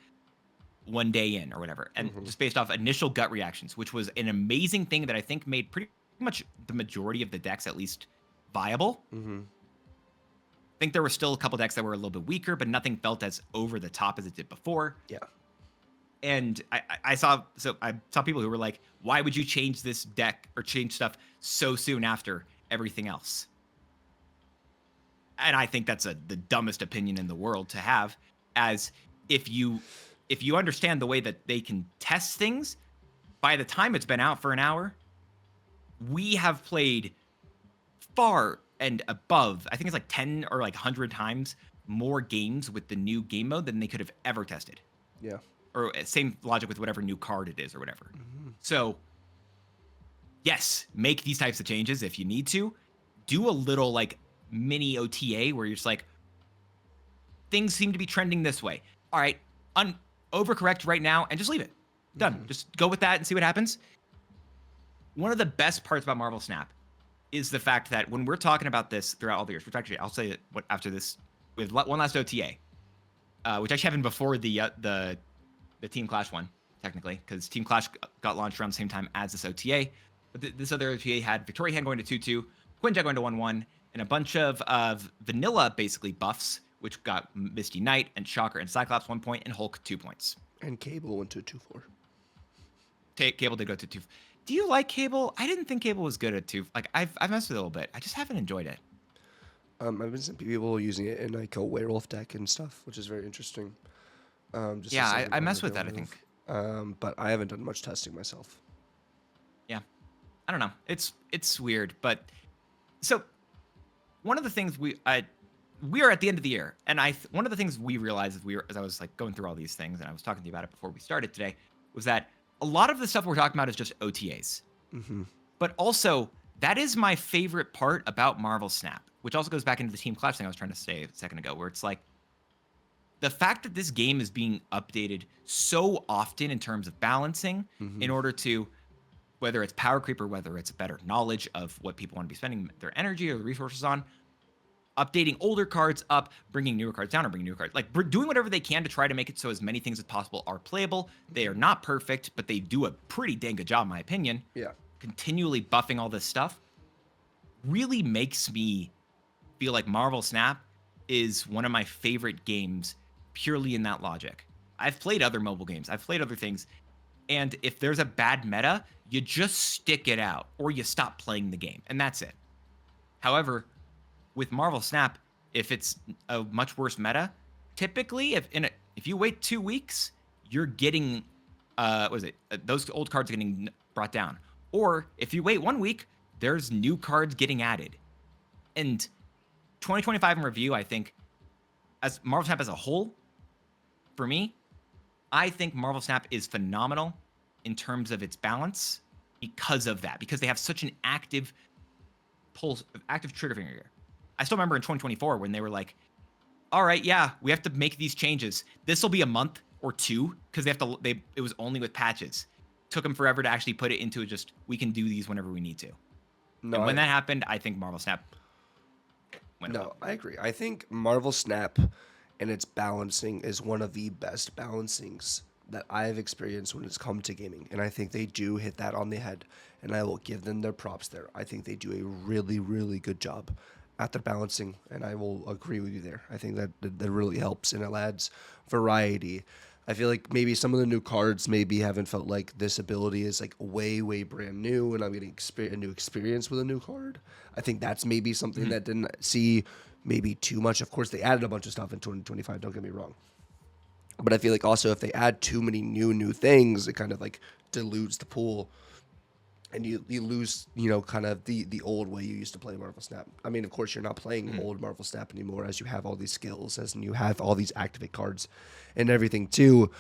one day in or whatever. And just based off initial gut reactions, which was an amazing thing that I think made pretty much the majority of the decks at least viable. I think there were still a couple decks that were a little bit weaker, but nothing felt as over the top as it did before. Yeah. And I saw people who were like, why would you change this deck or change stuff so soon after everything else? And I think that's the dumbest opinion in the world to have, as if you understand the way that they can test things, by the time it's been out for an hour, we have played far and above, I think it's like 10 or like 100 times more games with the new game mode than they could have ever tested. Yeah. Or same logic with whatever new card it is or whatever. So, yes, make these types of changes if you need to. Do a little like mini OTA where you're just like, things seem to be trending this way. All right, overcorrect right now and just leave it. Done. Just go with that and see what happens. One of the best parts about Marvel Snap is the fact that when we're talking about this throughout all the years, which actually I'll say what after this with one last OTA, which actually happened before the Team Clash one, technically, because Team Clash got launched around the same time as this OTA. But this other OTA had Victoria Hand going to 2/2, Quinjet going to 1/1, and a bunch of vanilla, basically, buffs, which got Misty Knight and Shocker and Cyclops 1 point and Hulk 2 points. And Cable went to 2/4. Cable did go to 2. Do you like Cable? I didn't think Cable was good at 2. Like, I've messed with it a little bit. I just haven't enjoyed it. I've been seeing people using it in like a werewolf deck and stuff, which is very interesting. Yeah, I mess with that, I think. But I haven't done much testing myself. Yeah. I don't know. It's weird, but so one of the things we are at the end of the year, and one of the things we realized as I was like going through all these things, and I was talking to you about it before we started today, was that a lot of the stuff we're talking about is just OTAs. But also, that is my favorite part about Marvel Snap, which also goes back into the Team Clash thing I was trying to say a second ago, where it's like, the fact that this game is being updated so often in terms of balancing in order to, whether it's power creep or whether it's better knowledge of what people want to be spending their energy or the resources on, updating older cards up, bringing newer cards down, or bringing newer cards, like doing whatever they can to try to make it so as many things as possible are playable. They are not perfect, but they do a pretty dang good job, in my opinion. Yeah. Continually buffing all this stuff really makes me feel like Marvel Snap is one of my favorite games purely in that logic. I've played other mobile games. I've played other things. And if there's a bad meta, you just stick it out or you stop playing the game. And that's it. However, with Marvel Snap, if it's a much worse meta, typically if you wait 2 weeks, you're getting those old cards are getting brought down. Or if you wait 1 week, there's new cards getting added. And 2025 in review, I think, as Marvel Snap as a whole, for me, I think Marvel Snap is phenomenal in terms of its balance because of that, because they have such an active trigger finger here. I still remember in 2024 when they were like, all right, yeah, we have to make these changes. This will be a month or two because it was only with patches. Took them forever to actually put it into we can do these whenever we need to. No, and when that happened, I think Marvel Snap went up. I agree. I think Marvel Snap and its balancing is one of the best balancings that I've experienced when it's come to gaming. And I think they do hit that on the head. And I will give them their props there. I think they do a really, really good job at their balancing. And I will agree with you there. I think that really helps and it adds variety. I feel like maybe some of the new cards maybe haven't felt like this ability is like way brand new, and I'm getting a new experience with a new card. I think that's maybe something that didn't see maybe too much. Of course, they added a bunch of stuff in 2025. Don't get me wrong, but I feel like also if they add too many new things, it kind of like dilutes the pool, and you lose, kind of the old way you used to play Marvel Snap. I mean, of course, you're not playing old Marvel Snap anymore, as you have all these skills, as you have all these activate cards and everything too.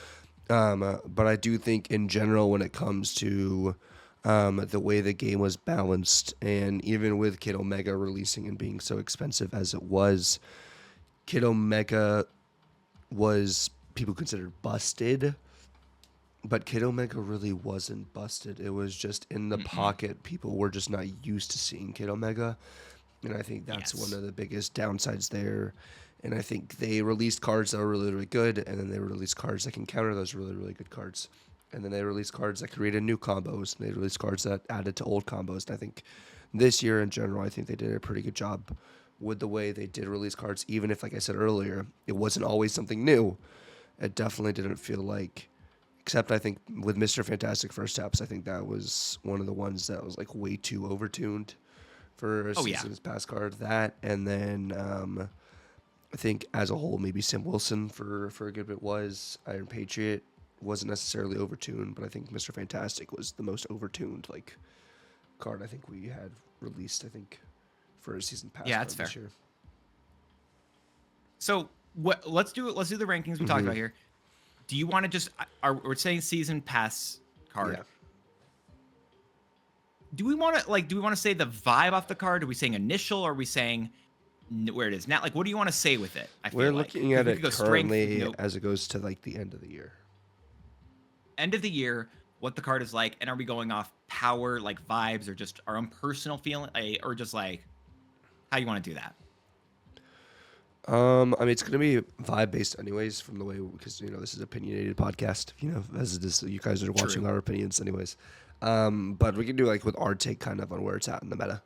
But I do think in general, when it comes to the way the game was balanced, and even with Kid Omega releasing and being so expensive as it was, Kid Omega was people considered busted, but Kid Omega really wasn't busted. It was just in the pocket. People were just not used to seeing Kid Omega. And I think that's one Yes. of the biggest downsides there. And I think they released cards that were really good, and then they released cards that can counter those really good cards. And then they released cards that created new combos, and they released cards that added to old combos. And I think this year in general, I think they did a pretty good job with the way they did release cards, even if, like I said earlier, it wasn't always something new. It definitely didn't feel like, except I think with Mr. Fantastic First Steps, I think that was one of the ones that was like way too overtuned for a Oh yeah. season's pass card. That, and then I think as a whole, maybe Sam Wilson for a good bit was. Iron Patriot wasn't necessarily overtuned, but I think Mr. Fantastic was the most overtuned like card I think we had released. I think for a season pass Yeah, card that's this fair. year. So what? Let's do it. Let's do the rankings we talked about here. Do you want to just are we're saying season pass card? Yeah. Do we want to do we want to say the vibe off the card? Are we saying initial? Or are we saying where it is now? Like, what do you want to say with it? I We're feel like looking 'cause at we could it go strength. currently No, as it goes to like the end of the year. end of the year. What the card is like, and are we going off power, like vibes, or just our own personal feeling, or just like how you want to do that? I mean, it's gonna be vibe based, anyways, from the way because this is opinionated podcast. As it is, you guys are watching True. our opinions, anyways. But we can do like with our take, kind of on where it's at in the meta.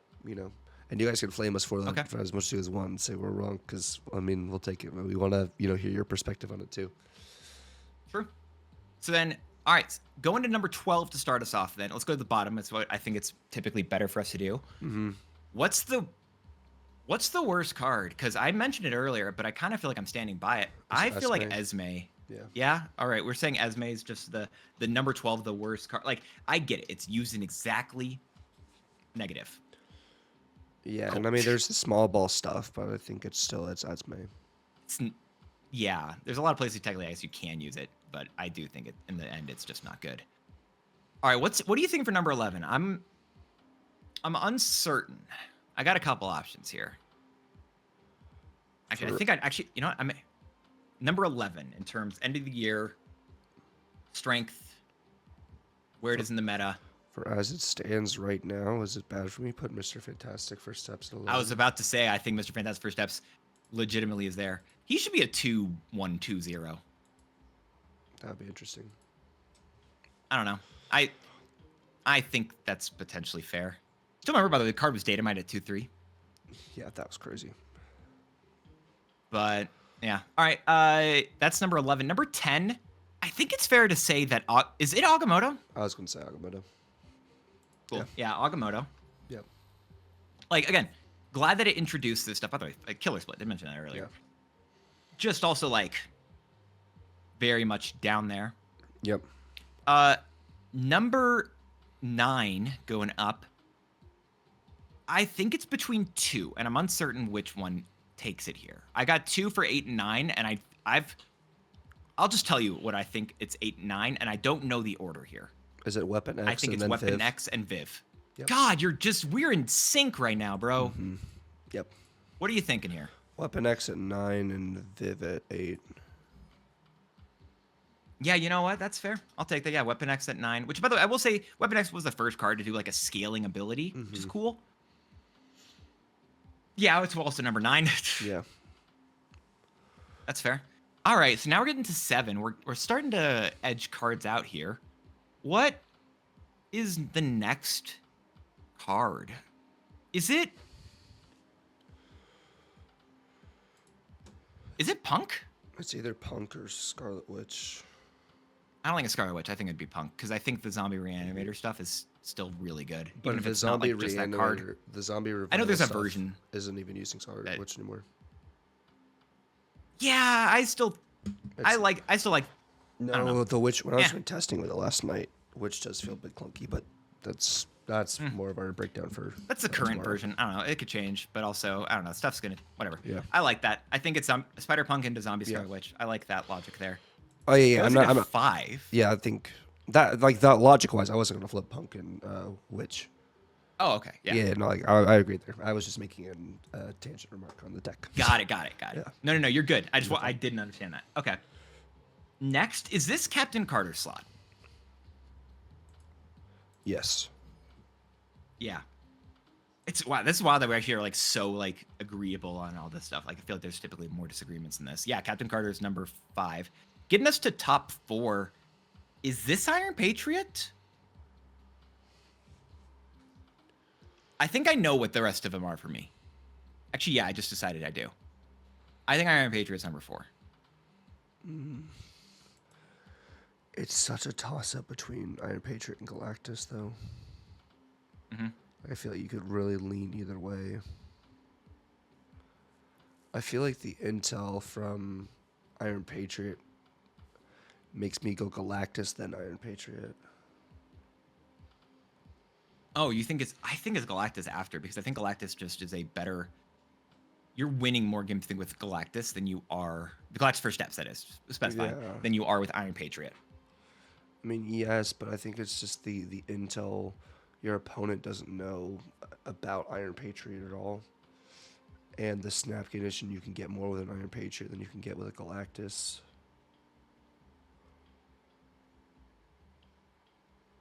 And you guys can flame us for that Okay. for as much as you guys want and say we're wrong, because I mean, we'll take it. But we want to hear your perspective on it too. True. So then, all right, going to number 12 to start us off. Then let's go to the bottom. It's what I think it's typically better for us to do. What's the worst card? Because I mentioned it earlier, but I kind of feel like I'm standing by it. I feel like Esme. Esme. Yeah. Yeah. All right. We're saying Esme is just the number 12, the worst card. Like, I get it. It's used in exactly negative. Yeah, Cool. and I mean, there's the small ball stuff, but I think it's Esme. Yeah. There's a lot of places technically I guess you can use it, but I do think it in the end it's just not good. All right. What do you think for number 11? I'm uncertain. I got a couple options here. Actually, I think I'd actually, I'm number 11 in terms end of the year, strength, where it is in the meta. For as it stands right now, is it bad for me put Mr. Fantastic First Steps at 11? I was about to say I think Mr. Fantastic First Steps legitimately is there. He should be a 2-1-2-0. That'd be interesting. I don't know. I think that's potentially fair. Still remember, by the way, the card was data mined at 2-3. Yeah, that was crazy. But yeah. All right. That's number 11. Number 10. I think it's fair to say that is it Agamotto? I was going to say Agamotto. Cool. Yeah, Agamotto. Yep. Like, again, glad that it introduced this stuff. By the way, like Killer Split. They mentioned that earlier. Yeah. Just also like very much down there. Yep. Number 9 going up. I think it's between 2, and I'm uncertain which one takes it here. I got 2 for 8 and 9, and I'll just tell you what I think it's 8 and 9, and I don't know the order here. Is it Weapon X? I think and it's then Weapon Viv? X and Viv. Yep. God, we're in sync right now, bro. Yep. What are you thinking here? Weapon X at 9 and Viv at 8. Yeah, you know what? That's fair. I'll take that. Yeah, Weapon X at 9, which, by the way, I will say Weapon X was the first card to do like a scaling ability, which is cool. Yeah, it's also number 9. Yeah. That's fair. All right, so now we're getting to 7. We're starting to edge cards out here. What is the next card? Is it Punk? It's either Punk or Scarlet Witch. I don't think a Scarlet Witch. I think it'd be Punk because I think the zombie reanimator stuff is still really good. But Even if the it's not zombie like just that card. reanimator, the zombie I know revival there's a stuff version. isn't even using Scarlet Witch anymore. Yeah, I still like. I No, don't know. the Witch. When I was testing with it last night, Witch does feel a bit clunky, but that's more of our breakdown for. That's the current tomorrow. version. I don't know. It could change, but also I don't know. Stuff's gonna whatever. Yeah. I like that. I think it's Spider Punk into Zombie Scarlet Witch. I like that logic there. Oh yeah, I'm not 5. Yeah, I think that like that logic wise, I wasn't gonna flip Punk and Witch. Oh, okay. Yeah. Yeah, no, like I agree there. I was just making a tangent remark on the deck. Got it. Yeah. No, you're good. I didn't understand that. Okay. Next, is this Captain Carter slot? Yes. Yeah. It's wow. This is wild that we actually are like so like agreeable on all this stuff. Like I feel like there's typically more disagreements than this. Yeah, Captain Carter is number 5. Getting us to top 4. Is this Iron Patriot? I think I know what the rest of them are for me. Actually, yeah, I just decided I do. I think Iron Patriot's number 4. It's such a toss-up between Iron Patriot and Galactus, though. I feel like you could really lean either way. I feel like the intel from Iron Patriot makes me go Galactus, then Iron Patriot. Oh, you think I think it's Galactus after, because I think Galactus just is a better. You're winning more games, I think, with Galactus than you are the Galactus First Steps. That is specifying than you are with Iron Patriot. I mean, yes, but I think it's just the intel your opponent doesn't know about Iron Patriot at all, and the snap condition you can get more with an Iron Patriot than you can get with a Galactus.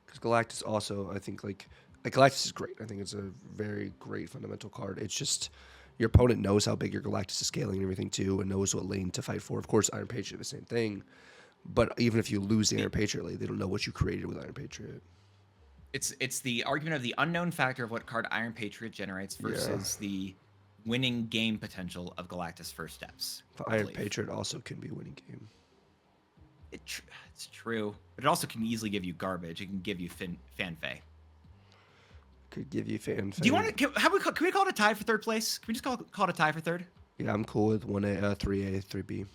Because Galactus also, I think, like Galactus is great. I think it's a very great fundamental card. It's just your opponent knows how big your Galactus is scaling and everything too, and knows what lane to fight for. Of course, Iron Patriot, the same thing. But even if you lose the Iron Patriot lane, they don't know what you created with Iron Patriot. It's the argument of the unknown factor of what card Iron Patriot generates versus the winning game potential of Galactus First Steps. But Iron Patriot also can be a winning game. It's true, but it also can easily give you garbage. It can give you fanfare. Could give you fanfare. Do you want to? Can we call it a tie for third place? Can we just call it a tie for third? Yeah, I'm cool with 1A, 3A, 3B.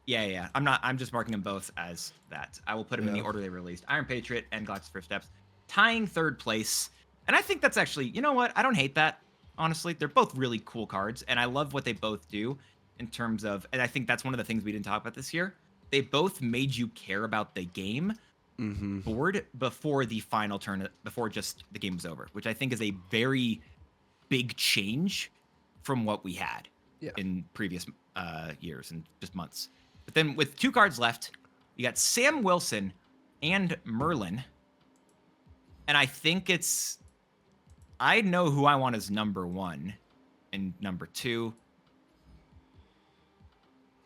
Yeah. I'm just marking them both as that. I will put them in the order they were released. Iron Patriot and Galactus First Steps, tying third place. And I think that's actually, you know what? I don't hate that. Honestly, they're both really cool cards, and I love what they both do in terms of. And I think that's one of the things we didn't talk about this year. They both made you care about the game board before the final turn, before just the game was over, which I think is a very big change from what we had in previous years and just months. But then with 2 cards left, you got Sam Wilson and Merlin. And I think I know who I want as number 1 and number 2.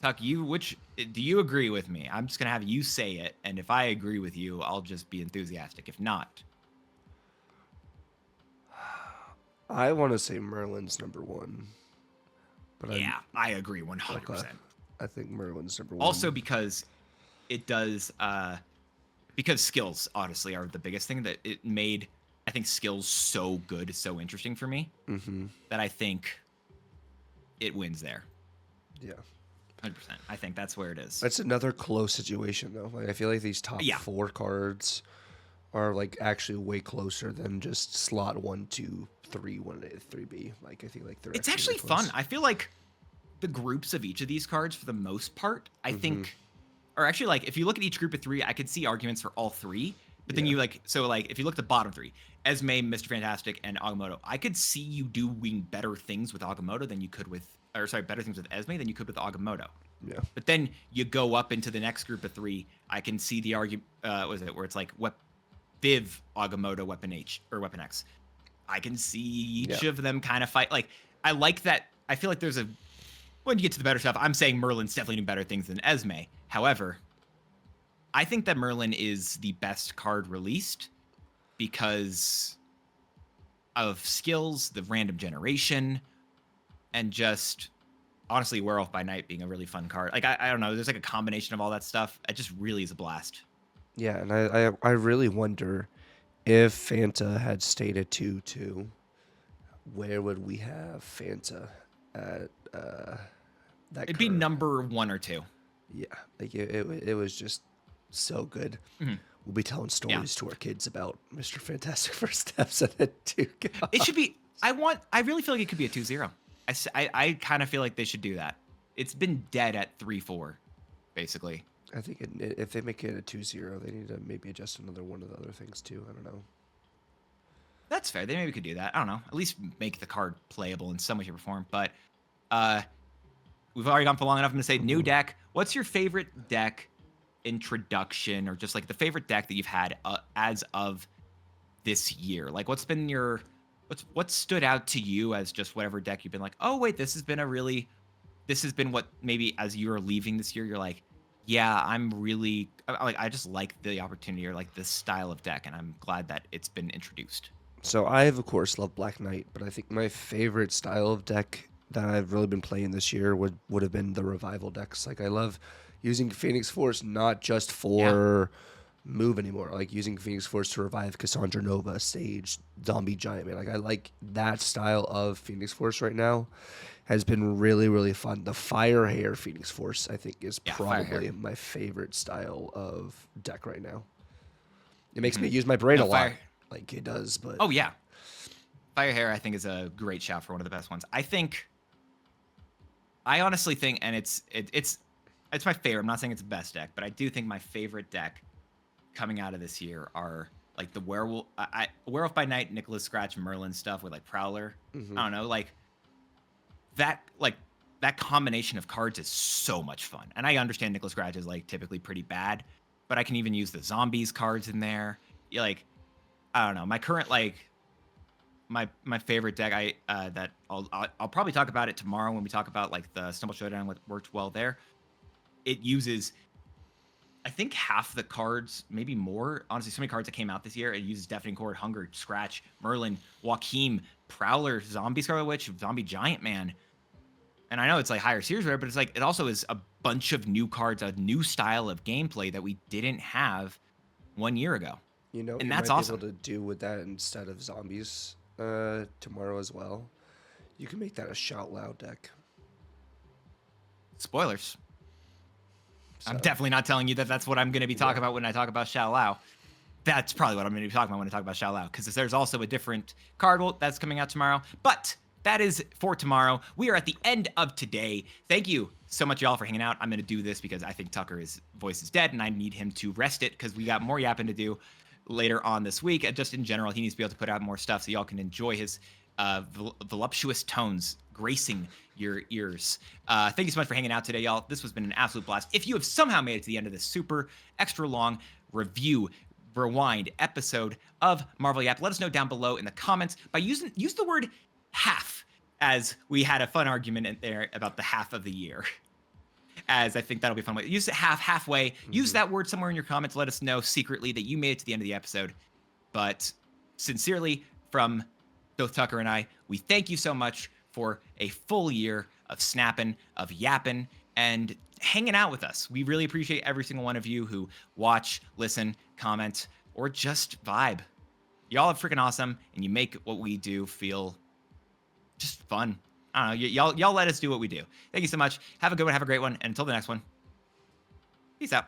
Tuck, do you agree with me? I'm just going to have you say it. And if I agree with you, I'll just be enthusiastic. If not. I want to say Merlin's number 1. But I agree 100%. I think Merlin's number 1. Also because it does, because skills, honestly, are the biggest thing that it made, I think, skills so good, so interesting for me that I think it wins there. Yeah. 100%. I think that's where it is. That's another close situation, though. Like I feel like these top 4 cards are like actually way closer than just slot 1, 2, 3, 1A, 3B. Like I feel like they're. It's actually fun. I feel like the groups of each of these cards, for the most part, I think, or actually, like if you look at each group of 3, I could see arguments for all 3. But then if you look at the bottom 3, Esme, Mr. Fantastic, and Agamotto, I could see you doing better things with Agamotto than you could with. Better things with Esme than you could with Agamotto. Yeah. But then you go up into the next group of 3. I can see the argument. Where it's like Viv, Agamotto, Weapon H or Weapon X. I can see each of them kind of fight. Like I like that. I feel like when you get to the better stuff, I'm saying Merlin's definitely doing better things than Esme. However, I think that Merlin is the best card released because of skills, the random generation. And just honestly, Werewolf by Night being a really fun card. Like I don't know, there's like a combination of all that stuff. It just really is a blast. Yeah, and I really wonder if Fanta had stayed at 2-2, where would we have Fanta at that It'd be curve? number 1 or 2. Yeah, like it was just so good. Mhm. We'll be telling Yeah. stories to our kids about Mr. Fantastic First Steps and then two. It should be. I really feel like it could be a 2-0. I kind of feel like they should do that. It's been dead at 3-4, basically. I think if they make it a 2-0, they need to maybe adjust another one of the other things too. I don't know. That's fair. They maybe could do that. I don't know. At least make the card playable in some way, shape, or form. But uh, we've already gone for long enough. I'm gonna say new deck. What's your favorite deck introduction, or just like the favorite deck that you've had as of this year? Like, what's been your what stood out to you as just whatever deck you've been like, oh wait, this has been what maybe as you're leaving this year, you're like, yeah, I'm really like I just like the opportunity or like this style of deck, and I'm glad that it's been introduced. So I have of course loved Black Knight, but I think my favorite style of deck that I've really been playing this year would have been the revival decks. Like I love using Phoenix Force not just Yeah. for move anymore. I like using Phoenix Force to revive Cassandra Nova, Sage, Zombie Giant Man. Like I like that style of Phoenix Force right now. Has been really, really fun. The Fire Hair Phoenix Force, I think, is Yeah, Fire probably Hair. my favorite style of deck right now. It makes me Mhm. use my brain No, a lot, Fire. like it does, but Oh yeah, Fire Hair I think is a great shout for one of the best ones. I honestly think, and it's my favorite. I'm not saying it's the best deck, but I do think my favorite deck coming out of this year are like the Werewolf by Night, Nicholas Scratch, Merlin stuff with like Prowler. I don't know, like that combination of cards is so much fun. And I understand Nicholas Scratch is like typically pretty bad, but I can even use the zombies cards in there. Yeah, like I don't know. My current my favorite deck that I'll probably talk about it tomorrow when we talk about like the Stumble Showdown, what worked well there. It uses I think half the cards, maybe more. Honestly, so many cards that came out this year. It uses Deafening Chord, Hunger, Scratch, Merlin, Joaquim, Prowler, Zombie Scarlet Witch, Zombie Giant Man. And I know it's like higher series rare, but it's like it also is a bunch of new cards, a new style of gameplay that we didn't have 1 year ago. you know what And you that's might be able awesome. to do with that instead of zombies tomorrow as well. You can make that a shout loud deck. Spoilers. So I'm definitely not telling you that that's what I'm going to be talking yeah. about when I talk about Xiao Lao. That's probably what I'm going to be talking about when I talk about Xiao Lao, because there's also a different card that's coming out tomorrow. But that is for tomorrow. We are at the end of today. Thank you so much, y'all, for hanging out. I'm going to do this because I think Tucker's voice is dead, and I need him to rest it because we got more yapping to do later on this week. And just in general, he needs to be able to put out more stuff so y'all can enjoy his voluptuous tones gracing your ears. Thank you so much for hanging out today, y'all. This has been an absolute blast. If you have somehow made it to the end of this super extra long review rewind episode of Marvel Yap, let us know down below in the comments by use the word half, as we had a fun argument in there about the half of the year. As I think that'll be a fun way. Use it halfway. Use that word somewhere in your comments. Let us know secretly that you made it to the end of the episode. But sincerely, from both Tucker and I, we thank you so much for a full year of snapping, of yapping, and hanging out with us. We really appreciate every single one of you who watch, listen, comment, or just vibe. Y'all are freaking awesome, and you make what we do feel just fun. I don't know. Y'all let us do what we do. Thank you so much. Have a good one. Have a great one. And until the next one, peace out.